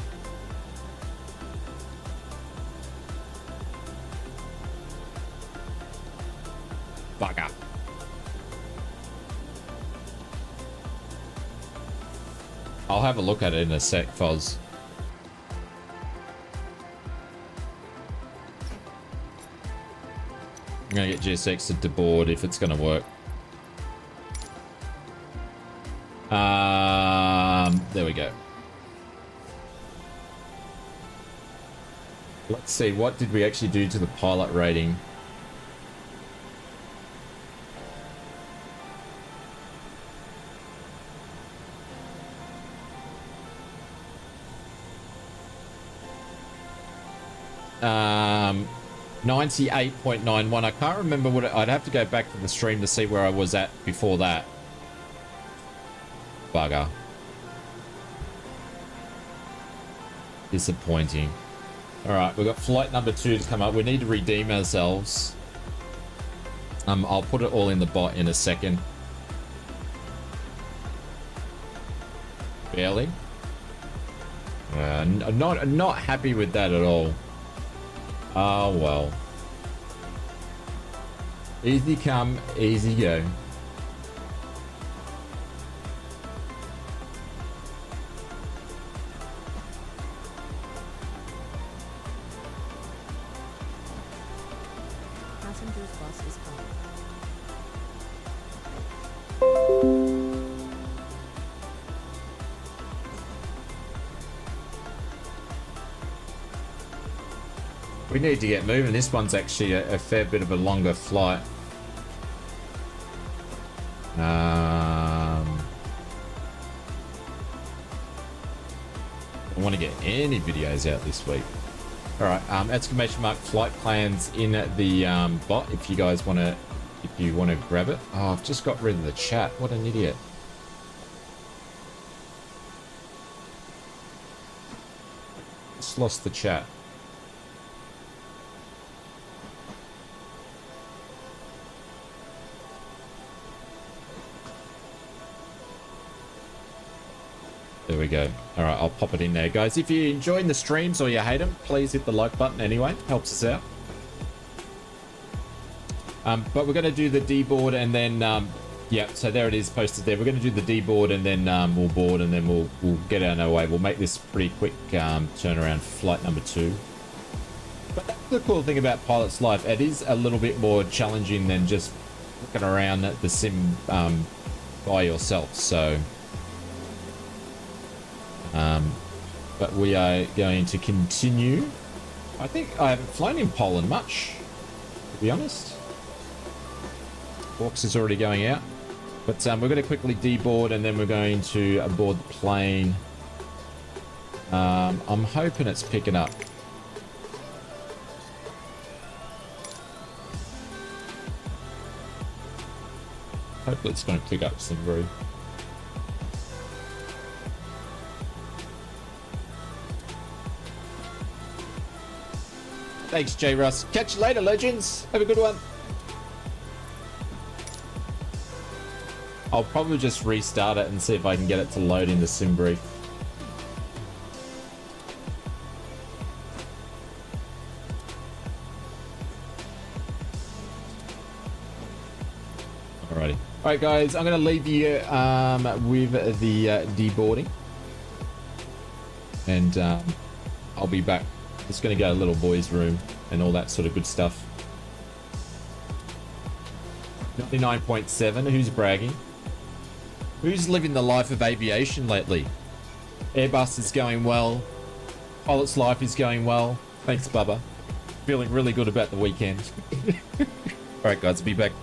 Bugger. I'll have a look at it in a sec, Foz. I'm gonna get GSX to deboard if it's gonna work. There we go. Let's see, what did we actually do to the pilot rating? Um, 98.91. I can't remember what I'd have to go back to the stream to see where I was at before that. Bugger. Disappointing. Alright, we've got flight number 2 to come up. We need to redeem ourselves. I'll put it all in the bot in a second. Barely. Not happy with that at all. Oh well. Easy come, easy go. We need to get moving. This one's actually a fair bit of a longer flight. I don't want to get any videos out this week. All right, exclamation mark flight plans in the bot if you guys want to, if you want to grab it. Oh, I've just got rid of the chat. What an idiot. Just lost the chat. There we go. All right, I'll pop it in there, guys. If you're enjoying the streams or you hate them, please hit the like button anyway. Helps us out. But we're going to do the deboard and then, yeah, so there it is posted there. We're going to do the deboard and then we'll board and then we'll get on our way. We'll make this pretty quick turnaround for flight number 2. But that's the cool thing about Pilot's Life. It is a little bit more challenging than just looking around the sim by yourself. So... but we are going to continue. I think I haven't flown in Poland much, to be honest. Box is already going out. But we're going to quickly deboard and then we're going to board the plane. I'm hoping it's picking up. Hopefully it's going to pick up some very... Thanks, J. Russ. Catch you later, legends. Have a good one. I'll probably just restart it and see if I can get it to load in the sim brief. Alrighty. Alright, guys. I'm going to leave you with the deboarding. And I'll be back. It's going to go to little boy's room and all that sort of good stuff. 99.7. Who's bragging? Who's living the life of aviation lately? Airbus is going well. Pilot's Life is going well. Thanks, Bubba. Feeling really good about the weekend. Alright guys, be back.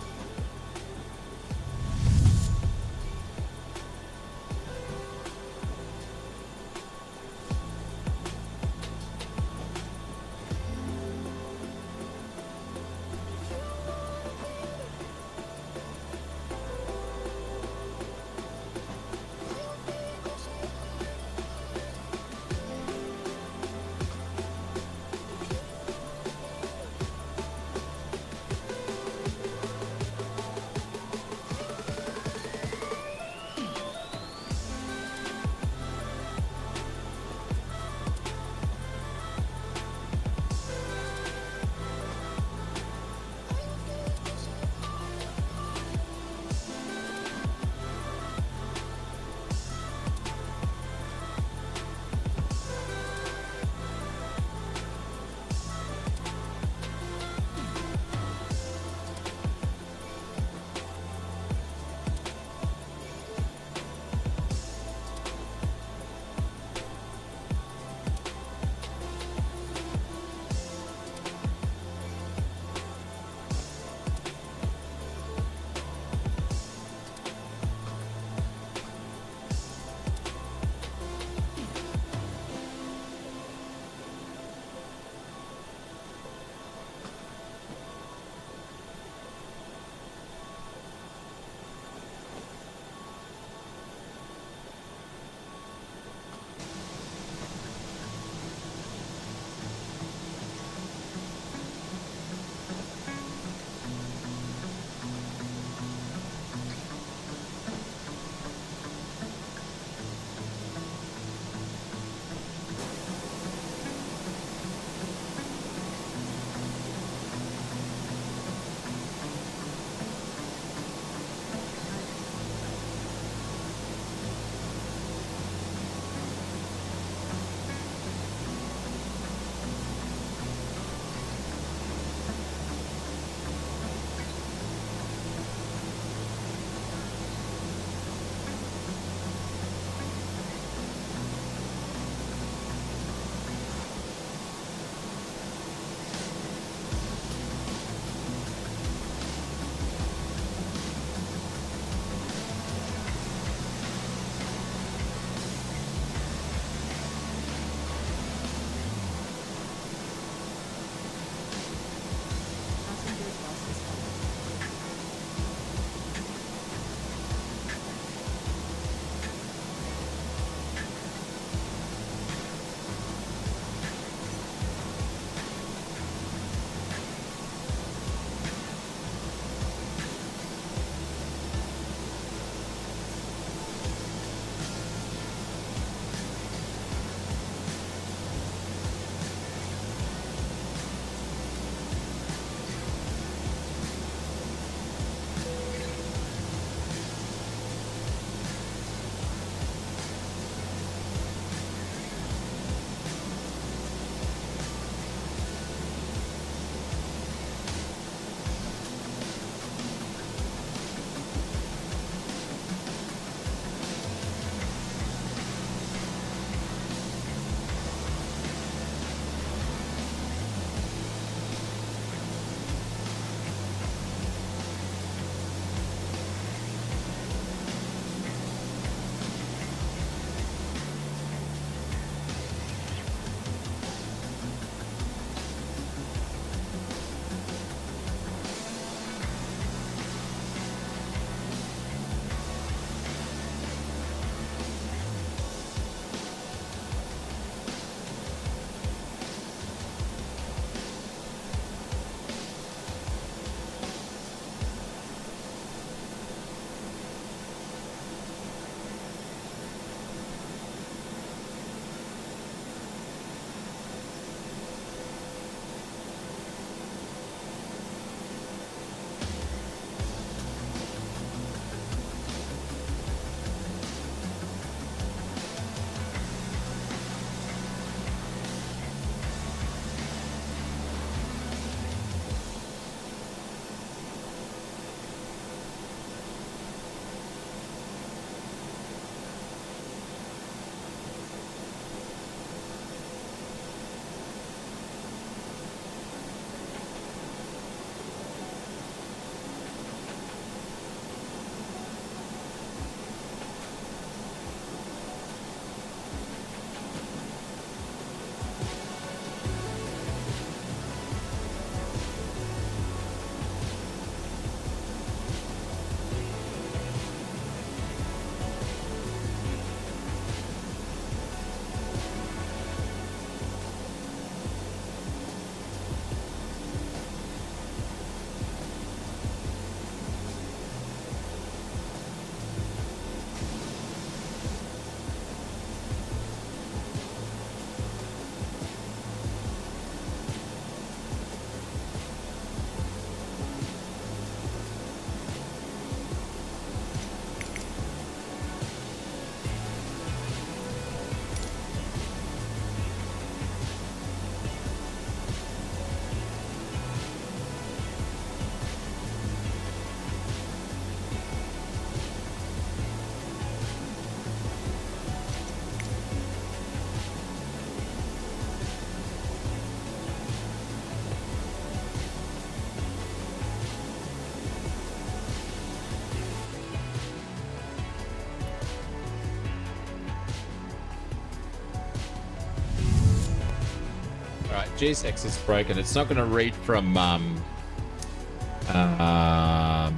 GSX is broken. It's not going to read from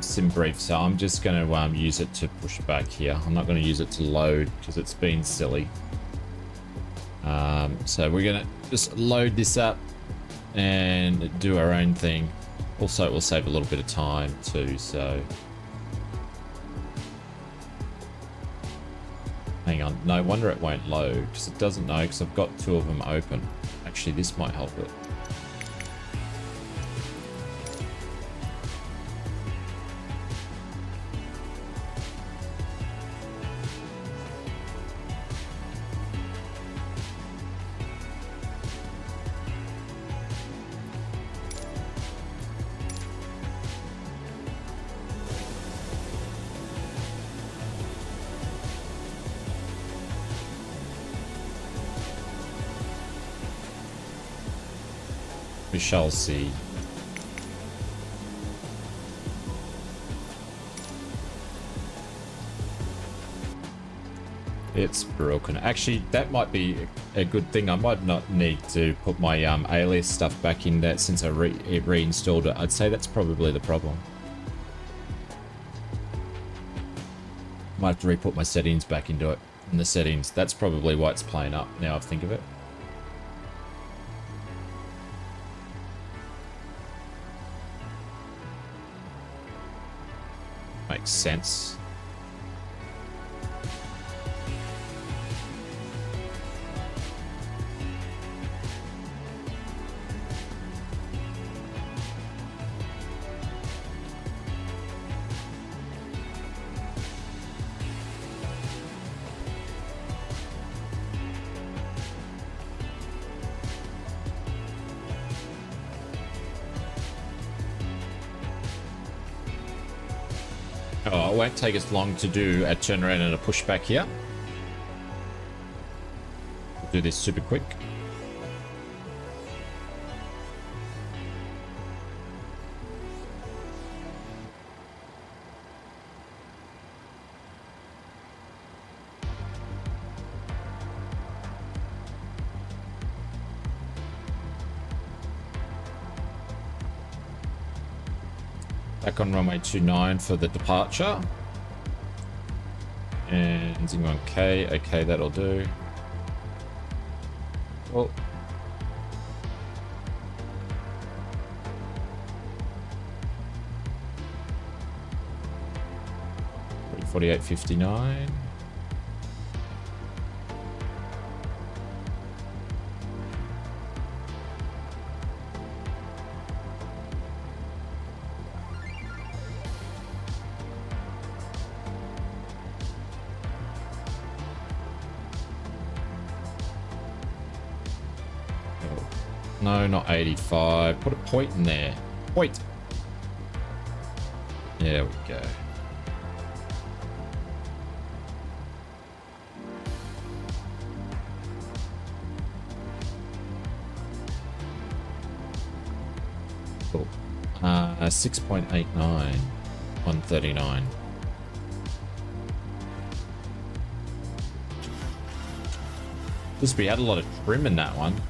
sim brief, so I'm just going to use it to push back here. I'm not going to use it to load because it's been silly. So we're going to just load this up and do our own thing. Also, it will save a little bit of time too, so hang on. No wonder it won't load because it doesn't know because I've got 2 of them open. Actually, this might help it. We shall see. It's broken. Actually, that might be a good thing. I might not need to put my alias stuff back in there since I reinstalled it. I'd say that's probably the problem. Might have to re-put my settings back into it. In the settings, that's probably why it's playing up now I think of it. Makes sense. Oh, it won't take us long to do a turnaround and a pushback here. We'll do this super quick. Back on runway 29 for the departure. And zing on K. Okay, that'll do. Well. $48.59. No, not 85. Put a point in there. Point. There we go. Cool. 6.89. 139. Just we had a lot of trim in that one.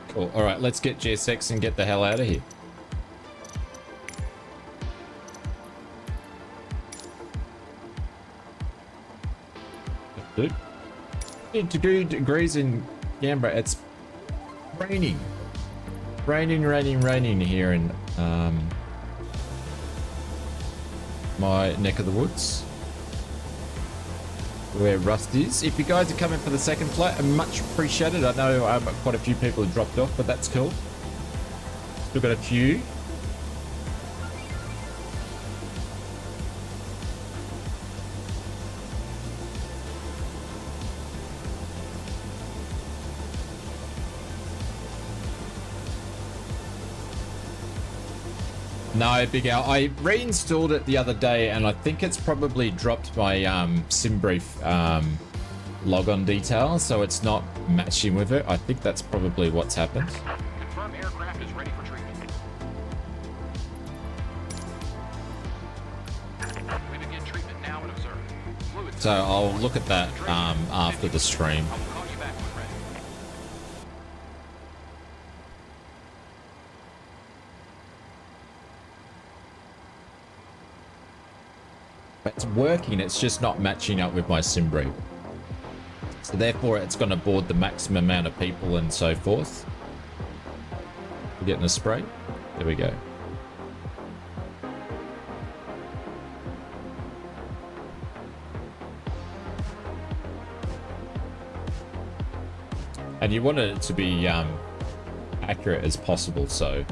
Cool. All right, let's get GSX and get the hell out of here. Dude, 52 degrees in Canberra. It's raining. Raining here in my neck of the woods. Where Rust is. If you guys are coming for the second flight, much appreciated. I know quite a few people have dropped off, but that's cool. Still got a few. No, Big Al. I reinstalled it the other day, and I think it's probably dropped my SimBrief logon details, so it's not matching with it. I think that's probably what's happened. Confirm aircraft is ready for treatment. We begin treatment now and observe. Fluid So I'll look at that after the stream. I will call you back when ready. It's working, it's just not matching up with my SimBrief. So therefore it's going to board the maximum amount of people and so forth. We're getting a spray. There we go. And you want it to be accurate as possible, so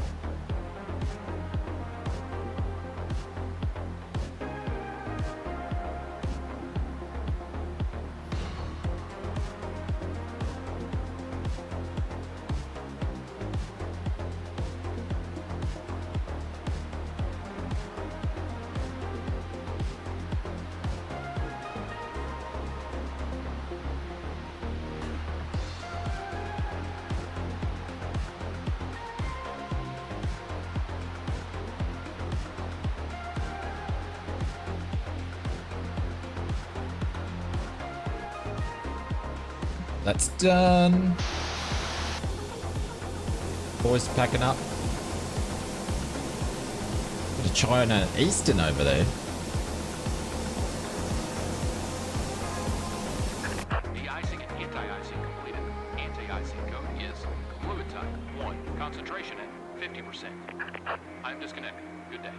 that's done. Boys packing up. Bit of China Eastern over there. De-icing and anti-icing completed. Anti-icing code is fluid type 1. Concentration at 50%. I'm disconnected. Good day.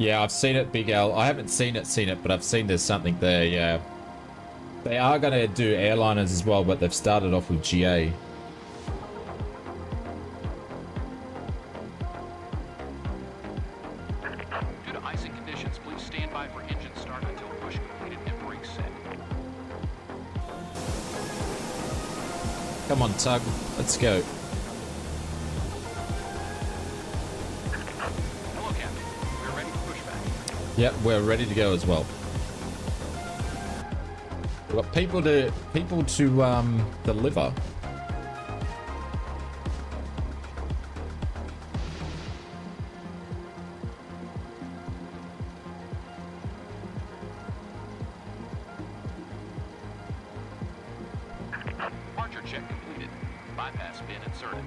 Yeah, I've seen it, Big L. I haven't seen it, but I've seen there's something there, yeah. They are going to do airliners as well, but they've started off with GA. Due to icing conditions, please stand by for engine start until push completed and brakes set. Come on, Tug. Let's go. Hello, Captain. We're ready for pushback. Yep, we're ready to go as well. We've got people to deliver. Departure check completed. Bypass bin inserted.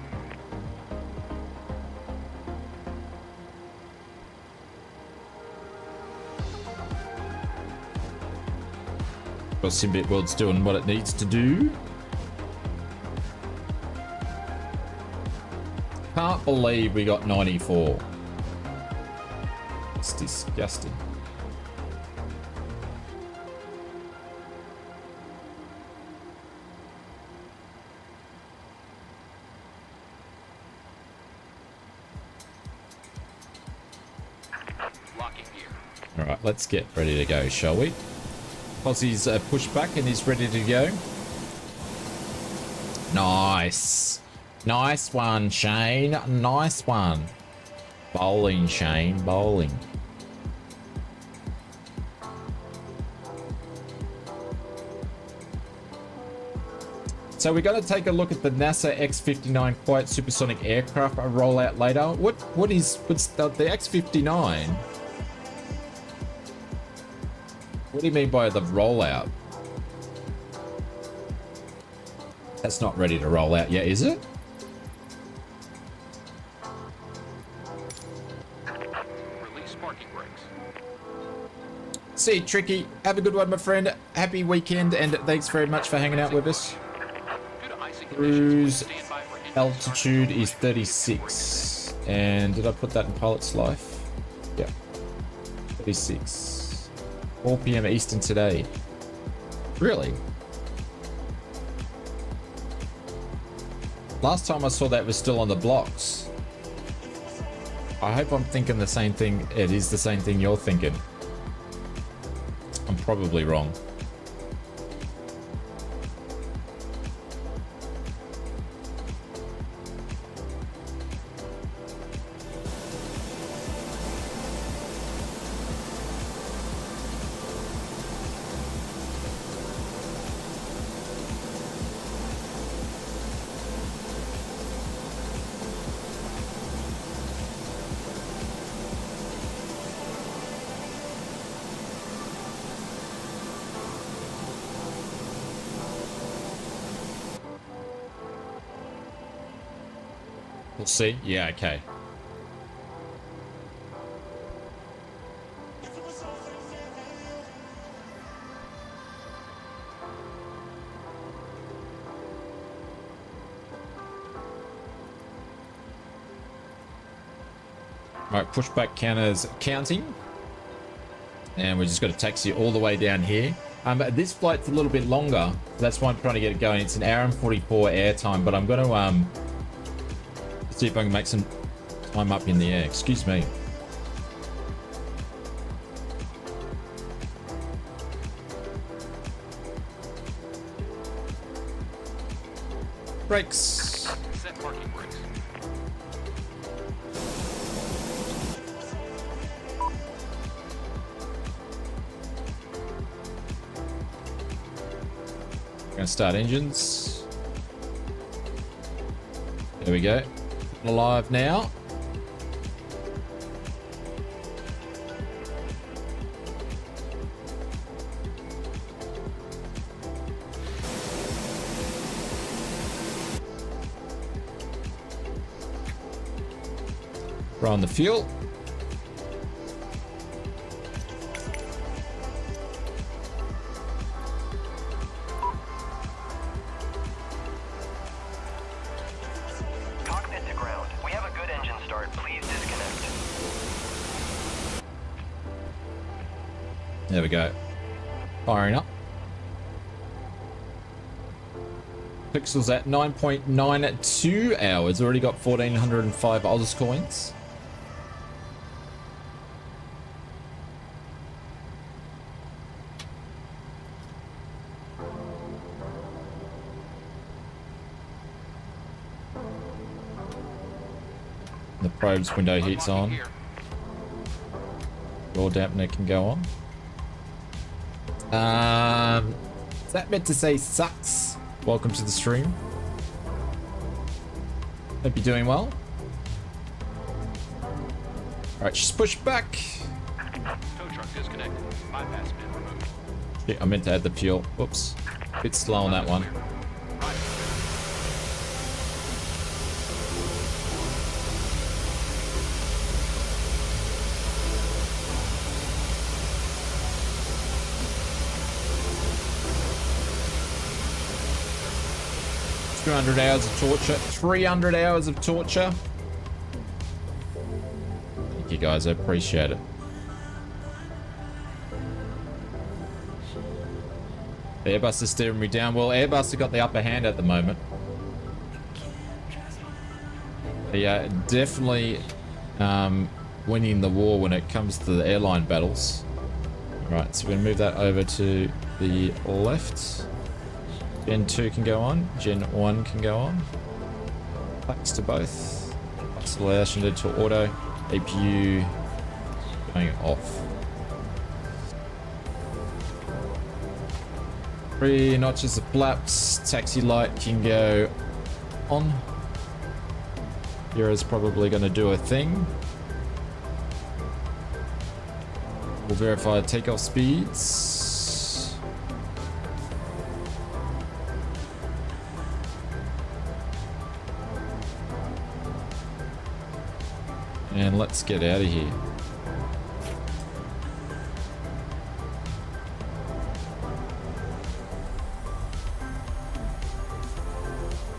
Well, Simbit World's doing what it needs to do. Can't believe we got 94. It's disgusting. Locking gear. All right, let's get ready to go, shall we? Aussie's pushed back and he's ready to go. Nice. Nice one, Shane. Nice one. Bowling, Shane. Bowling. So we're going to take a look at the NASA X-59 quiet supersonic aircraft rollout later. What's the X-59? What do you mean by the rollout? That's not ready to roll out yet, is it? Release parking brakes. See you, Tricky. Have a good one, my friend. Happy weekend, and thanks very much for hanging out with us. Due to icing Cruise conditions, please stand by for engine altitude is 36. And did I put that in pilot's life? Yeah. 36. 4 p.m. Eastern today. Really? Last time I saw that was still on the blocks. I hope I'm thinking the same thing. It is the same thing you're thinking. I'm probably wrong. We'll see. Yeah, okay. Alright, pushback counters counting. And we're just going to taxi all the way down here. This flight's a little bit longer. That's why I'm trying to get it going. It's an hour and 44 air time, but I'm going to see if I can make some time up in the air. Excuse me. Brakes. Set parking brakes. Gonna start engines. There we go. Alive now. We're on the fuel. Cockpit to ground. We have a good engine start. Please disconnect. There we go. Firing up. Pixels at 9.92 hours. Already got 1,405 Oz coins. The probe's window heat's on. Door dampener can go on. Is that meant to say sucks? Welcome to the stream. Hope you're doing well. Alright, just push back. Tow truck disconnected. Bypass been removed. Yeah, I meant to add the fuel. Whoops. Bit slow on that one. 200 hours of torture. 300 hours of torture. Thank you guys, I appreciate it. Airbus is steering me down. Well, Airbus have got the upper hand at the moment. They are definitely winning the war when it comes to the airline battles. Right, so we're going to move that over to the left. Gen 2 can go on. Gen 1 can go on. Thanks to both. Acceleration to auto. APU going off. 3 notches of flaps. Taxi light can go on. Euro's probably going to do a thing. We'll verify takeoff speeds. And let's get out of here.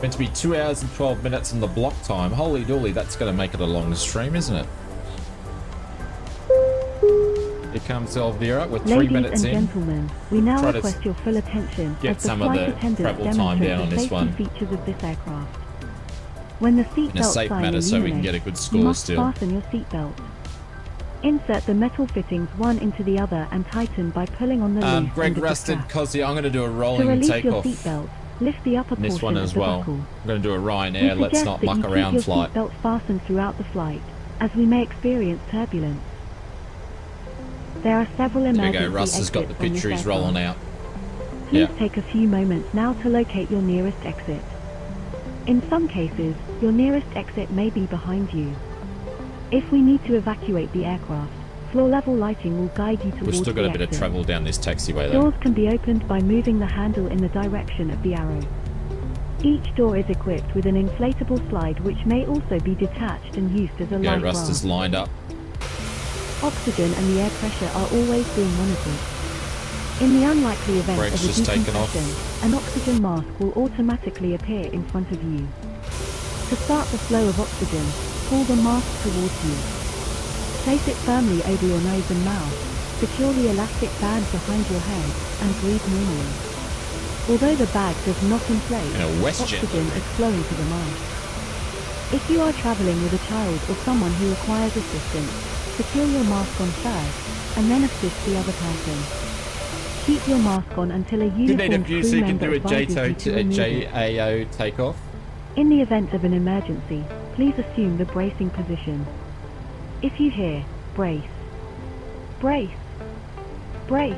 Meant to be 2 hours and 12 minutes on the block time. Holy dooly, that's going to make it a long stream, isn't it? Here comes Elvira with 3 minutes in. Ladies and gentlemen, we now request your full attention get as the some of flight the attendants travel time down on demonstrate the this safety one features of this aircraft. When the seatbelt in a safe sign manner so we can illuminates, get a good you score must still. fasten your seatbelt. Insert the metal fittings one into the other and tighten by pulling on the loose Greg end of the Rusted, strap. Cosy, I'm going to do a To rolling release your takeoff seatbelt, lift the upper in this one portion as of the well. buckle. I'm going to do a We Ryanair, let's suggest not that muck you around keep your flight. seatbelt fastened throughout the flight, as we may experience turbulence. There are several There we emergency go, Russ has got the exits on this picture, he's aircraft. rolling out. Please Yeah. take a few moments now to locate your nearest exit. In some cases, your nearest exit may be behind you. If we need to evacuate the aircraft, floor-level lighting will guide you towards We've still got the a bit of exit. travel down this taxiway though. Doors can be opened by moving the handle in the direction of the arrow. Each door is equipped with an inflatable slide which may also be detached and used as a Yeah, life Rust raft. is lined up. Oxygen and the air pressure are always being monitored. In the unlikely event Brakes of a just taken off. decompression, an oxygen mask will automatically appear in front of you. To start the flow of oxygen, pull the mask towards you. Place it firmly over your nose and mouth, secure the elastic band behind your head, and breathe normally. Although the bag does not inflate, In a WestJet oxygen is flowing to the mask. If you are traveling with a child or someone who requires assistance, secure your mask on first, and then assist the other person. Keep your mask on until a You need a uniformed few crew so you can member do a advises you to remove it. JAO takeoff. In the event of an emergency, please assume the bracing position. If you hear, brace, brace, brace,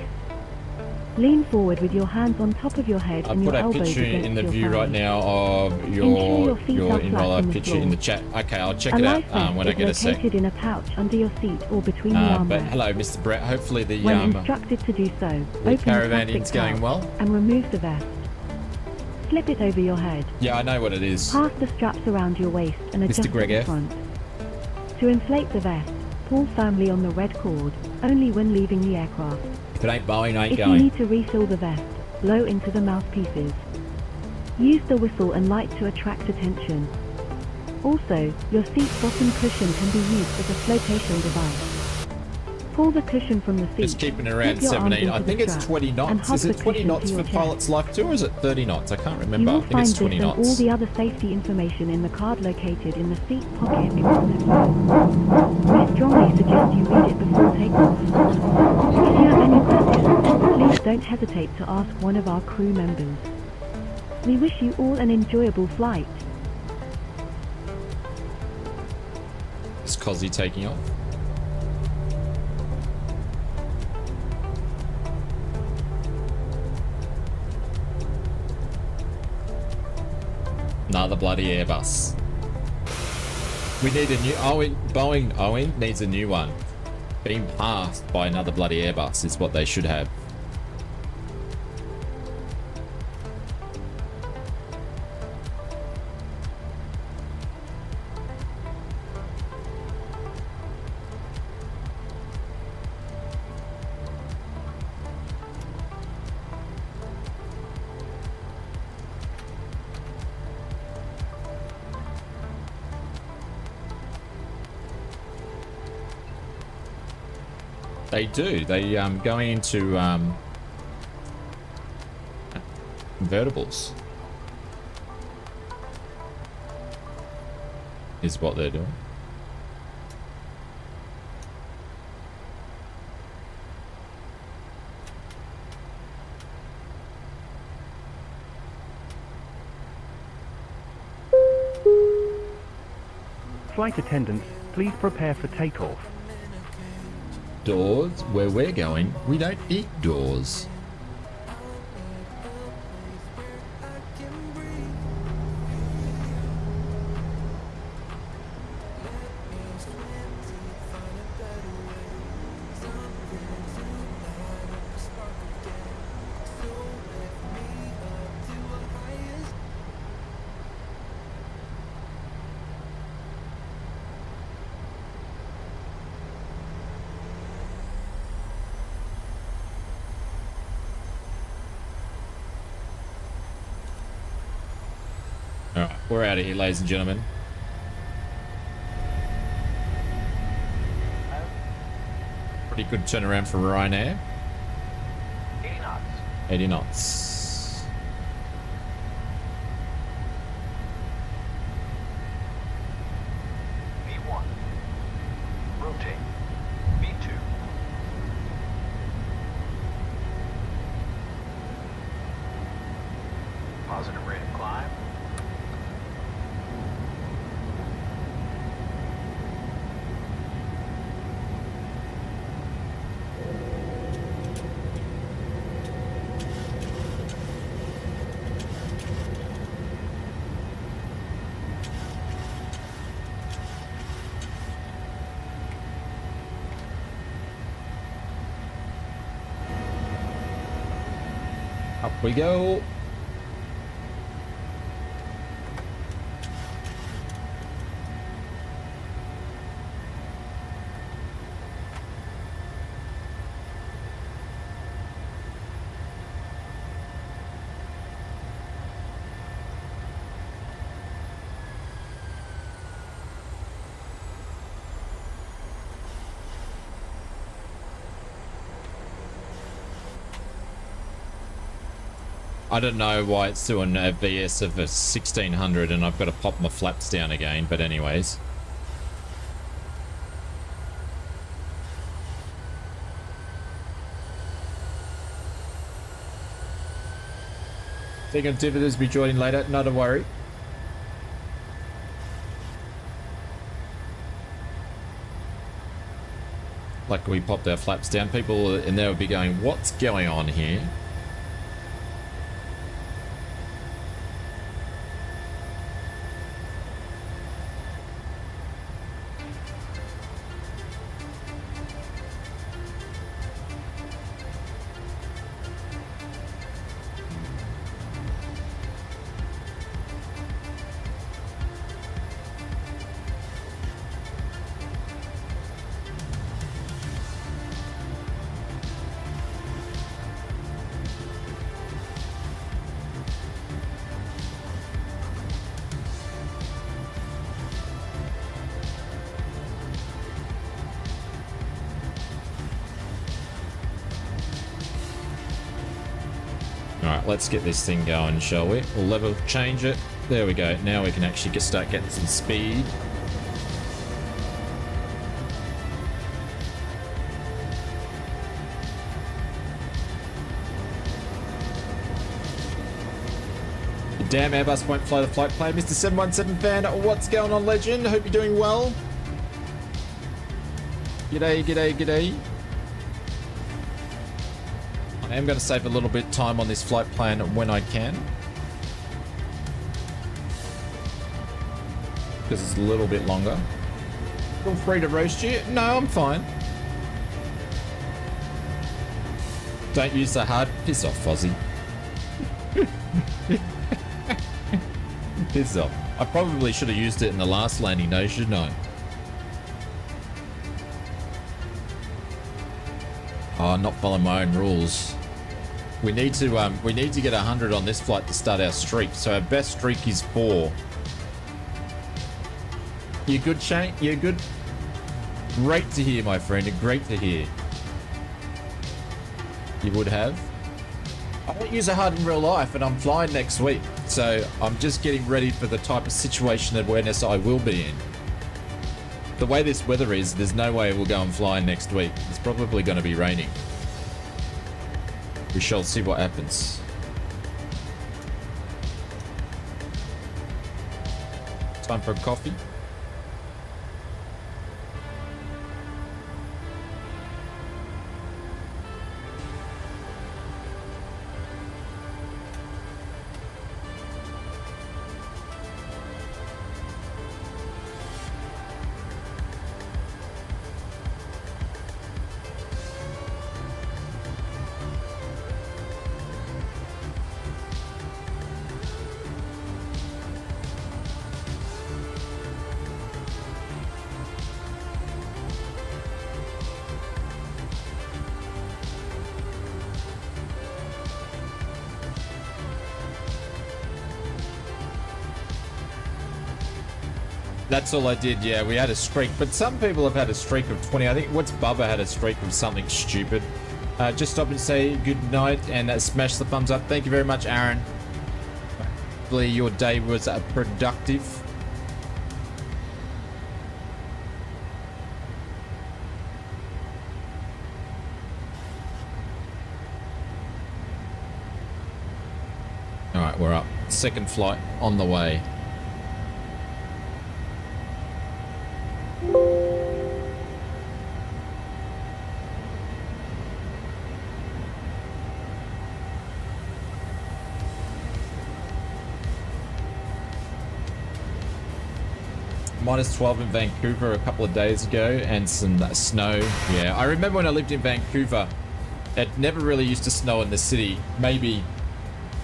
lean forward with your hands on top of your head I and put your a elbows picture against in the your view right thighs. now of Ensure your your feet are flat in-roll on the picture in the floor. chat. Okay, I'll check A it life out vest when I is get a sec. located in a pouch under your seat or between the But armrests. hello, Mr. Brett. Hopefully the When instructed to do so, the open caravanning's the plastic going pouch well. and remove the vest. Slip it over your head. Yeah, I know what it is. Pass the straps around your waist and Mr. adjust Greg at the F. front. To inflate the vest, pull firmly on the red cord, only when leaving the aircraft. If it ain't Boeing, ain't If you going. need to refill the vest, blow into the mouthpieces. Use the whistle and light to attract attention. Also, your seat bottom cushion can be used as a flotation device. Pull the cushion from the seat. It's keeping it around slip your arms 17. I into think the it's strap, 20 and knots. hug Is the it 20 cushion knots to for your chest. Pilot's Life 2 or is it 30 knots? I can't You remember. I will think find it's this 20 and all knots. the other safety information in the card located in the seat pocket in front of you. We strongly suggest you read it before takeoff. If you have any questions, please don't hesitate to ask one of our crew members. We wish you all an enjoyable flight. Is Cozzy taking off? Another bloody Airbus. We need a new Boeing needs a new one. Being passed by another bloody Airbus is what they should have. They do. They going into convertibles is what they're doing. Flight attendants, please prepare for takeoff. Doors, where we're going, we don't eat doors. Alright, we're out of here, ladies and gentlemen. Pretty good turnaround for Ryanair. 80 knots. 80 knots. V1. Rotate. V2. Positive rate of climb. Up we go. I don't know why it's doing a VS of a 1600 and I've got to pop my flaps down again, but anyways. Thinking dividends be joining later, not a worry. Like we popped our flaps down, people in there would be going, what's going on here? Alright, let's get this thing going, shall we? We'll level change it. There we go. Now we can actually start getting some speed. The damn Airbus won't fly the flight plan. Mr. 717 fan, what's going on, legend? Hope you're doing well. G'day, g'day, g'day. I am going to save a little bit of time on this flight plan when I can. Because it's a little bit longer. Feel free to roast you. No, I'm fine. Don't use the hard. Piss off, Fozzie. Piss off. I probably should have used it in the last landing, though, shouldn't I? Oh, not following my own rules. We need to get 100 on this flight to start our streak. So our best streak is 4. You good, Shane? You good? Great to hear, my friend. Great to hear. You would have. I don't use a HUD in real life, and I'm flying next week. So I'm just getting ready for the type of situation awareness I will be in. The way this weather is, there's no way we'll go and fly next week. It's probably going to be raining. We shall see what happens. Time for a coffee. That's all I did, yeah. We had a streak, but some people have had a streak of 20. I think what's Bubba had a streak of something stupid. Just stop and say good night and smash the thumbs up. Thank you very much, Aaron. Hopefully your day was productive. All right, we're up. Second flight on the way. Minus 12 in Vancouver a couple of days ago and some snow. Yeah, I remember when I lived in Vancouver, it never really used to snow in the city. Maybe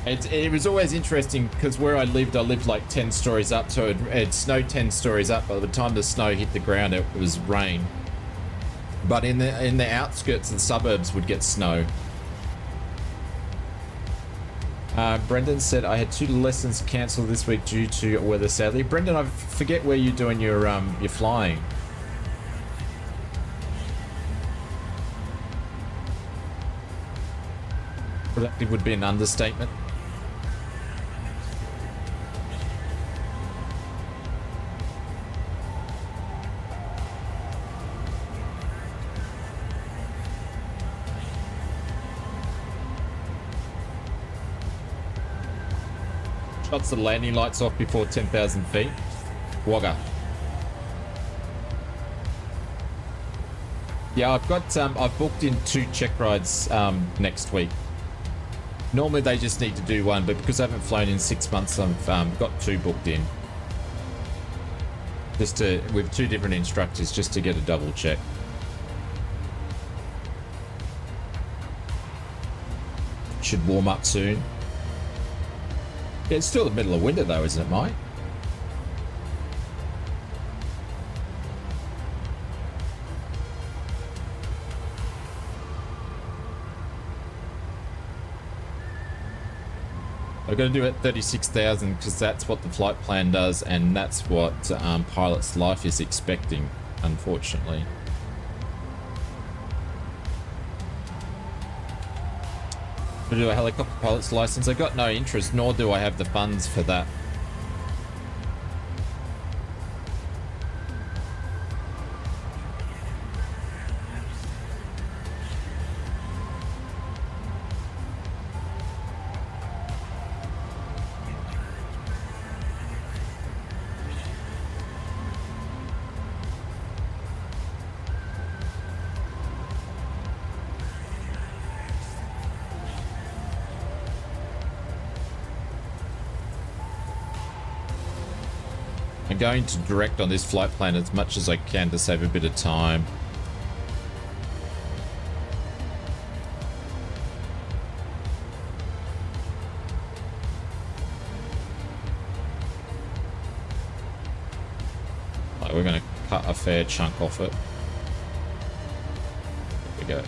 it was always interesting because where I lived like 10 stories up, so it snowed 10 stories up. By the time the snow hit the ground, it was rain. But in the outskirts of the suburbs would get snow. Brendan said I had 2 lessons cancelled this week due to weather, sadly. Brendan, I forget where you're doing your flying. Productive would be an understatement. Shuts the landing lights off before 10,000 feet. Wagga. Yeah, I've booked in 2 check rides next week. Normally they just need to do 1, but because I haven't flown in 6 months, I've got 2 booked in. With 2 different instructors, just to get a double check. Should warm up soon. Yeah, it's still the middle of winter though, isn't it, Mike? I've got to do it 36,000 because that's what the flight plan does, and that's what Pilot's Life is expecting, unfortunately. To do a helicopter pilot's license, I got no interest, nor do I have the funds for that. I'm going to direct on this flight plan as much as I can to save a bit of time. Like, we're going to cut a fair chunk off it. There we go.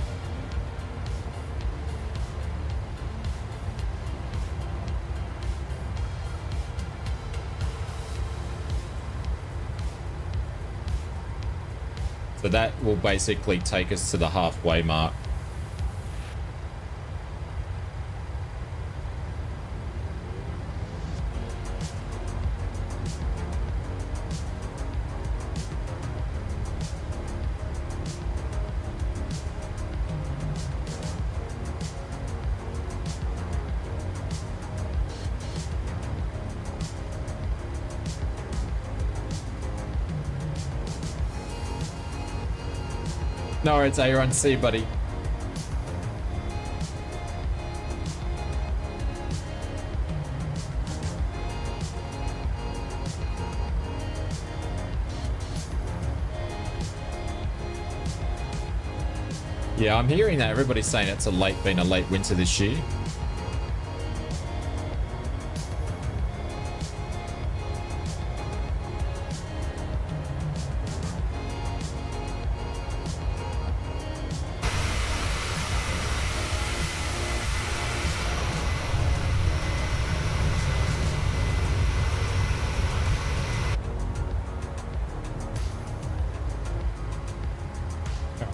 So that will basically take us to the halfway mark. No, it's you're on C, buddy. Yeah, I'm hearing that everybody's saying it's been a late winter this year.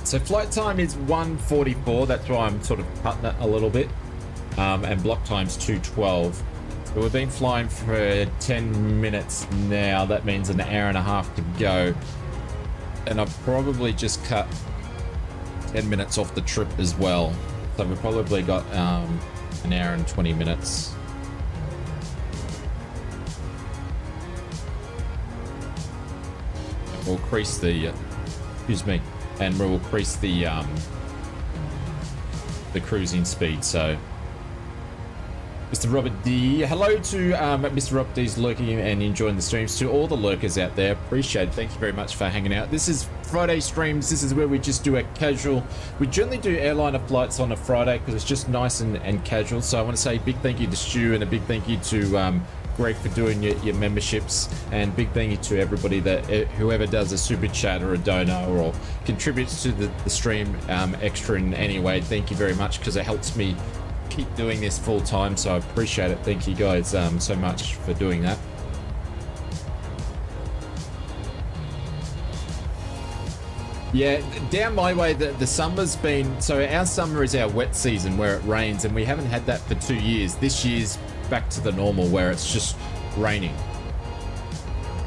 So flight time is 1:44. That's why I'm sort of cutting it a little bit. And block time's 2:12. So we've been flying for 10 minutes now. That means an hour and a half to go. And I've probably just cut 10 minutes off the trip as well. So we've probably got an hour and 20 minutes. We'll crease the, excuse me. And we'll increase the cruising speed. So, Mr. Robert D. Hello to Mr. Robert D's lurking and enjoying the streams. To all the lurkers out there, appreciate it. Thank you very much for hanging out. This is Friday streams. This is where we just do a casual. We generally do airliner flights on a Friday because it's just nice and casual. So I want to say a big thank you to Stu and a big thank you to Greg for doing your memberships, and big thank you to everybody that whoever does a super chat or a donor or contributes to the stream extra in any way. Thank you very much, because it helps me keep doing this full time, so I appreciate it. Thank you guys so much for doing that. Yeah, down my way, the summer's been, so our summer is our wet season where it rains, and we haven't had that for 2 years. This year's back to the normal where it's just raining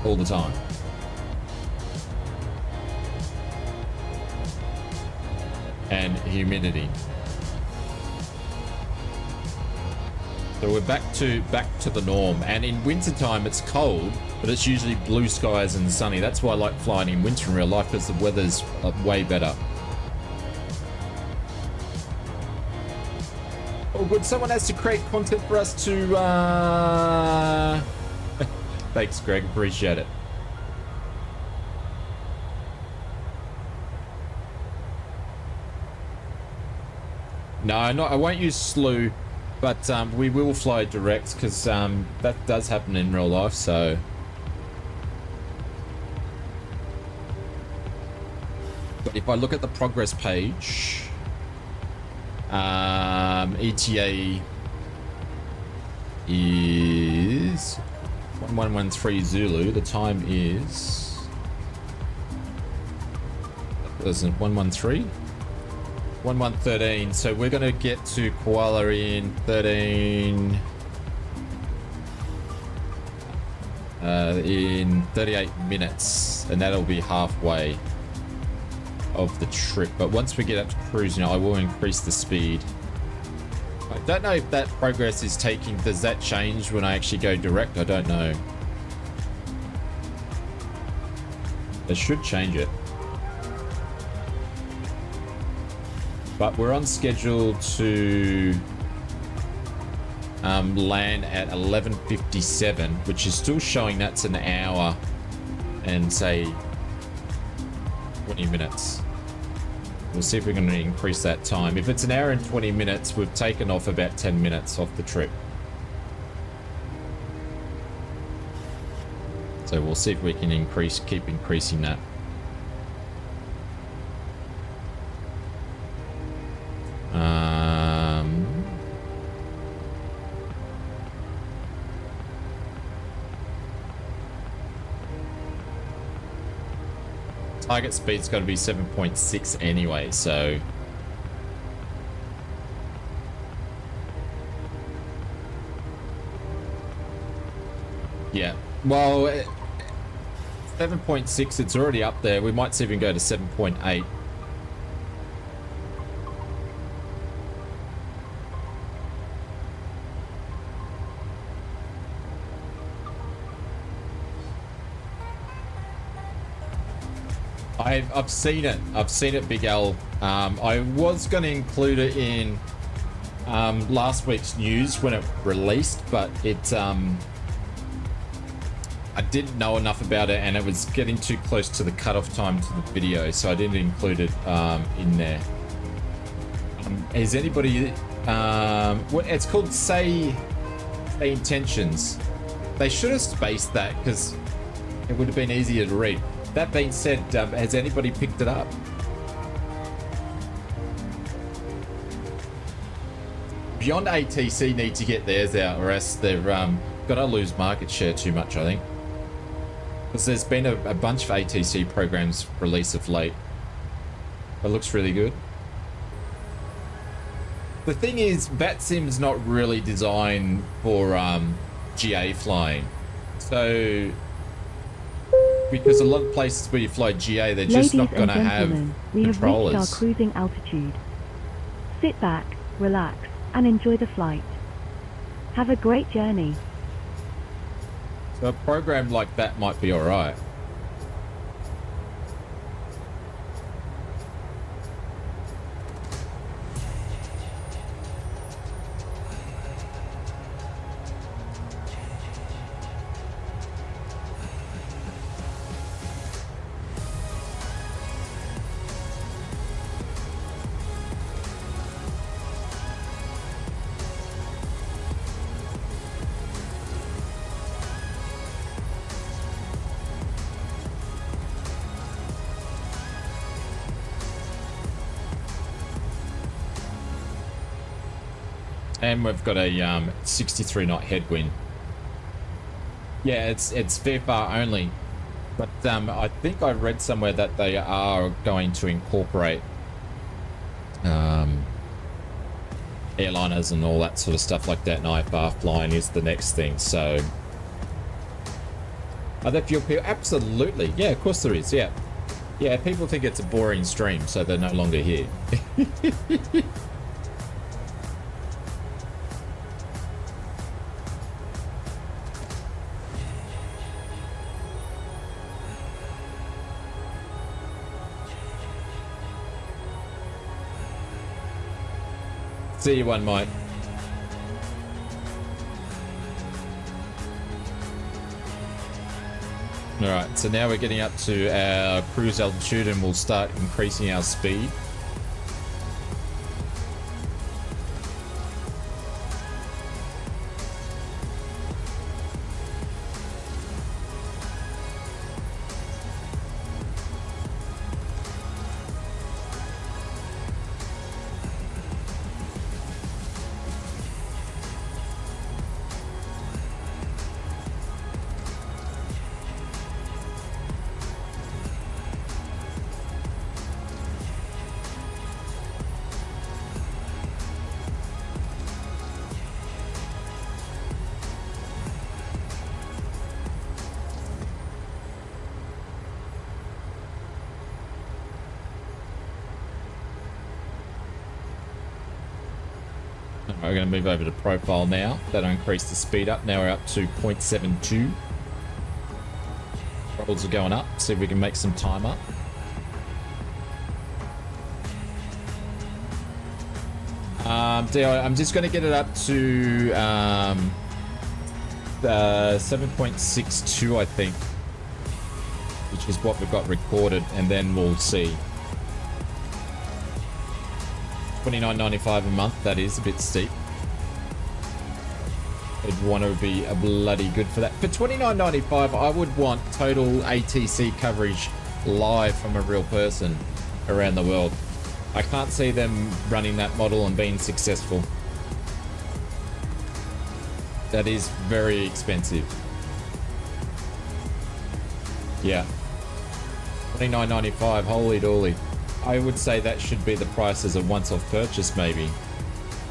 all the time. And humidity. So we're back to the norm. And in wintertime, it's cold, but it's usually blue skies and sunny. That's why I like flying in winter in real life, because the weather's way better. Oh, good. Someone has to create content for us to... Thanks, Greg. Appreciate it. No, I won't use slew, but we will fly direct, because that does happen in real life, so... But if I look at the progress page... ETA is 1113 Zulu. The time is 113 1113. So we're gonna get to Koala in 13 in 38 minutes, and that'll be halfway of the trip. But once we get up to cruising, I will increase the speed. I don't know if that progress is taking... Does that change when I actually go direct? I don't know. It should change it. But we're on schedule to land at 11:57, which is still showing that's an hour and say 20 minutes. We'll see if we're going to increase that time. If it's an hour and 20 minutes, we've taken off about 10 minutes off the trip. So we'll see if we can keep increasing that. Target speed's got to be 7.6 anyway, so... Yeah, well, 7.6, it's already up there. We might see if we can go to 7.8. I've seen it. I've seen it, Big L. I was going to include it in last week's news when it released, but it I didn't know enough about it, and it was getting too close to the cutoff time to the video, so I didn't include it in there. Is anybody... what it's called? Say intentions. They should have spaced that, because it would have been easier to read. That being said, has anybody picked it up? Beyond ATC need to get theirs out, or else they're gonna lose market share too much, I think. Because there's been a bunch of ATC programs released of late. It looks really good. The thing is, VATSIM's not really designed for GA flying. So... because a lot of places where you fly GA, they're just not going to have we have controllers. reached our cruising altitude. Sit back, relax, and enjoy the flight. Have a great journey. So a program like that might be alright. And we've got a 63 knot headwind. Yeah, it's VFR only, but I think I read somewhere that they are going to incorporate airliners and all that sort of stuff like that, and IFR flying is the next thing. So are there fuel people? Absolutely. Yeah, of course there is. Yeah, people think it's a boring stream, so they're no longer here. See you one, Mike. Alright, so now we're getting up to our cruise altitude and we'll start increasing our speed. We're going to move over to profile now. That'll increase the speed up. Now we're up to 0.72. Throttles are going up. See if we can make some time up. I'm just going to get it up to 7.62, I think, which is what we've got recorded, and then we'll see. $29.95 a month, that is a bit steep. I'd want to be a bloody good for that. For $29.95, I would want total ATC coverage live from a real person around the world. I can't see them running that model and being successful. That is very expensive. Yeah. $29.95, holy dooly. I would say that should be the price as a once-off purchase, maybe.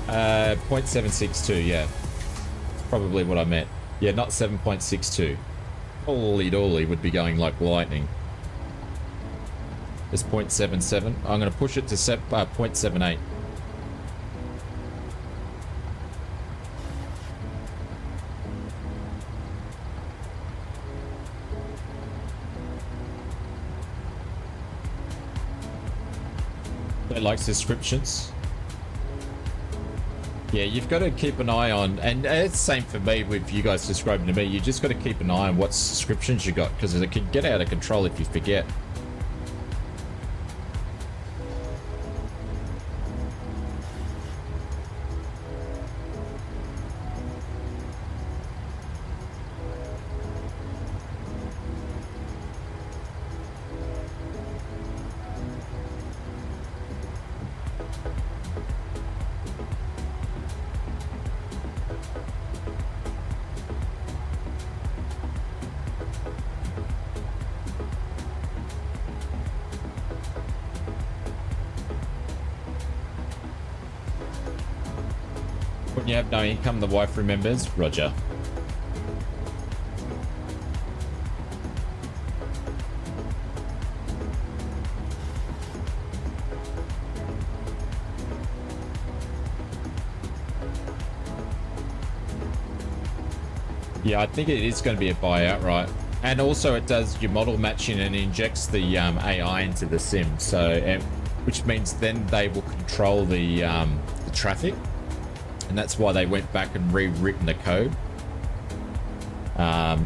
0.762, yeah. Probably what I meant. Yeah, not 7.62. Holy dooly would be going like lightning. It's 0.77. I'm going to push it to 0.78. They like subscriptions. Yeah, you've got to keep an eye on, and it's the same for me with you guys subscribing to me. You just got to keep an eye on what subscriptions you got, because it can get out of control if you forget. When you have no income, the wife remembers. Roger. Yeah, I think it is going to be a buyout, right? And also it does your model matching and injects the AI into the sim, so which means then they will control the traffic. And that's why they went back and rewritten the code.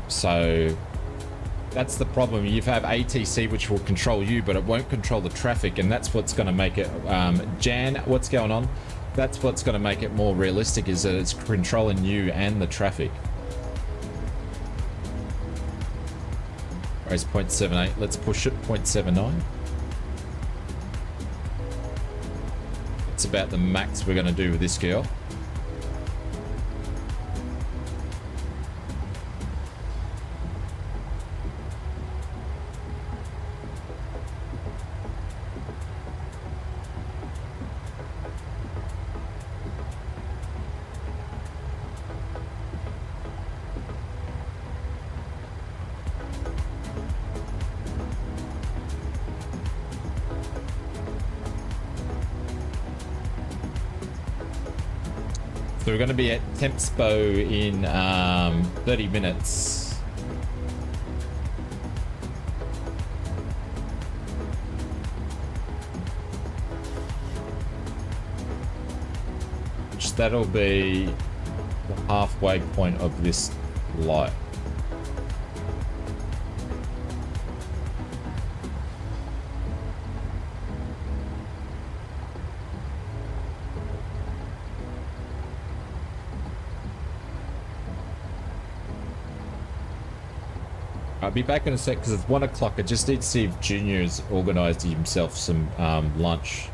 So that's the problem. You have ATC, which will control you, but it won't control the traffic. And that's what's going to make it, Jan, what's going on? That's what's going to make it more realistic, is that it's controlling you and the traffic. Raise 0.78. Let's push it 0.79. It's about the max we're going to do with this girl. So we're going to be at TESPO in 30 minutes. beach. That'll be the halfway point of this light. I'll be back in a sec because it's 1 o'clock. I just need to see if Junior has organised himself some lunch,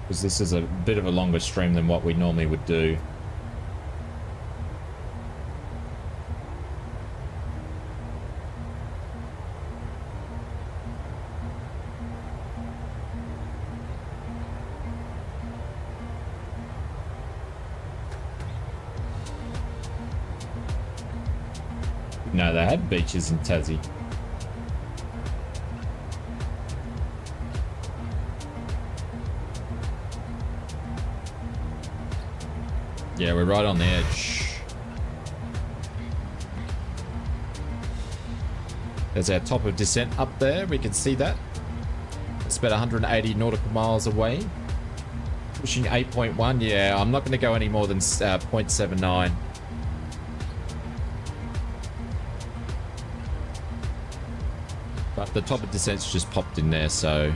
because this is a bit of a longer stream than what we normally would do. No, they had beaches in Tassie. Yeah, we're right on the edge. There's our top of descent up there. We can see that. It's about 180 nautical miles away. Pushing 8.1. Yeah, I'm not going to go any more than 0.79. But the top of descent's just popped in there, so...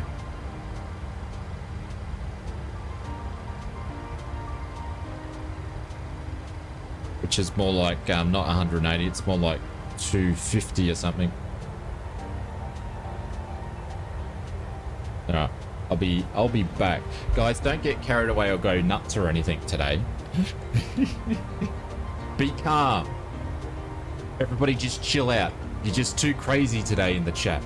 Which is more like, not 180, it's more like 250 or something. Alright, I'll be back. Guys, don't get carried away or go nuts or anything today. Be calm. Everybody just chill out. You're just too crazy today in the chat.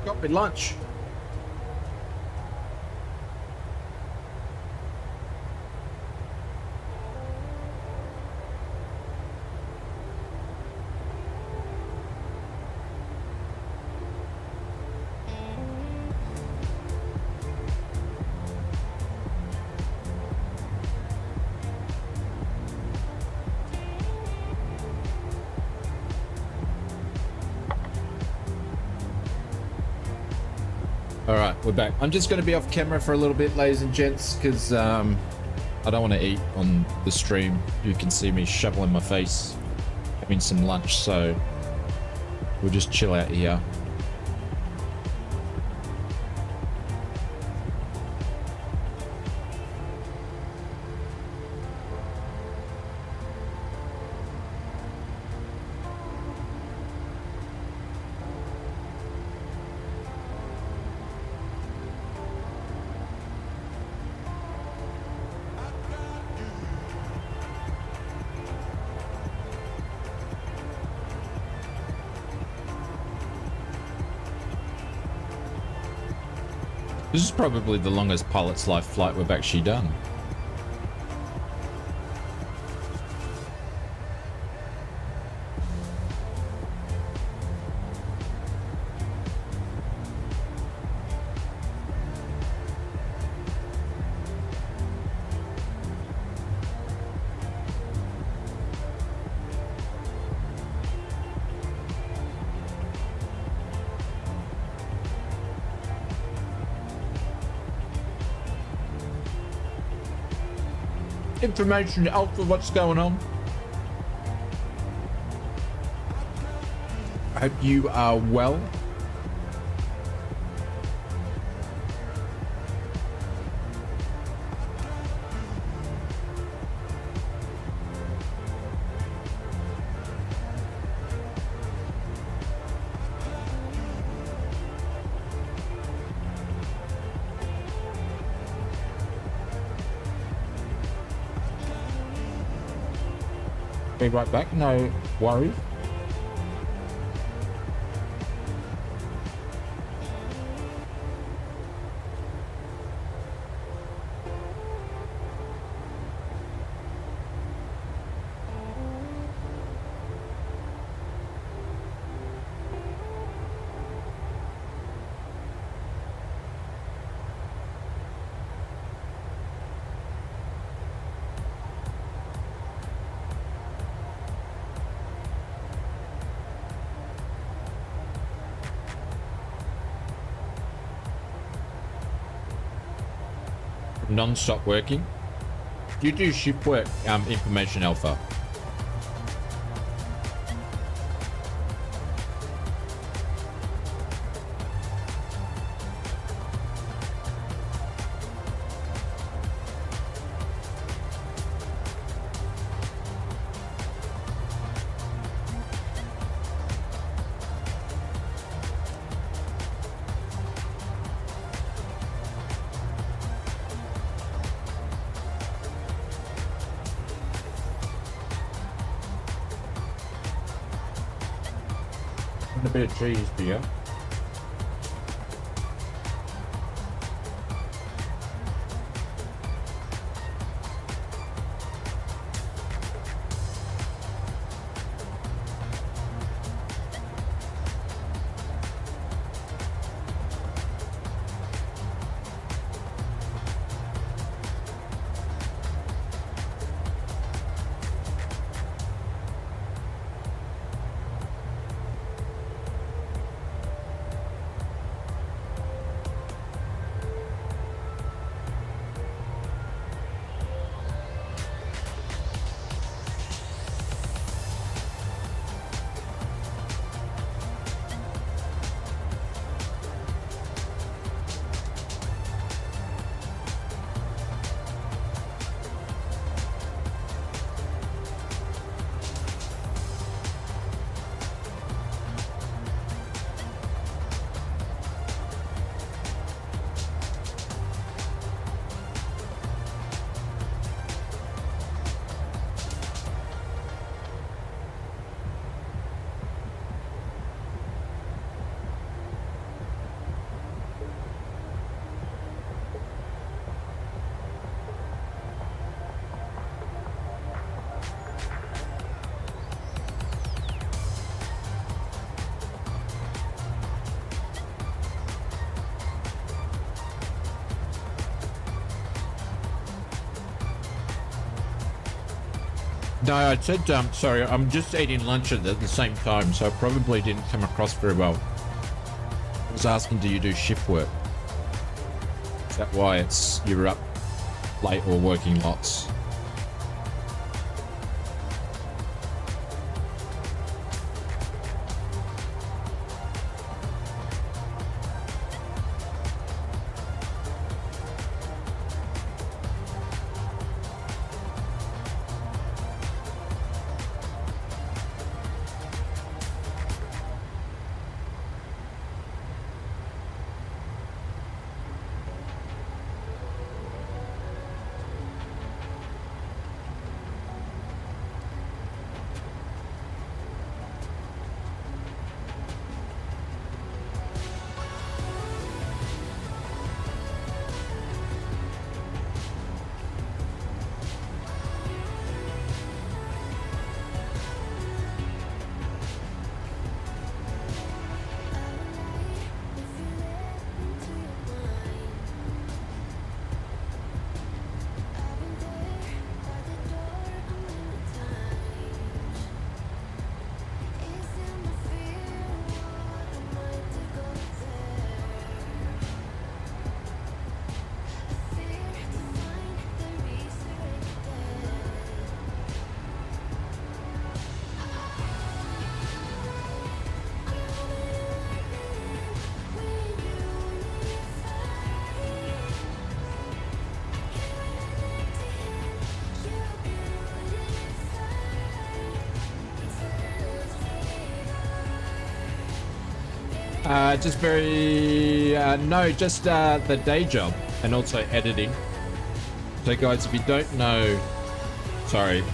Got me lunch. All right, we're back. I'm just going to be off camera for a little bit, ladies and gents, because I don't want to eat on the stream. You can see me shoveling my face, having some lunch, so we'll just chill out here. This is probably the longest pilot's life flight we've actually done. Information Alpha, what's going on? I hope you are well. Be right back, no worries. Non-stop working. You do shift work, Information Alpha. A bit of cheese for you. No, I said, sorry, I'm just eating lunch at the same time, so I probably didn't come across very well. I was asking, do you do shift work? Is that why you're up late or working lots? Just the day job and also editing. So guys, if you don't know, sorry.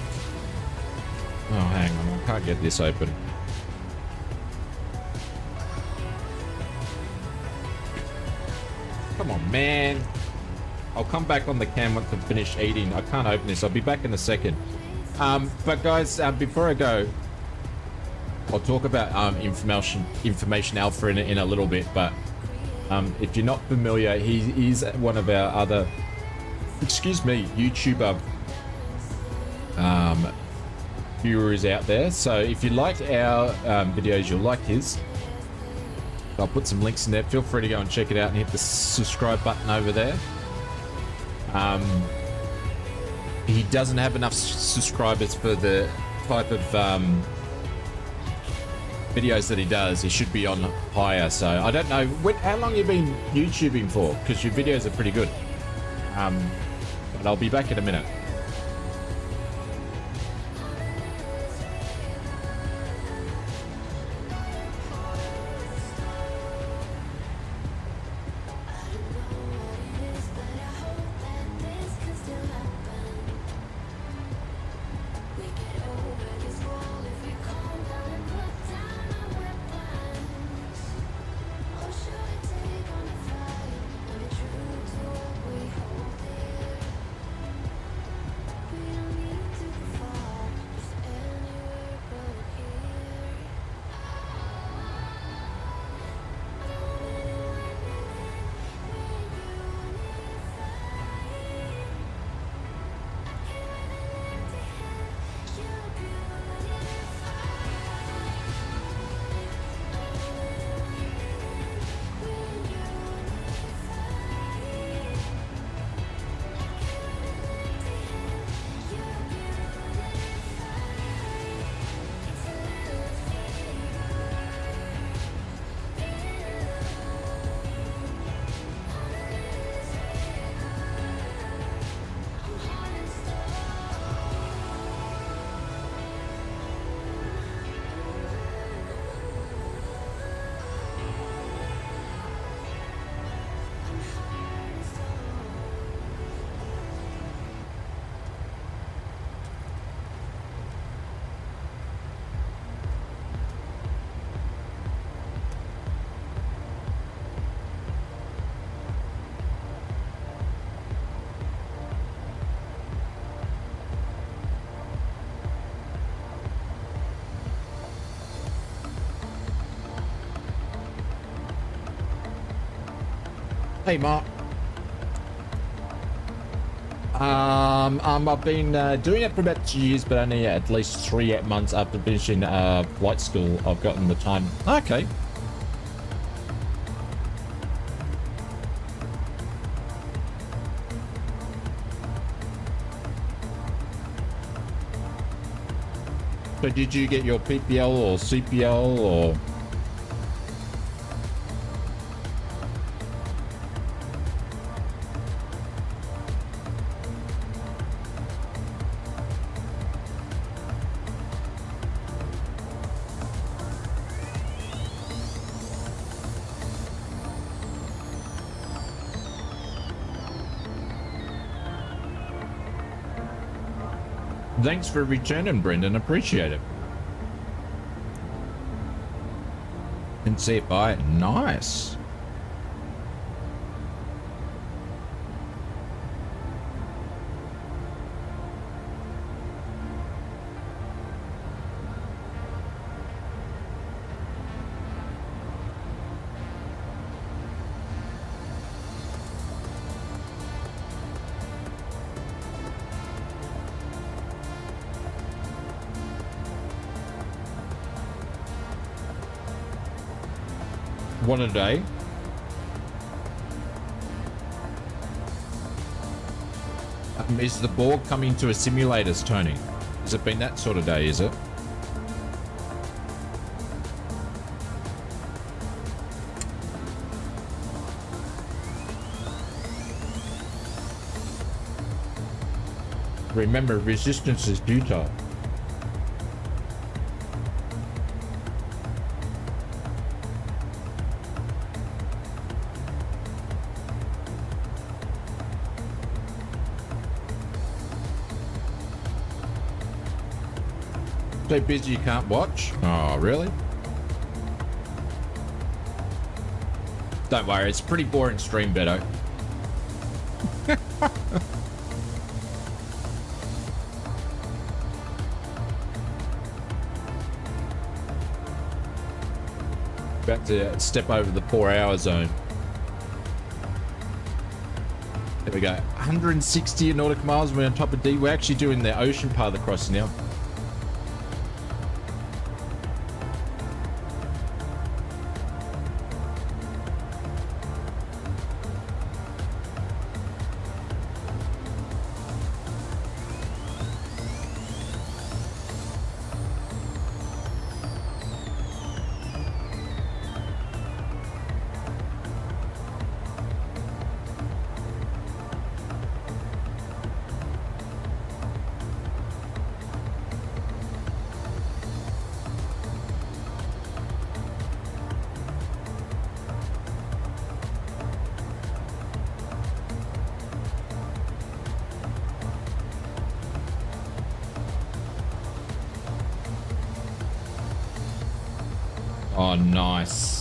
Oh, hang on, I can't get this open. Come on, man. I'll come back on the cam once I've finished eating. I can't open this. I'll be back in a second. But guys, before I go, I'll talk about information alpha in a little bit, but if you're not familiar, he is one of our other, YouTuber viewers out there. So if you like our videos, you'll like his. I'll put some links in there. Feel free to go and check it out and hit the subscribe button over there. He doesn't have enough subscribers for the type of videos that he does. He should be on higher, so I don't know how long you've been YouTubing for, because your videos are pretty good. But I'll be back in a minute. Hey, Mark. I've been doing it for about 2 years, but only at least 3 months after finishing flight school, I've gotten the time. Okay. So did you get your PPL or CPL or? Thanks for returning, Brendan. Appreciate it. And CFI, nice. One a day. Is the Borg coming to a simulators, Tony? Has it been that sort of day, is it? Remember, resistance is futile. So busy you can't watch? Oh, really? Don't worry, it's a pretty boring stream, Beto. About to step over the 4-hour zone. There we go. 160 nautical miles. We're on top of D. We're actually doing the ocean part of the crossing now. Oh, nice.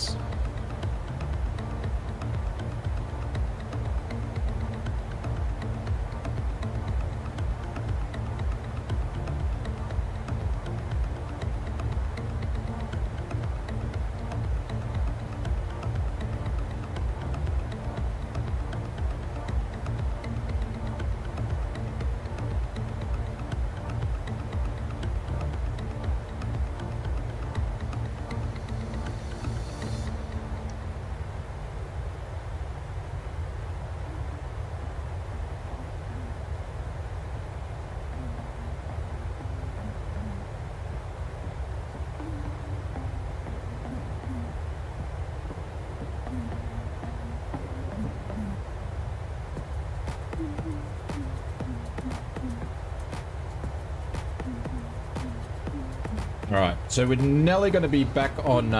Alright, so we're nearly going to be back on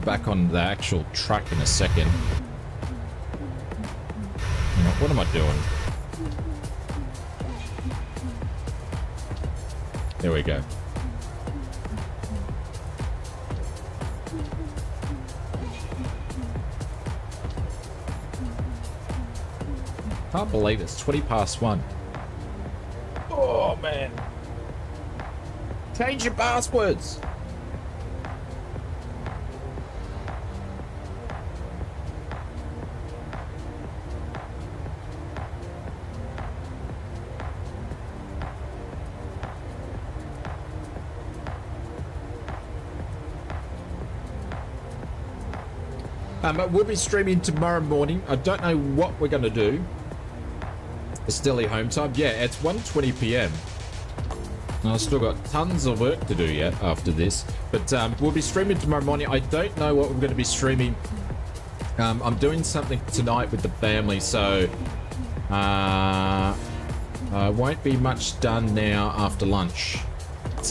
the actual track in a second. What am I doing? There we go. Can't believe it's 20 past 1. Oh, man. Change your passwords. We'll be streaming tomorrow morning. I don't know what we're going to do. It's still home time. Yeah, it's 1:20 p.m. And I've still got tons of work to do yet after this. But we'll be streaming tomorrow morning. I don't know what we're going to be streaming. I'm doing something tonight with the family, so won't be much done now after lunch. It's,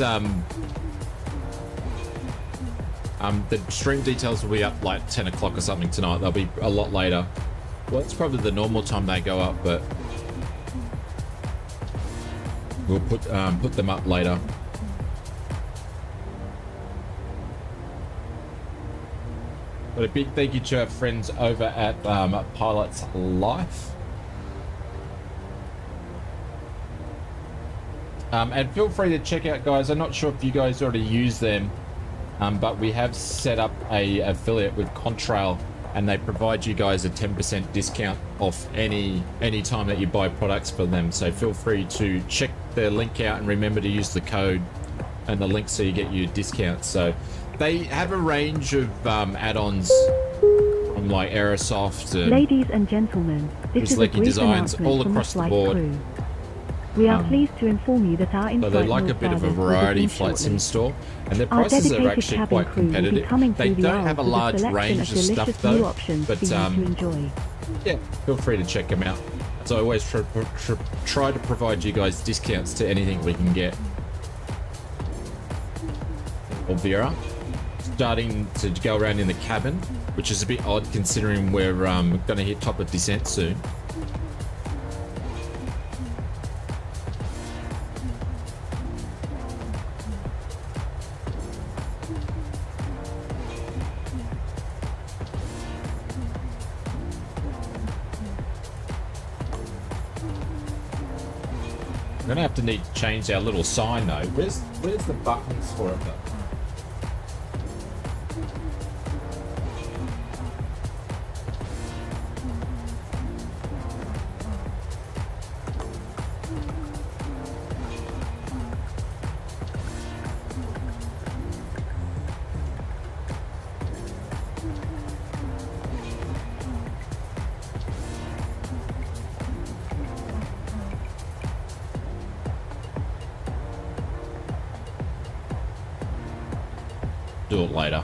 the stream details will be up like 10 o'clock or something tonight. They'll be a lot later. Well, it's probably the normal time they go up, but we'll put them up later. But a big thank you to our friends over at Pilots Life. And feel free to check out, guys. I'm not sure if you guys already use them, but we have set up a affiliate with Contrail, and they provide you guys a 10% discount off any time that you buy products for them. So feel free to check their link out and remember to use the code and the link so you get your discount. So they have a range of add-ons from like Aerosoft and Ladies and gentlemen, this is a brief designs announcement all from across the the flight board. crew. We are pleased to inform you that our So in-flight they like meal a bit of a service will variety begin flight sim shortly. store, and their Our prices are dedicated actually cabin quite crew will be competitive. coming They through the don't aisle have a with large selection range of stuff delicious new though, options but for you to enjoy. yeah, feel free to check them out. So I always try to provide you guys discounts to anything we can get. Vera starting to go around in the cabin, which is a bit odd considering we're going to hit top of descent soon. We're gonna have to need to change our little sign though. Where's the buttons for it though? Do it later.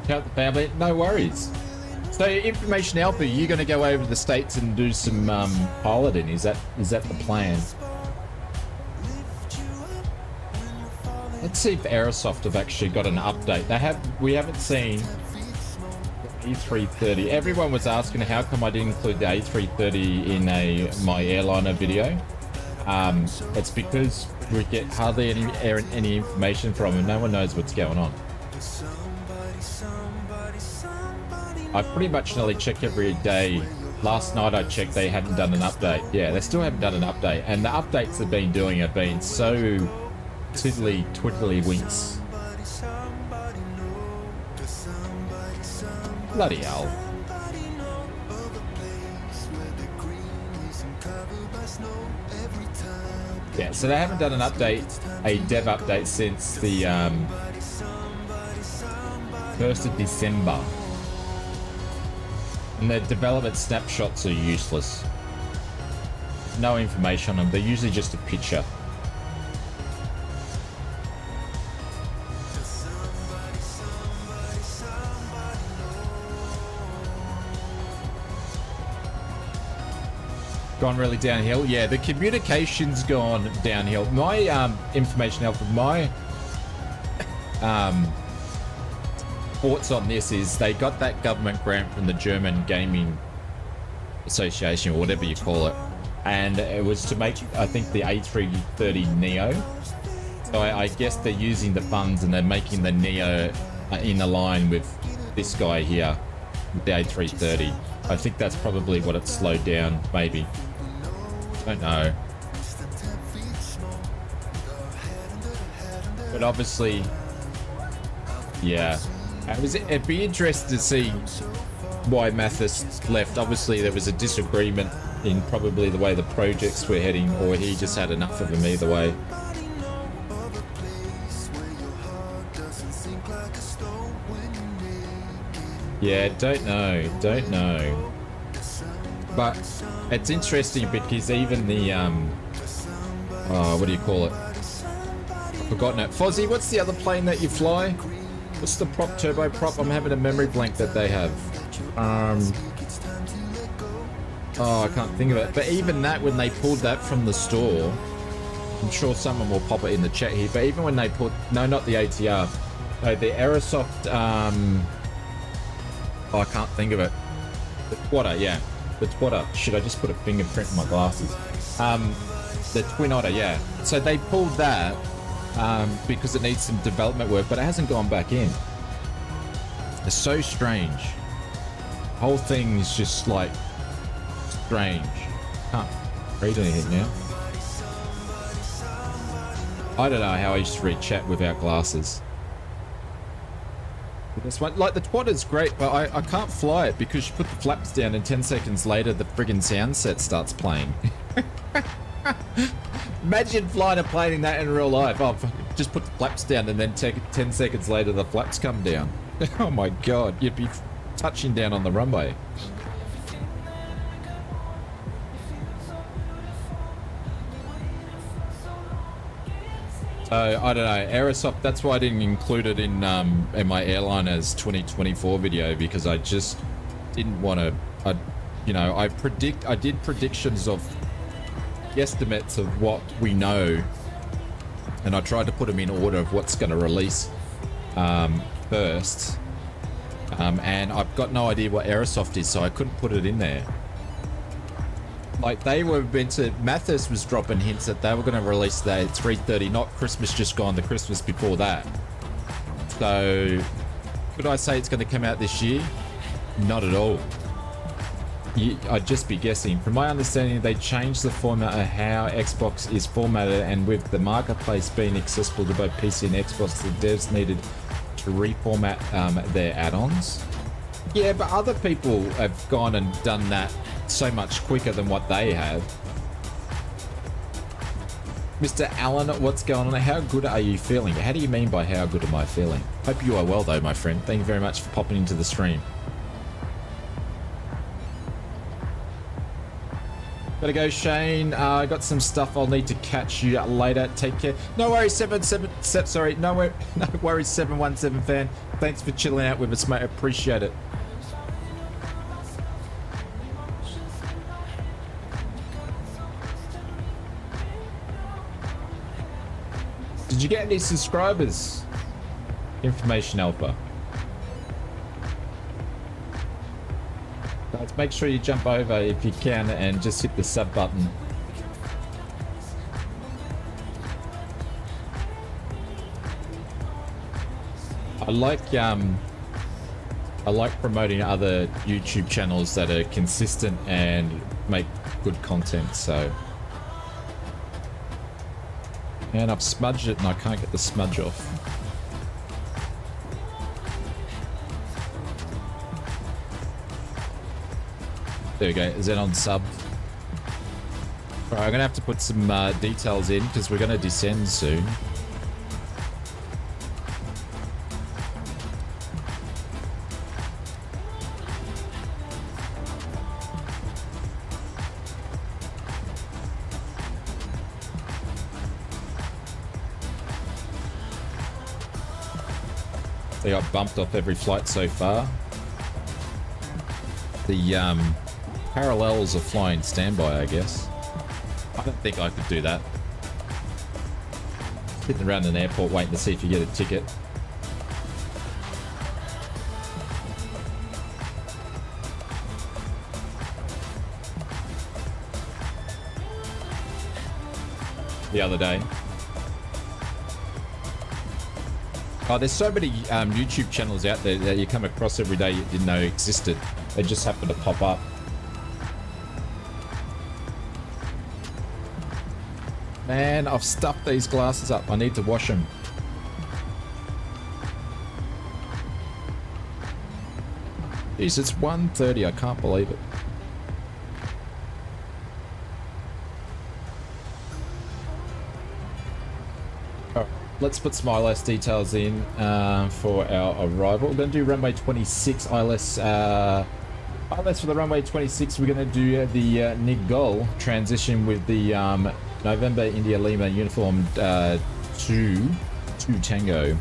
Count the family, no worries. So information alpha, you're going to go over to the States and do some piloting. Is that the plan? Let's see if Aerosoft have actually got an update. We haven't seen A330. Everyone was asking how come I didn't include the A330 in my airliner video. It's because we get hardly any information from them. No one knows what's going on. I pretty much nearly check every day. Last night I checked, they hadn't done an update. Yeah, they still haven't done an update, and the updates they've been doing have been so twiddly winks. Bloody hell. Yeah, so they haven't done an update, a dev update since the 1st of December. And their development snapshots are useless. No information on them. They're usually just a picture. Gone really downhill. Yeah, the communication's gone downhill. My information out of my thoughts on this is they got that government grant from the German Gaming Association, or whatever you call it, and it was to make, I think, the A330 Neo. So I guess they're using the funds and they're making the Neo in a line with this guy here, with the A330. I think that's probably what it slowed down, maybe. I don't know. But obviously, yeah. It'd be interesting to see why Mathis left. Obviously, there was a disagreement in probably the way the projects were heading, or he just had enough of them either way. Yeah, don't know. But it's interesting because even the, what do you call it? I've forgotten it. Fozzie, what's the other plane that you fly? What's the prop, turbo prop? I'm having a memory blank that they have. Oh, I can't think of it. But even that, when they pulled that from the store, I'm sure someone will pop it in the chat here, but even when they put, no, not the ATR, no, the Aerosoft, oh, I can't think of it. The Twatter, yeah. The Twatter. Shit, I just put a fingerprint in my glasses. The Twin Otter, yeah. So they pulled that because it needs some development work, but it hasn't gone back in. It's so strange. The whole thing is just like strange. Can't read anything now. I don't know how I used to read chat without glasses. This one, like the Twatter's great, but I can't fly it because you put the flaps down and 10 seconds later the friggin' sound set starts playing. Imagine flying a plane in that in real life. Oh, just put the flaps down and then 10 seconds later the flaps come down. Oh my god, you'd be touching down on the runway. I don't know, Aerosoft, that's why I didn't include it in my airliners 2024 video, because I just didn't want to, you know, I did predictions of estimates of what we know, and I tried to put them in order of what's going to release first, and I've got no idea what Aerosoft is, so I couldn't put it in there. Like, they were meant to, Mathis was dropping hints that they were going to release that at 3:30, not Christmas just gone, the Christmas before that. So, could I say it's going to come out this year? Not at all. I'd just be guessing. From my understanding, they changed the format of how Xbox is formatted, and with the marketplace being accessible to both PC and Xbox, the devs needed to reformat their add-ons. Yeah, but other people have gone and done that so much quicker than what they have. Mr. Allen, what's going on? How good are you feeling? How do you mean by how good am I feeling? Hope you are well though, my friend. Thank you very much for popping into the stream. Gotta go, Shane. I got some stuff I'll need to catch you later. Take care. No worries, 717 fan. Thanks for chilling out with us, mate. Appreciate it. Did you get any subscribers? Information helper. Guys, make sure you jump over if you can and just hit the sub button. I like promoting other YouTube channels that are consistent and make good content, so. And I've smudged it and I can't get the smudge off. There we go. Is that on sub? Alright, I'm gonna have to put some details in because we're gonna descend soon. They got bumped off every flight so far. The parallels are flying standby, I guess. I don't think I could do that. Sitting around an airport waiting to see if you get a ticket. The other day. Oh, there's so many YouTube channels out there that you come across every day you didn't know existed. They just happen to pop up. Man, I've stuffed these glasses up. I need to wash them. Jeez, it's 1:30. I can't believe it. All right, let's put some ILS details in for our arrival. We're going to do runway 26 ILS. ILS for the runway 26. We're going to do the NIKDA transition with the November India Lima uniform 2 Tango.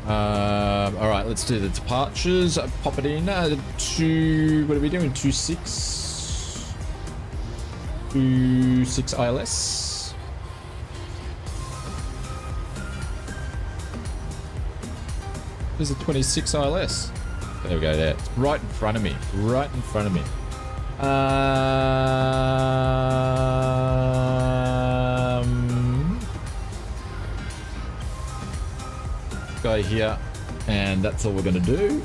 All right, let's do the departures. Pop it in to, what are we doing? 26 ILS. There's a 26 ILS. There we go. There, it's right in front of me. Right in front of me. Go here, and that's all we're going to do.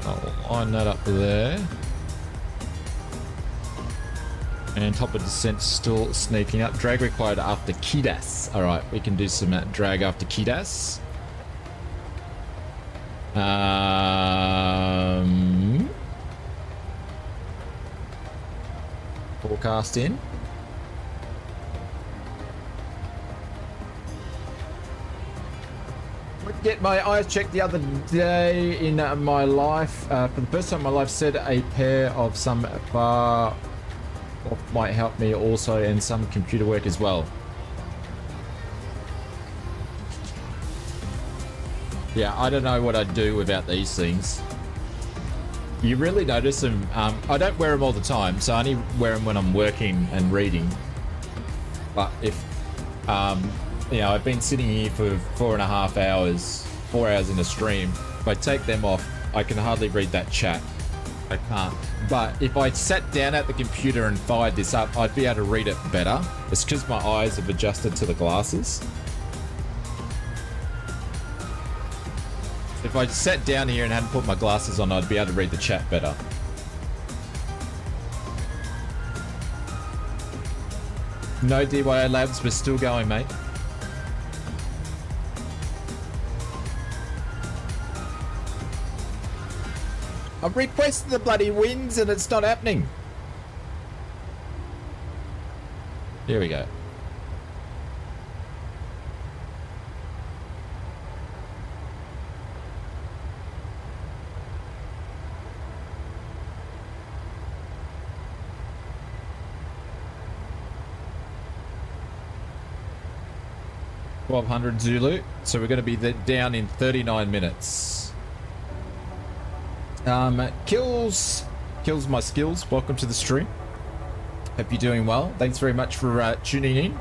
I'll line that up there. And top of descent still sneaking up. Drag required after KIDAS. All right, we can do some drag after KIDAS. Forecast in. Get my eyes checked the other day in my life. For the first time in my life, said a pair of some far off might help me also, and some computer work as well. Yeah, I don't know what I'd do without these things. You really notice them. I don't wear them all the time, so I only wear them when I'm working and reading. But if you know, I've been sitting here for 4.5 hours, 4 hours in a stream. If I take them off, I can hardly read that chat. I can't. But if I sat down at the computer and fired this up, I'd be able to read it better. It's because my eyes have adjusted to the glasses. If I sat down here and hadn't put my glasses on, I'd be able to read the chat better. No DYO labs, we're still going, mate. I've requested the bloody wins and it's not happening. Here we go. $1,200 Zulu. So we're going to be down in 39 minutes. Kills my skills. Welcome to the stream. Hope you're doing well. Thanks very much for tuning in.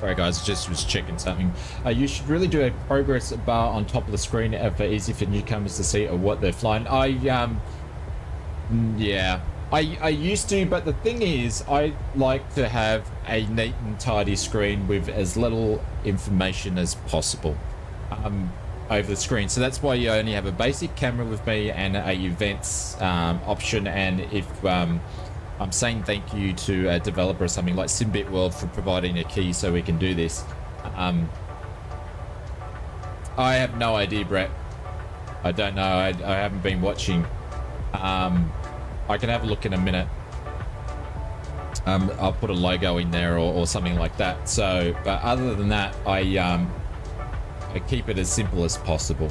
Sorry guys, just was checking something. You should really do a progress bar on top of the screen for easy for newcomers to see what they're flying. Yeah, I used to, but the thing is, I like to have a neat and tidy screen with as little information as possible over the screen. So that's why you only have a basic camera with me and a events option, and if I'm saying thank you to a developer or something like Simbit World for providing a key so we can do this. I have no idea, Brett. I don't know. I haven't been watching. I can have a look in a minute. I'll put a logo in there or something like that. So, but other than that, I keep it as simple as possible.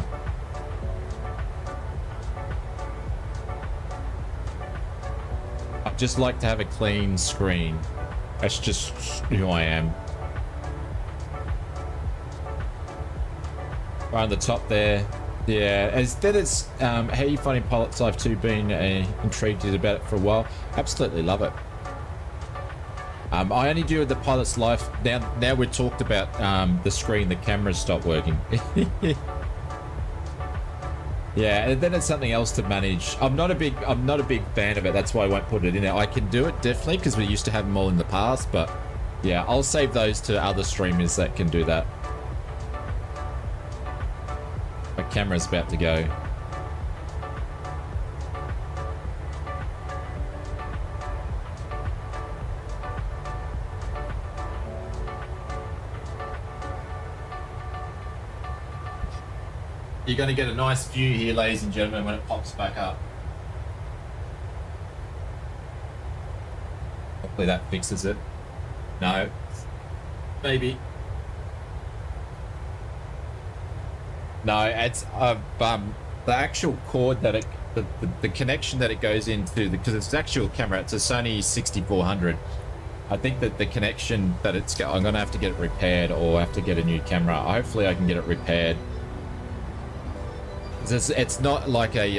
I just like to have a clean screen. That's just who I am. Right on the top there. Yeah, as that is, how are you finding Pilot's Life 2? Been intrigued about it for a while. Absolutely love it. I only do the Pilot's Life now we've talked about the screen, the cameras stopped working. Yeah, and then it's something else to manage. I'm not a big fan of it. That's why I won't put it in there. I can do it definitely because we used to have them all in the past, but yeah, I'll save those to other streamers that can do that. My camera's about to go. You're going to get a nice view here, ladies and gentlemen, when it pops back up. Hopefully that fixes it. No. Maybe. No, it's the actual cord that the connection that it goes into, because it's an actual camera, it's a Sony 6400. I think that the connection that I'm going to have to get it repaired or have to get a new camera. Hopefully I can get it repaired. It's not like a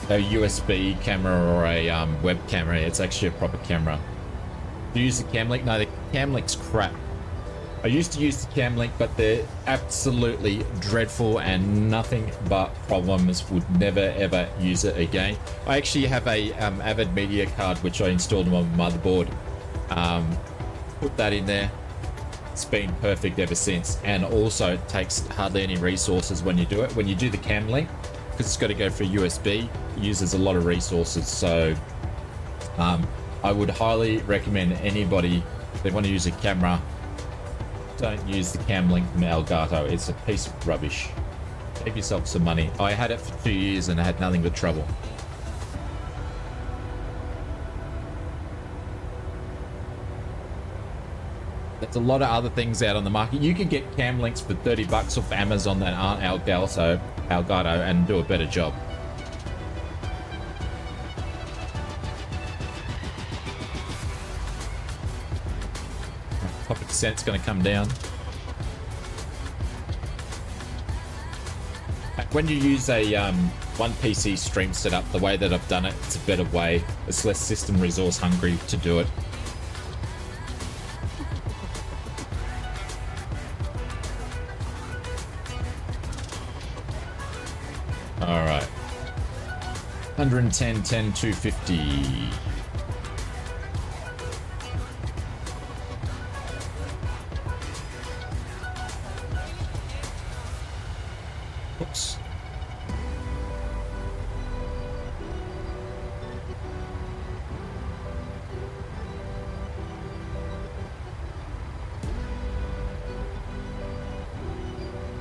USB camera or a web camera. It's actually a proper camera. Do you use the Cam Link? No, the Cam Link's crap. I used to use the Cam Link, but they're absolutely dreadful and nothing but problems. Would never ever use it again. I actually have a Avid media card which I installed on my motherboard. Put that in there. It's been perfect ever since, and also it takes hardly any resources when you do it. When you do the Cam Link, because it's got to go for USB, it uses a lot of resources. So I would highly recommend anybody if they want to use a camera, don't use the Cam Link from Elgato. It's a piece of rubbish. Save yourself some money. I had it for 2 years and I had nothing but trouble. There's a lot of other things out on the market. You can get Cam Links for 30 bucks off Amazon that aren't Elgato and do a better job. Topic percent's going to come down. When you use a one PC stream setup, the way that I've done it, it's a better way. It's less system resource hungry to do it. All right. 110, 10, 250. Oops.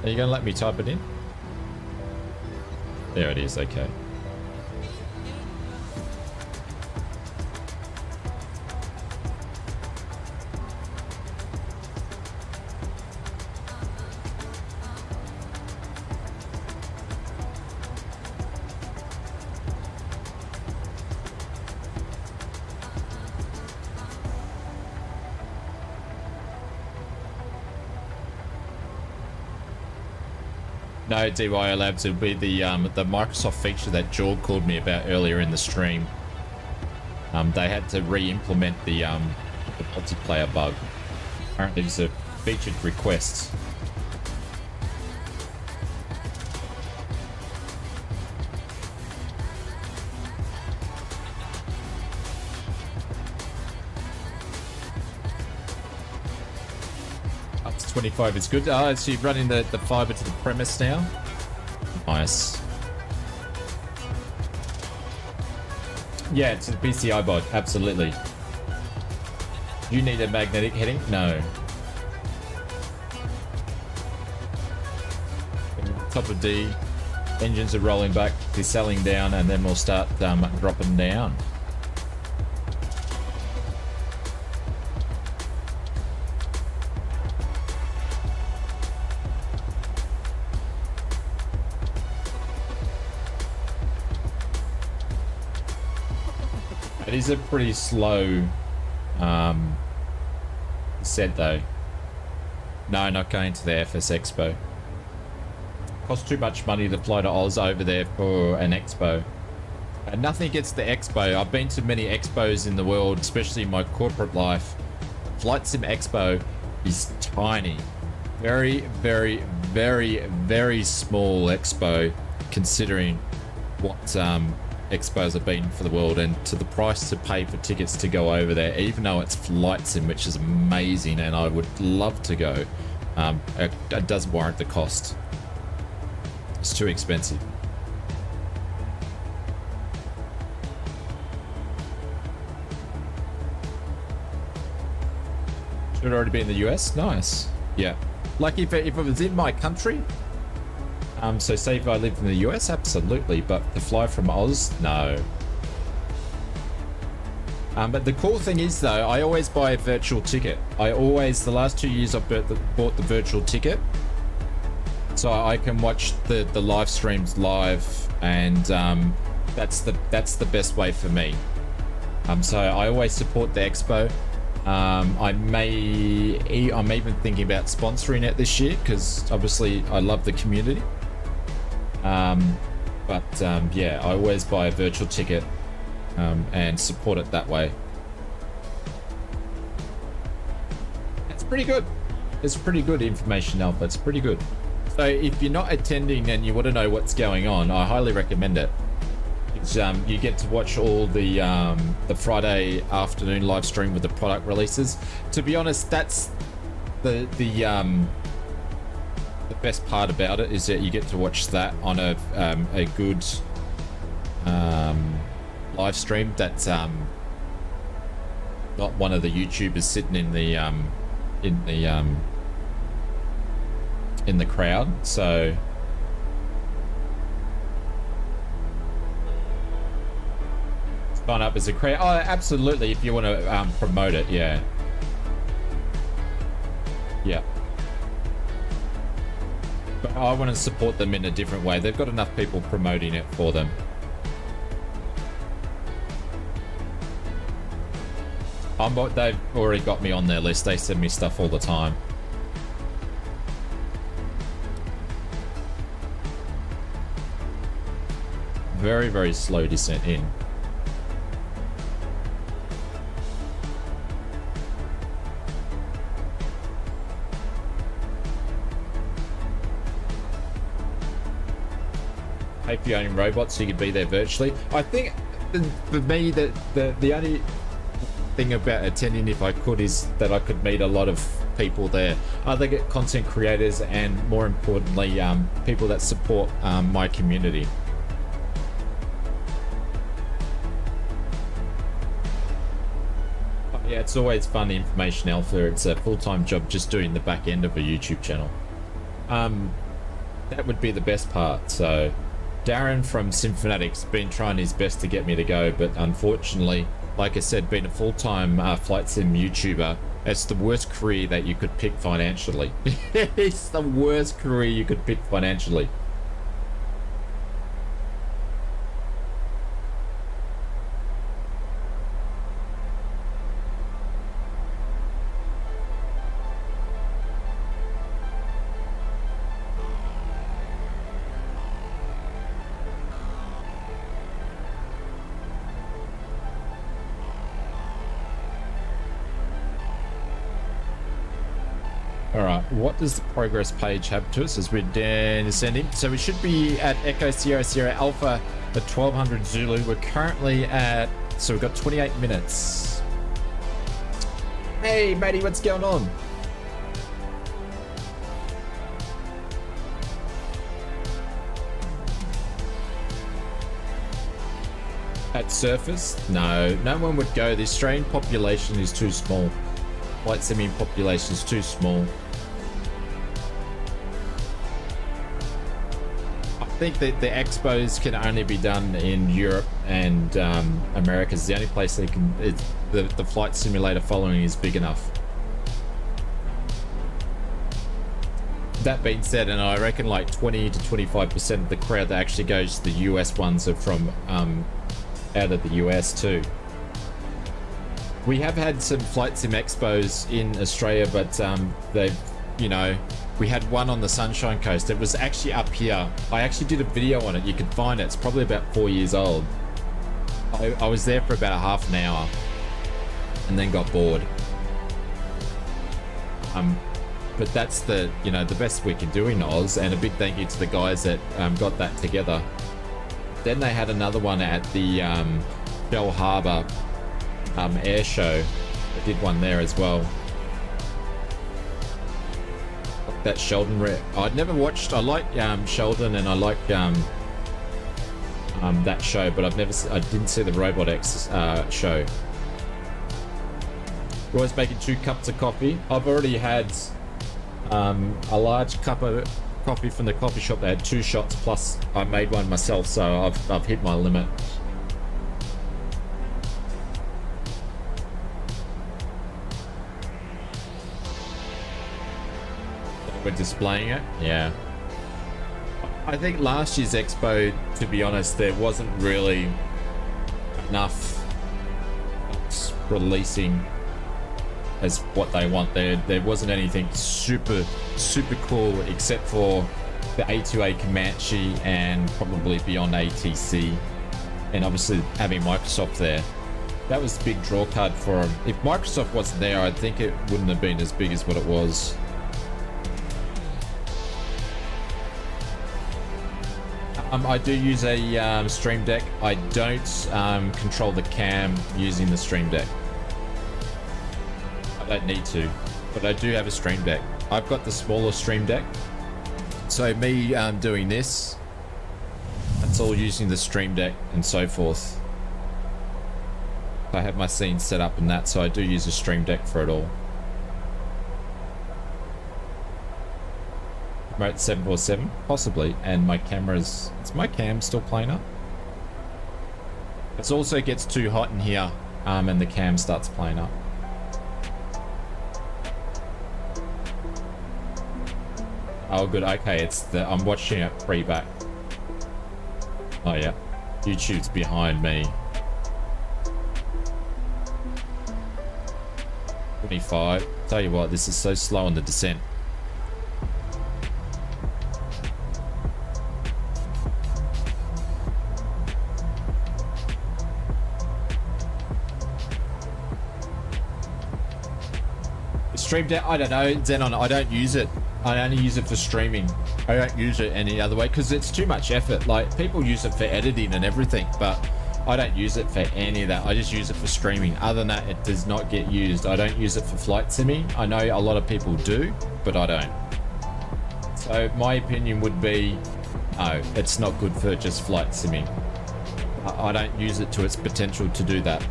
Are you going to let me type it in? There it is, okay. No, DYO Labs, it'll be the Microsoft feature that Jorg called me about earlier in the stream. They had to re-implement the multiplayer bug. Apparently it was a featured request. Up to 25 is good. Oh, so you're running the fiber to the premise now? Nice. Yeah, it's a PCI bod, absolutely. Do you need a magnetic heading? No. Top of D, engines are rolling back, deselling down, and then we'll start dropping down. It is a pretty slow set though. No, not going to the FS Expo. Costs too much money to fly to Oz over there for an expo. And nothing against the expo. I've been to many expos in the world, especially in my corporate life. Flight Sim Expo is tiny. Very, very, very, very small expo considering what expos have been for the world, and to the price to pay for tickets to go over there, even though it's Flight Sim, which is amazing and I would love to go, it doesn't warrant the cost. It's too expensive. Should already be in the US? Nice. Yeah. Like if it was in my country, so say if I lived in the US, absolutely, but to fly from Oz, no. But the cool thing is though, I always buy a virtual ticket. The last 2 years I've bought the virtual ticket. So I can watch the live streams live, and that's the best way for me. So I always support the expo. I'm even thinking about sponsoring it this year because obviously I love the community. Yeah, I always buy a virtual ticket and support it that way. It's pretty good. It's pretty good information, Alpha. It's pretty good. So if you're not attending and you want to know what's going on, I highly recommend it. It's, you get to watch all the Friday afternoon live stream with the product releases. To be honest, that's the best part about it, is that you get to watch that on a good live stream. That's not one of the YouTubers sitting in the crowd. So sign up as a crowd. Oh, absolutely. If you want to promote it, yeah. But I want to support them in a different way. They've got enough people promoting it for them. They've already got me on their list. They send me stuff all the time. Very, very slow descent in. Pay for your own robots so you can be there virtually. I think for me that the only thing about attending, if I could, is that I could meet a lot of people there, other content creators, and more importantly people that support my community. Yeah, it's always fun information, Alpha. It's a full-time job just doing the back end of a YouTube channel. That would be the best part. So Darren from Simphonetics been trying his best to get me to go, but unfortunately, like I said, being a full-time flight sim YouTuber, it's the worst career that you could pick financially. It's the worst career you could pick financially. Alright, what does the progress page have to us as we're descending? So we should be at Echo Sierra Sierra Alpha at 1200 Zulu. We're currently at, so we've got 28 minutes. Hey matey, what's going on? At surface? No, no one would go. The Australian population is too small. Flight simming population is too small. I think that the expos can only be done in Europe and America. Is the only place they can. The flight simulator following is big enough. That being said, and I reckon like 20 to 25% of the crowd that actually goes to the US ones are from out of the US too. We have had some flight sim expos in Australia, but they've, you know, we had one on the Sunshine Coast. It was actually up here. I actually did a video on it. You can find it. It's probably about 4 years old. I was there for about a half an hour and then got bored. But that's the, you know, the best we can do in Oz, and a big thank you to the guys that got that together. Then they had another one at the Shell Harbour air show. I did one there as well. That Sheldon I'd never watched. I like Sheldon, and I like that show, but I didn't see the Robot X show. We're always making 2 cups of coffee. I've already had a large cup of coffee from the coffee shop. They had 2 shots, plus I made one myself, so I've hit my limit. We're displaying it, yeah. I think last year's expo, to be honest, there wasn't really enough releasing as what they want. There wasn't anything super cool except for the A2A Comanche and probably Beyond ATC, and obviously having Microsoft there. That was the big draw card for them. If Microsoft wasn't there, I think it wouldn't have been as big as what it was. I do use a Stream Deck. I don't control the cam using the Stream Deck. I don't need to, but I do have a Stream Deck. I've got the smaller Stream Deck, so me doing this, that's all using the Stream Deck and so forth. I have my scenes set up and that, so I do use a Stream Deck for it all. Remote 747, possibly, and my camera's... Is my cam still playing up? It also gets too hot in here, and the cam starts playing up. Oh, good. Okay, it's the... I'm watching it pre-back. Oh, yeah. YouTube's behind me. 25. Tell you what, this is so slow on the descent. Stream Deck, I don't know, Xenon, I don't use it. I only use it for streaming. I don't use it any other way because it's too much effort. Like, people use it for editing and everything, but I don't use it for any of that. I just use it for streaming. Other than that, it does not get used. I don't use it for flight simming. I know a lot of people do, but I don't. So my opinion would be, no, it's not good for just flight simming. I don't use it to its potential to do that.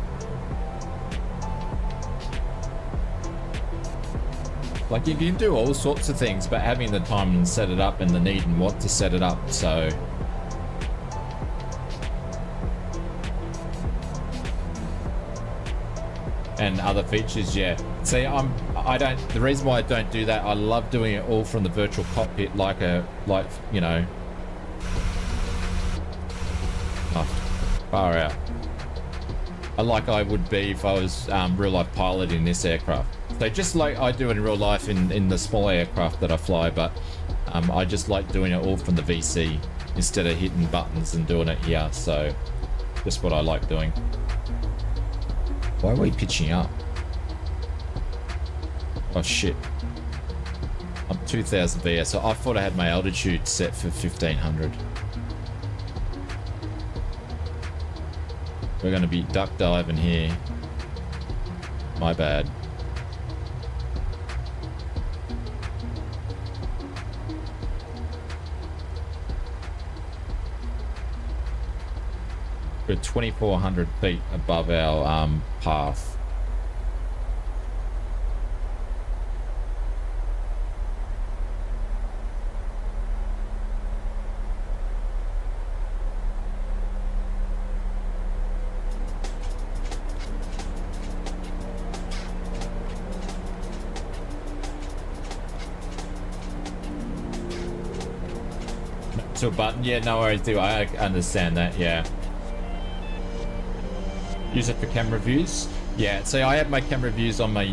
Like, you can do all sorts of things, but having the time and set it up and the need and want to set it up, so... And other features, yeah. See, the reason why I don't do that, I love doing it all from the virtual cockpit, like, you know... Oh, far out. Like I would be if I was real life piloting this aircraft. So just like I do in real life in the small aircraft that I fly, but I just like doing it all from the VC instead of hitting buttons and doing it here. So just what I like doing. Why are we pitching up? Oh shit. I'm 2000 VS, so I thought I had my altitude set for 1500. We're going to be duck diving here. My bad. We're 2,400 feet above our path. To a button, yeah, no worries, do I understand that, yeah. Use it for camera views, yeah. So I have my camera views on my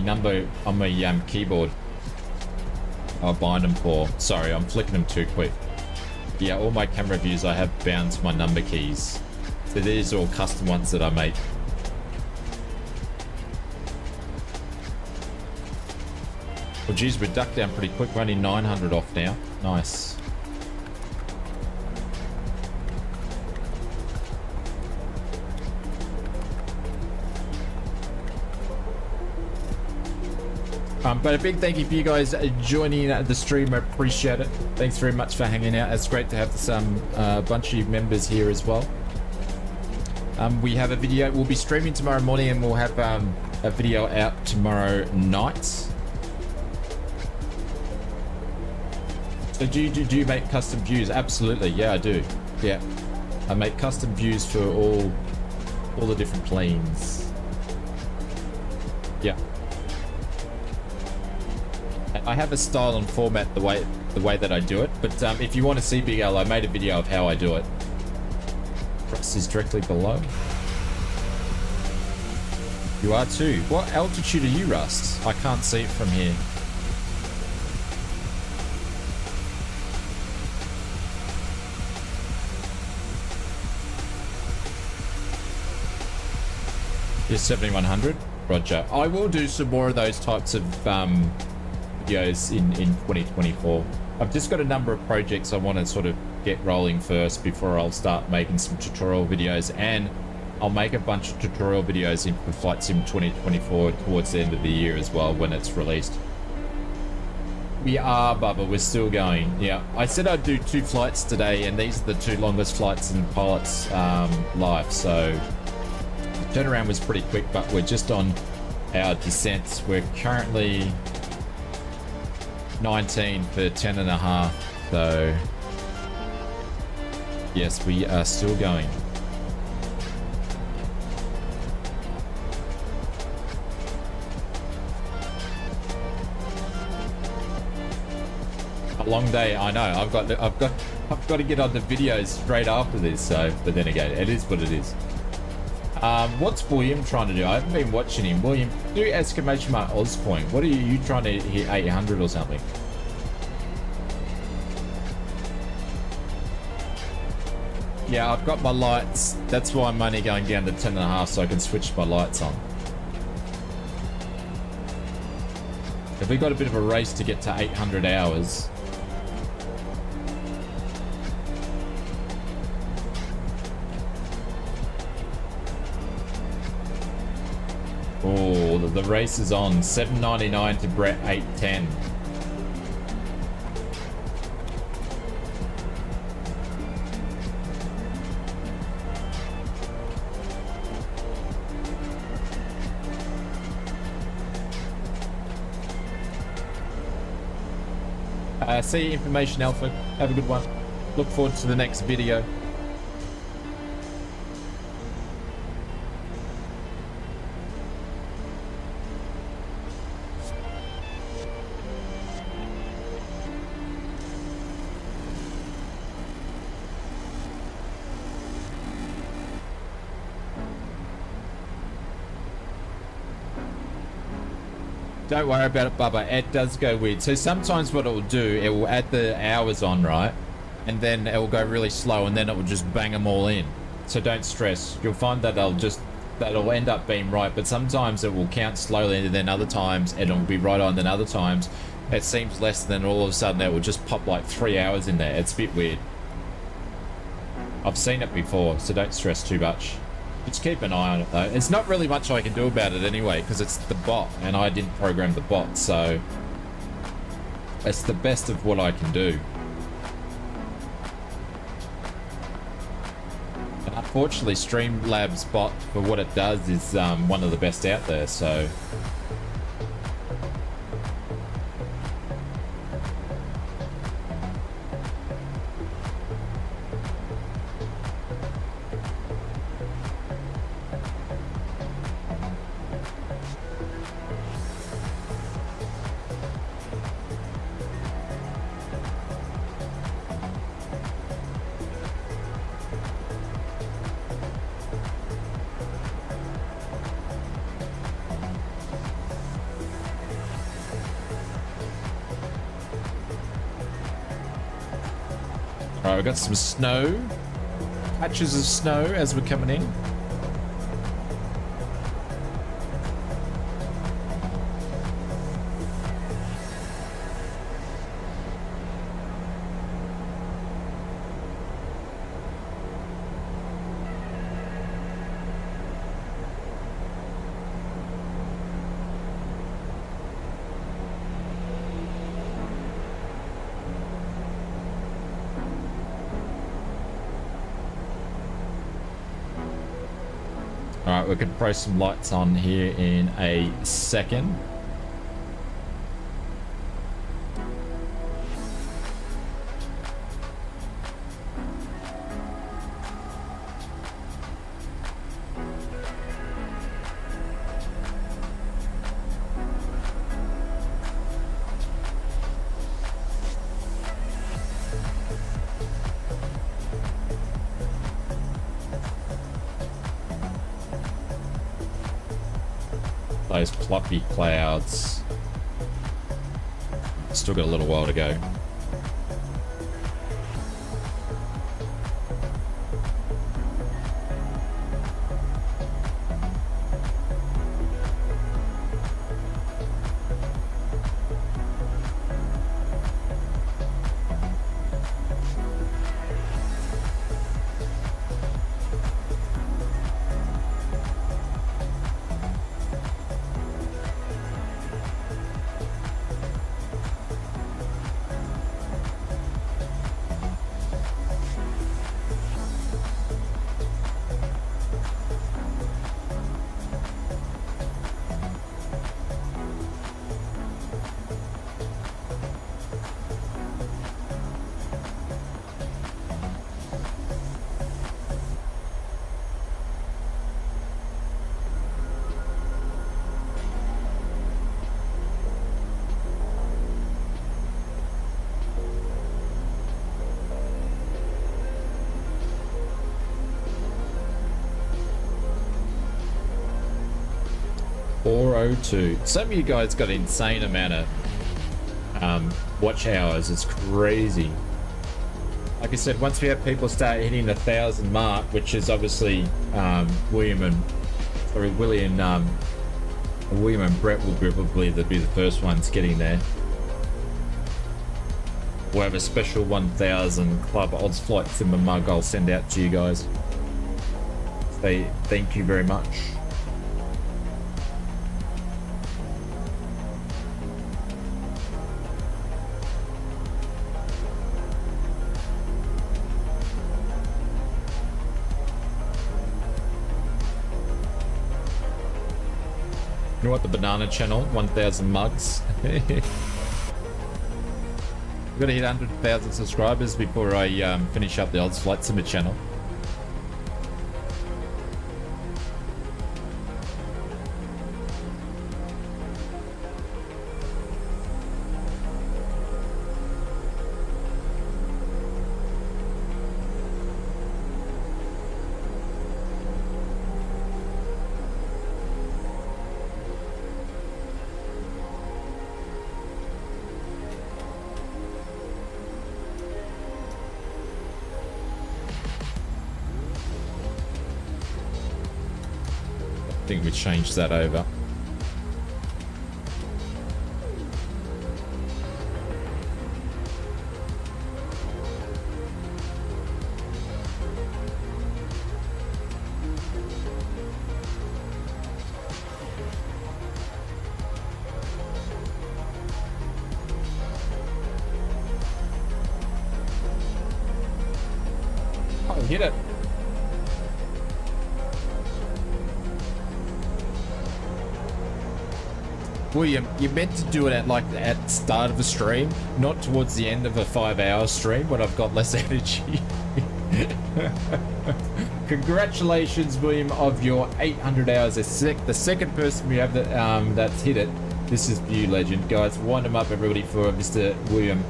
keyboard. I'll bind them for. Sorry, I'm flicking them too quick. Yeah, all my camera views I have bound to my number keys. So these are all custom ones that I make. Well, geez, we ducked down pretty quick. We're only 900 off now. Nice. But a big thank you for you guys joining the stream. I appreciate it. Thanks very much for hanging out. It's great to have some bunch of members here as well. We have a video. We'll be streaming tomorrow morning, and we'll have a video out tomorrow night. So do you make custom views? Absolutely, yeah, I do. Yeah, I make custom views for all the different planes. Yeah. I have a style and format the way that I do it, but if you want to see Big L, I made a video of how I do it. Rust is directly below. You are too. What altitude are you, Rust? I can't see it from here. You're 7,100? Roger. I will do some more of those types of videos in 2024. I've just got a number of projects I want to sort of get rolling first before I'll start making some tutorial videos, and I'll make a bunch of tutorial videos in Flight Sim 2024 towards the end of the year as well when it's released. We are, Bubba, we're still going. Yeah, I said I'd do 2 flights today, and these are the 2 longest flights in pilot's life, so the turnaround was pretty quick, but we're just on our descents. We're currently 19 for 10.5, so yes, we are still going. A long day, I know. I've got to get on the videos straight after this. So, but then again, it is what it is. What's William trying to do? I haven't been watching him. William, do exclamation mark Ozpoint. What are you trying to hit 800 or something? Yeah, I've got my lights. That's why I'm only going down to 10.5 so I can switch my lights on. If we got a bit of a race to get to 800 hours. Oh, the race is on. 7.99 to Brett 8.10. See you, Information Alpha. Have a good one. Look forward to the next video. Don't worry about it, Bubba. It does go weird. So sometimes what it will do, it will add the hours on, right? And then it will go really slow, and then it will just bang them all in. So don't stress. You'll find that that'll end up being right. But sometimes it will count slowly, and then other times it'll be right on. Then other times it seems less, than all of a sudden it will just pop like 3 hours in there. It's a bit weird. I've seen it before, so don't stress too much. Just keep an eye on it though. It's not really much I can do about it anyway, because it's the bot and I didn't program the bot, so it's the best of what I can do. unfortunately, Streamlabs bot, for what it does, is one of the best out there, so... Alright, we've got some snow. Patches of snow as we're coming in. Alright, we can throw some lights on here in a second. Those fluffy clouds. Still got a little while to go. Some of you guys got an insane amount of watch hours. It's crazy. Like I said, once we have people start hitting the 1,000 mark, which is obviously William and Brett will probably be the first ones getting there. We'll have a special 1,000 Club ausflightsimmer mug I'll send out to you guys. Say thank you very much. You know what, the banana channel, 1,000 mugs. We've got to hit 100,000 subscribers before I finish up the ausflightsimmer channel. I think we changed that over. Oh, hit it. William, you meant to do it at like at the start of a stream, not towards the end of a 5-hour stream when I've got less energy. Congratulations, William, of your 800 hours. The second person we have that that's hit it. This is you, legend. Guys, wind them up, everybody, for Mr. William.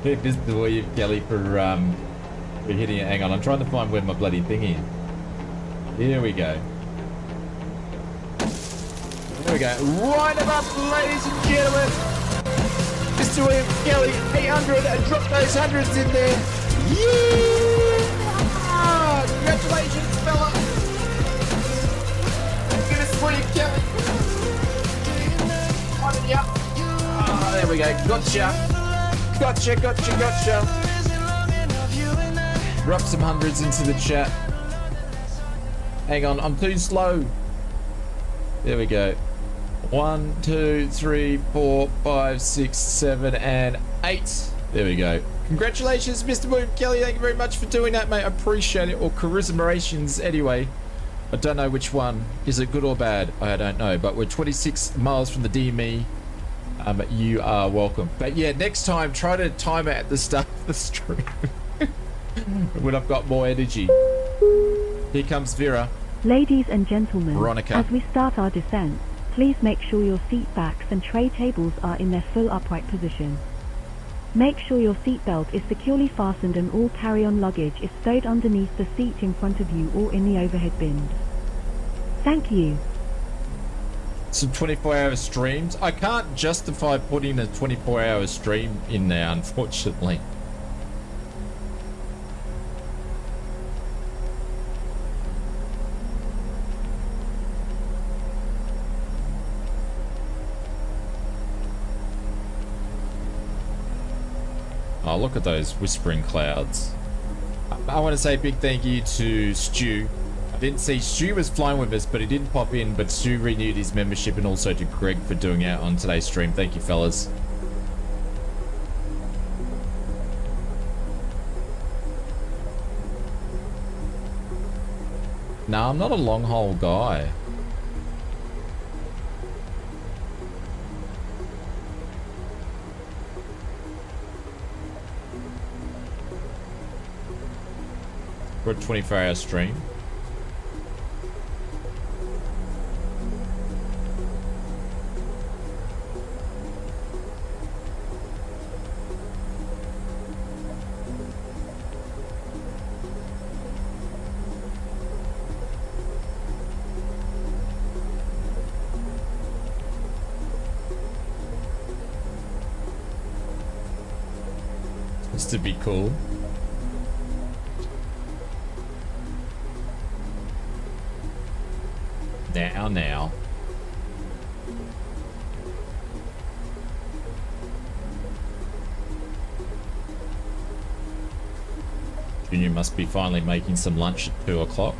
Mr. William Kelly for hitting it. Hang on, I'm trying to find where my bloody thing is. Here we go. There we go. Wind them up, ladies and gentlemen. Mr. William Kelly, 800, and drop those hundreds in there. Yeah! Congratulations, fella. Give us William Kelly. Winding you up. Oh, there we go. Gotcha. Gotcha. Drop some hundreds into the chat. Hang on, I'm too slow. There we go. 1, 2, 3, 4, 5, 6, 7, and 8. There we go. Congratulations, Mr. William Kelly. Thank you very much for doing that, mate. I appreciate it. Or charismarations, anyway. I don't know which one. Is it good or bad? I don't know. But we're 26 miles from the DME. You are welcome. But yeah, next time, try to time it at the start of the stream. When I've got more energy. Here comes Vera. Ladies and gentlemen, Veronica. as we start our descent, please make sure your seat backs and tray tables are in their full upright position. Make sure your seatbelt is securely fastened and all carry-on luggage is stowed underneath the seat in front of you or in the overhead bins. Thank you. Some 24-hour streams. I can't justify putting a 24-hour stream in there, unfortunately. Oh, look at those whispering clouds. I want to say a big thank you to Stu. I didn't see Stu was flying with us, but he didn't pop in, but Stu renewed his membership, and also to Greg for doing it on today's stream. Thank you, fellas. No, I'm not a long haul guy. For a 24-hour stream. Just to be cool. Now. Junior must be finally making some lunch at 2 o'clock.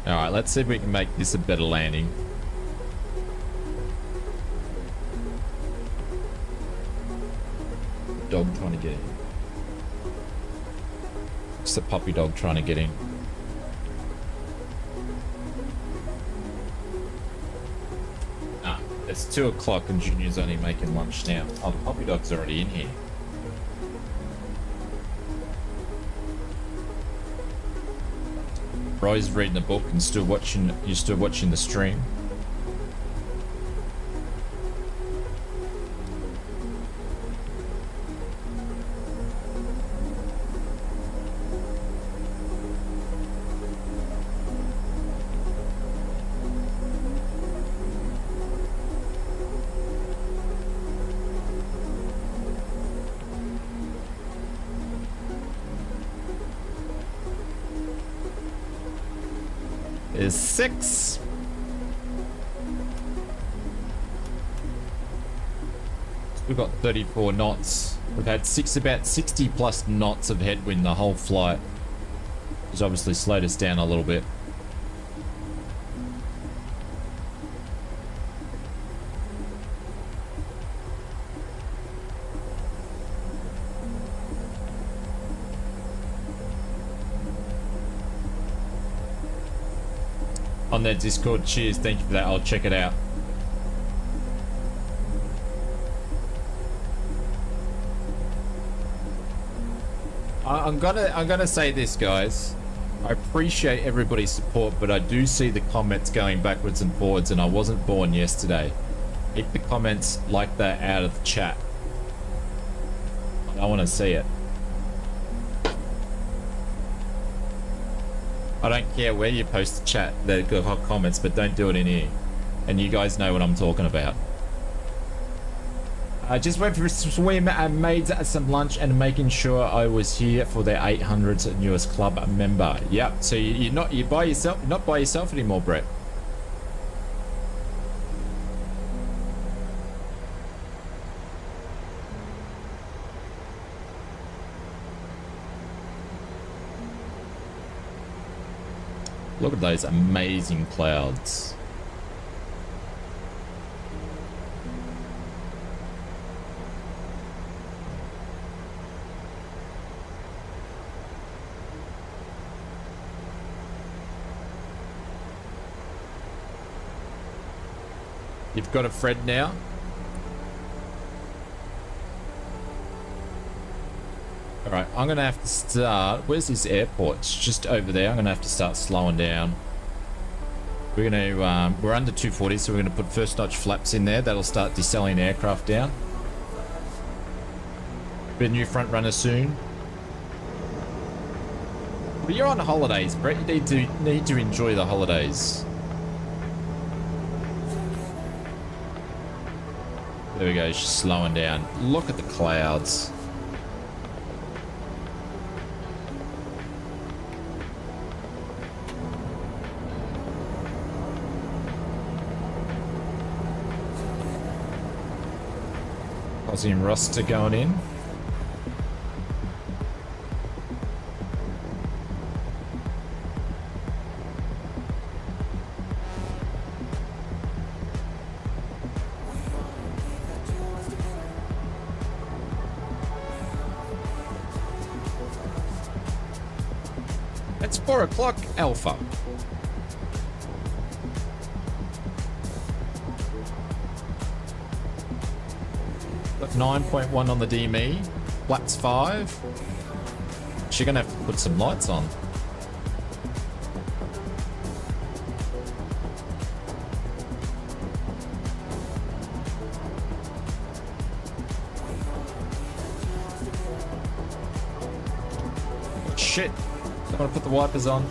Alright, let's see if we can make this a better landing. Dog trying to get in. It's the puppy dog trying to get in. Ah, it's 2 o'clock and Junior's only making lunch now. Oh, the puppy dog's already in here. Roy's reading a book and you're still watching the stream. Is 6. We've got 34 knots. We've had about 60 plus knots of headwind the whole flight, which obviously slowed us down a little bit. on their Discord. Cheers, thank you for that. I'll check it out. I'm gonna say this, guys. I appreciate everybody's support, but I do see the comments going backwards and forwards, and I wasn't born yesterday. Keep the comments like that out of the chat. I want to see it. I don't care where you post the chat, the comments, but don't do it in here. And you guys know what I'm talking about. I just went for a swim and made some lunch and making sure I was here for the 800th newest club member. Yep. So you're not by yourself. You're not by yourself anymore, Brett. Look at those amazing clouds. You've got a Fred now? Alright, I'm gonna have to start. Where's this airport? It's just over there. I'm gonna have to start slowing down. We're gonna, we're under 240, so we're gonna put first notch flaps in there. That'll start decelerating aircraft down. Be a new front runner soon. But you're on holidays, Brett. You need to enjoy the holidays. There we go, she's slowing down. Look at the clouds. Aussie and Roster going in. It's 4 o'clock, Alpha. Got 9.1 on the DME. Flaps 5. She's gonna have to put some lights on. Shit. I'm gonna put the wipers on.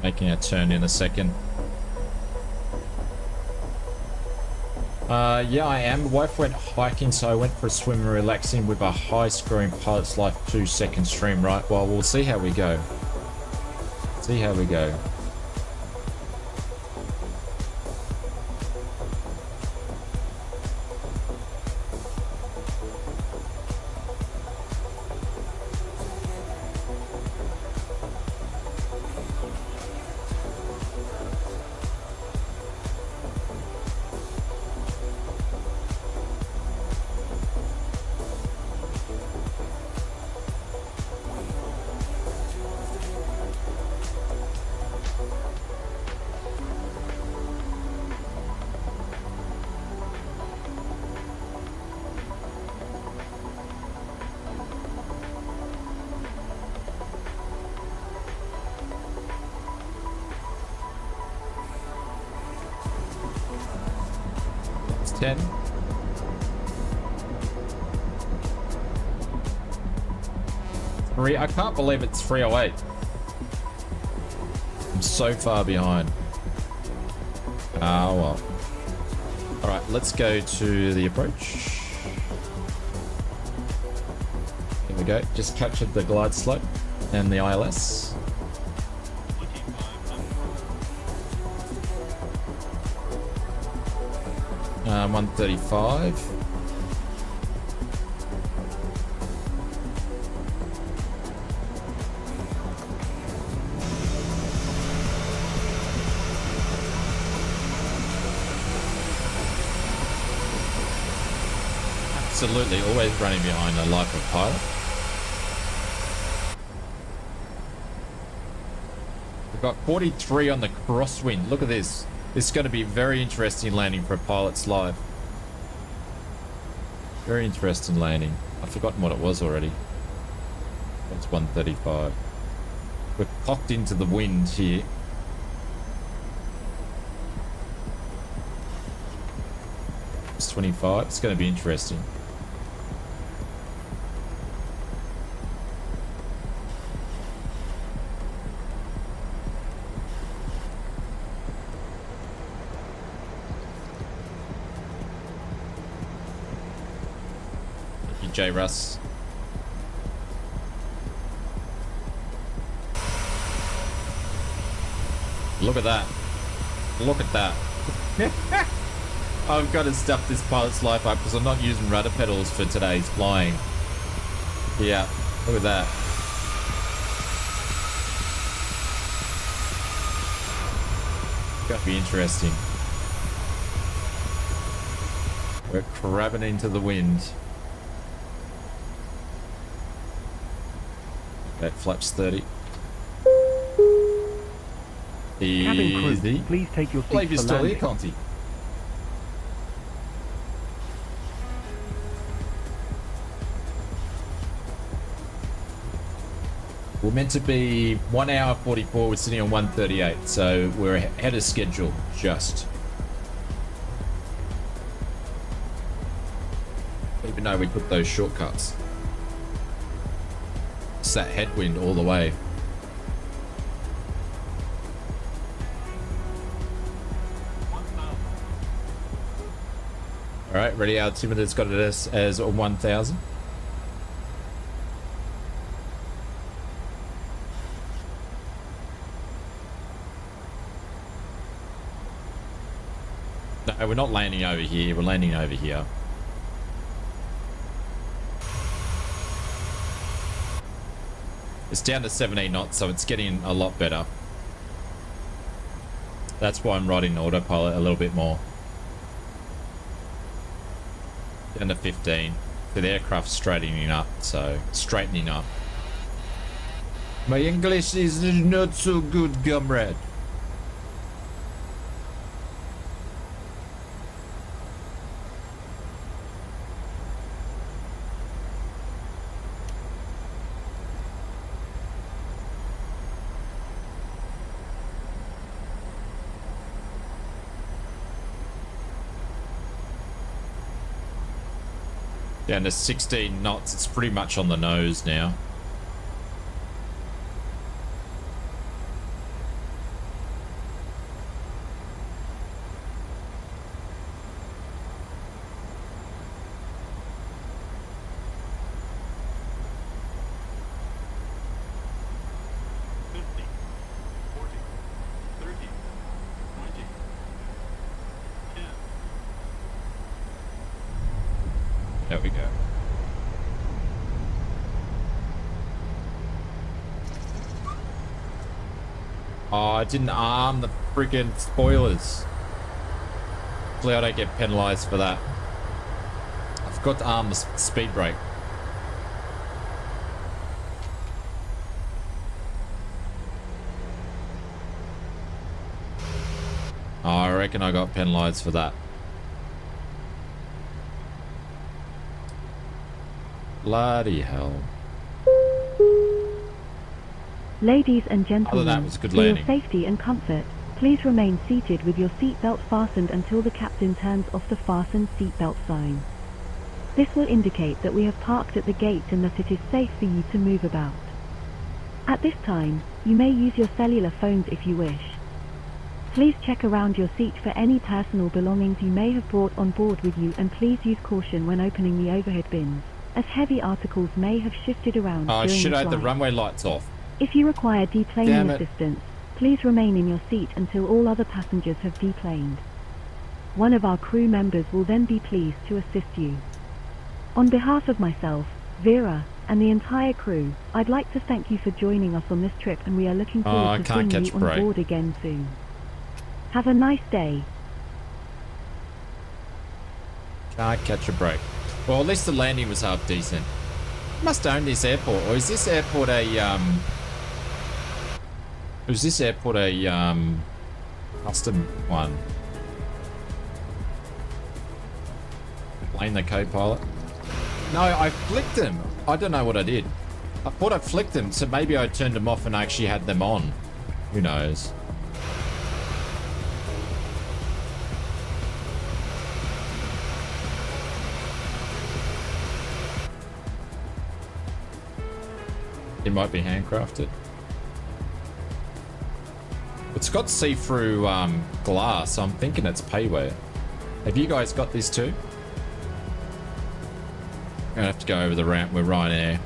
Making a turn in a second. Yeah, I am. Wife went hiking, so I went for a swim and relaxing with a high-scoring Pilot's Life 2-second stream, right? Well, we'll see how we go. See how we go. It's 10. I can't believe it's 308. I'm so far behind. Ah, well. Alright, let's go to the approach. Here we go. Just captured the glide slope and the ILS. Um, 135. absolutely always running behind a life of pilot. We've got 43 on the crosswind. Look at this. This is going to be very interesting landing for a pilot's life. Very interesting landing. I've forgotten what it was already. It's 135. We're cocked into the wind here. It's 25. It's going to be interesting. Thank you, J. Russ. Look at that. Look at that. I've got to stuff this pilot's life up because I'm not using rudder pedals for today's flying. Yeah, look at that. Gonna be interesting. We're crabbing into the wind. That flaps 30. Cabin crew, Easy. please take your I believe you're seats for still here, landing. Conti. We're meant to be 1 hour 44. We're sitting on 138, so we're ahead of schedule just. Even though we took those shortcuts. It's that headwind all the way. All right, ready? Our altimeter's got it as 1,000. No, we're not landing over here. We're landing over here. It's down to 17 knots, so it's getting a lot better. That's why I'm riding autopilot a little bit more. Down to 15. So the aircraft's straightening up, straightening up. My English is not so good, comrade. Down to 16 knots. It's pretty much on the nose now. There we go. Oh, I didn't arm the friggin' spoilers. Hopefully I don't get penalised for that. I forgot to arm the speed brake. Oh, I reckon I got penalised for that. Bloody hell. Ladies and Other than that, gentlemen, it was a good for your landing. safety and comfort, please remain seated with your seatbelt fastened until the captain turns off the fasten seatbelt sign. This will indicate that we have parked at the gate and that it is safe for you to move about. At this time, you may use your cellular phones if you wish. Please check around your seat for any personal belongings you may have brought on board with you, and please use caution when opening the overhead bins, as heavy articles may have shifted around Oh during shit, the I had the flight. runway lights off. If you require deplaning Damn it. assistance, please remain in your seat until all other passengers have deplaned. One of our crew members will then be pleased to assist you. On behalf of myself, Vera, and the entire crew, I'd like to thank you for joining us on this trip, and we are looking I forward to can't seeing catch you a on break. board again soon. Have a nice day. Can't catch a break. Well, at least the landing was half decent. Must own this airport, or is this airport a custom one? Blame the co-pilot. No, I flicked them. I don't know what I did. I thought I flicked them, so maybe I turned them off and I actually had them on. Who knows? It might be handcrafted. It's got see-through glass, so I'm thinking it's payware. Have you guys got this too? I'm gonna have to go over the ramp with Ryanair.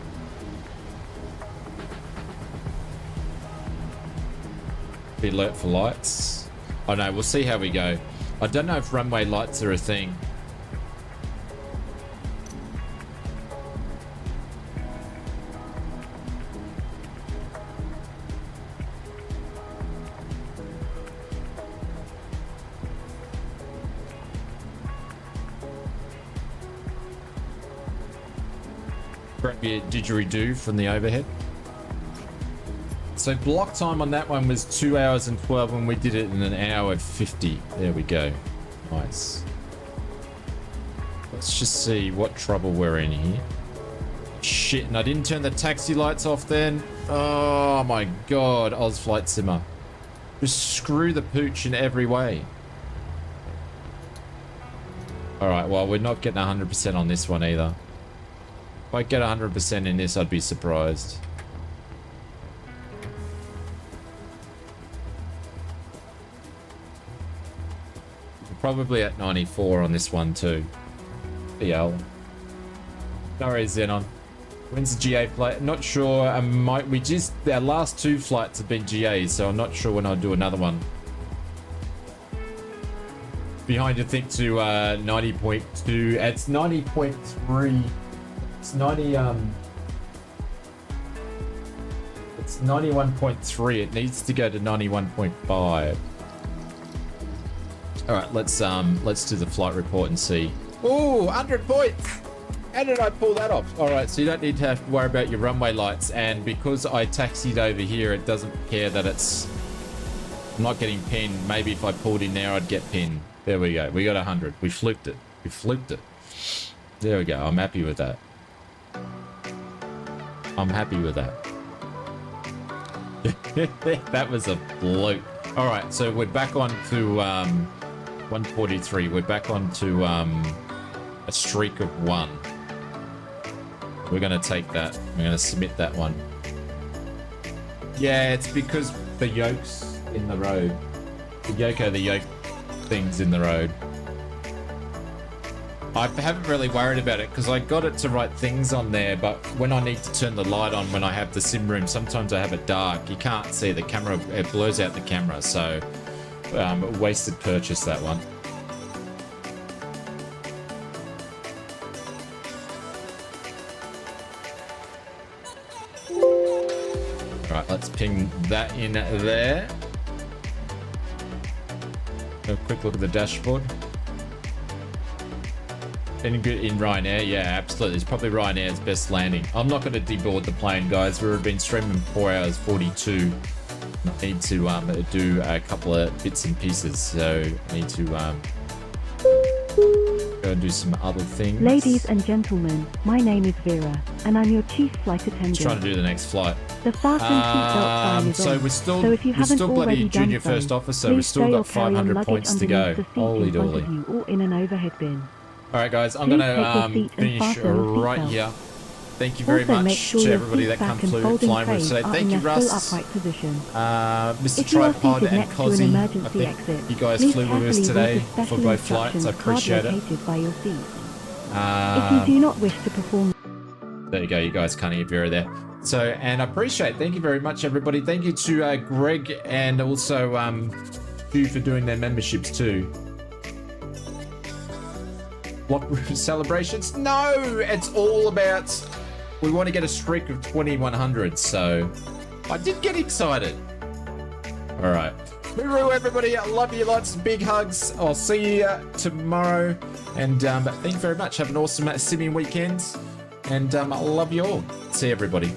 Be alert for lights. Oh no, we'll see how we go. I don't know if runway lights are a thing. Grab your didgeridoo from the overhead. So block time on that one was 2 hours and 12 and we did it in 1 hour 50. There we go. Nice. Let's just see what trouble we're in here. Shit, and I didn't turn the taxi lights off then. Oh my god, ausflightsimmer. Just screw the pooch in every way. Alright, well, we're not getting 100% on this one either. If I get 100% in this, I'd be surprised. We're probably at 94 on this one too. BL. No worries, Xenon. When's the GA flight? Not sure. Our last 2 flights have been GAs, so I'm not sure when I'll do another one. Behind you think to 90.2. It's 90.3. It's 91.3. It needs to go to 91.5. All right, let's do the flight report and see. Oh, 100 points. How did I pull that off? All right, so you don't need to have to worry about your runway lights, and because I taxied over here, it doesn't care that I'm not getting pinned. Maybe if I pulled in there, I'd get pinned. There we go. We got 100. We flipped it. We flipped it. There we go. I'm happy with that. I'm happy with that. That was a bloke. All right, so we're back on to 143. We're back on to a streak of 1. We're going to take that. We're going to submit that one. Yeah, it's because the yoke's in the road. The yoke things in the road. I haven't really worried about it because I got it to write things on there, but when I need to turn the light on when I have the sim room, sometimes I have it dark. You can't see the camera, it blurs out the camera, so wasted purchase, that one. Alright, let's ping that in there. A quick look at the dashboard. Any good in Ryanair? Yeah, absolutely. It's probably Ryanair's best landing. I'm not going to deboard the plane, guys. We've been streaming 4 hours 42. I need to do a couple of bits and pieces, so I need to go and do some other things. Ladies and gentlemen, my name is Vera, and I'm your chief flight attendant. Just trying to do the next flight. The fasten seatbelt sign is so on. we're still, so if you haven't bloody already junior done first so, officer. We've still got 500 points to go. Holy dolly. Or in an overhead bin. All right, guys, I'm going to finish right here. Thank you very much to everybody that come through flying with us today. Thank you, Russ, Mr. Tripod and Cozzy. I think you guys flew with us today for both flights. I appreciate it. If you do not wish to perform... There you go, you guys can't hear Vera there. So, and I appreciate it. Thank you very much, everybody. Thank you to Greg and also Hugh for doing their memberships too. Block celebrations? No, it's all about we want to get a streak of 2100, so I did get excited. All right, Hooroo, everybody. I love you lots. Big hugs. I'll see you tomorrow. And thank you very much. Have an awesome simming weekend. And I love you all. See you, everybody.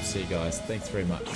See you guys. Thanks very much.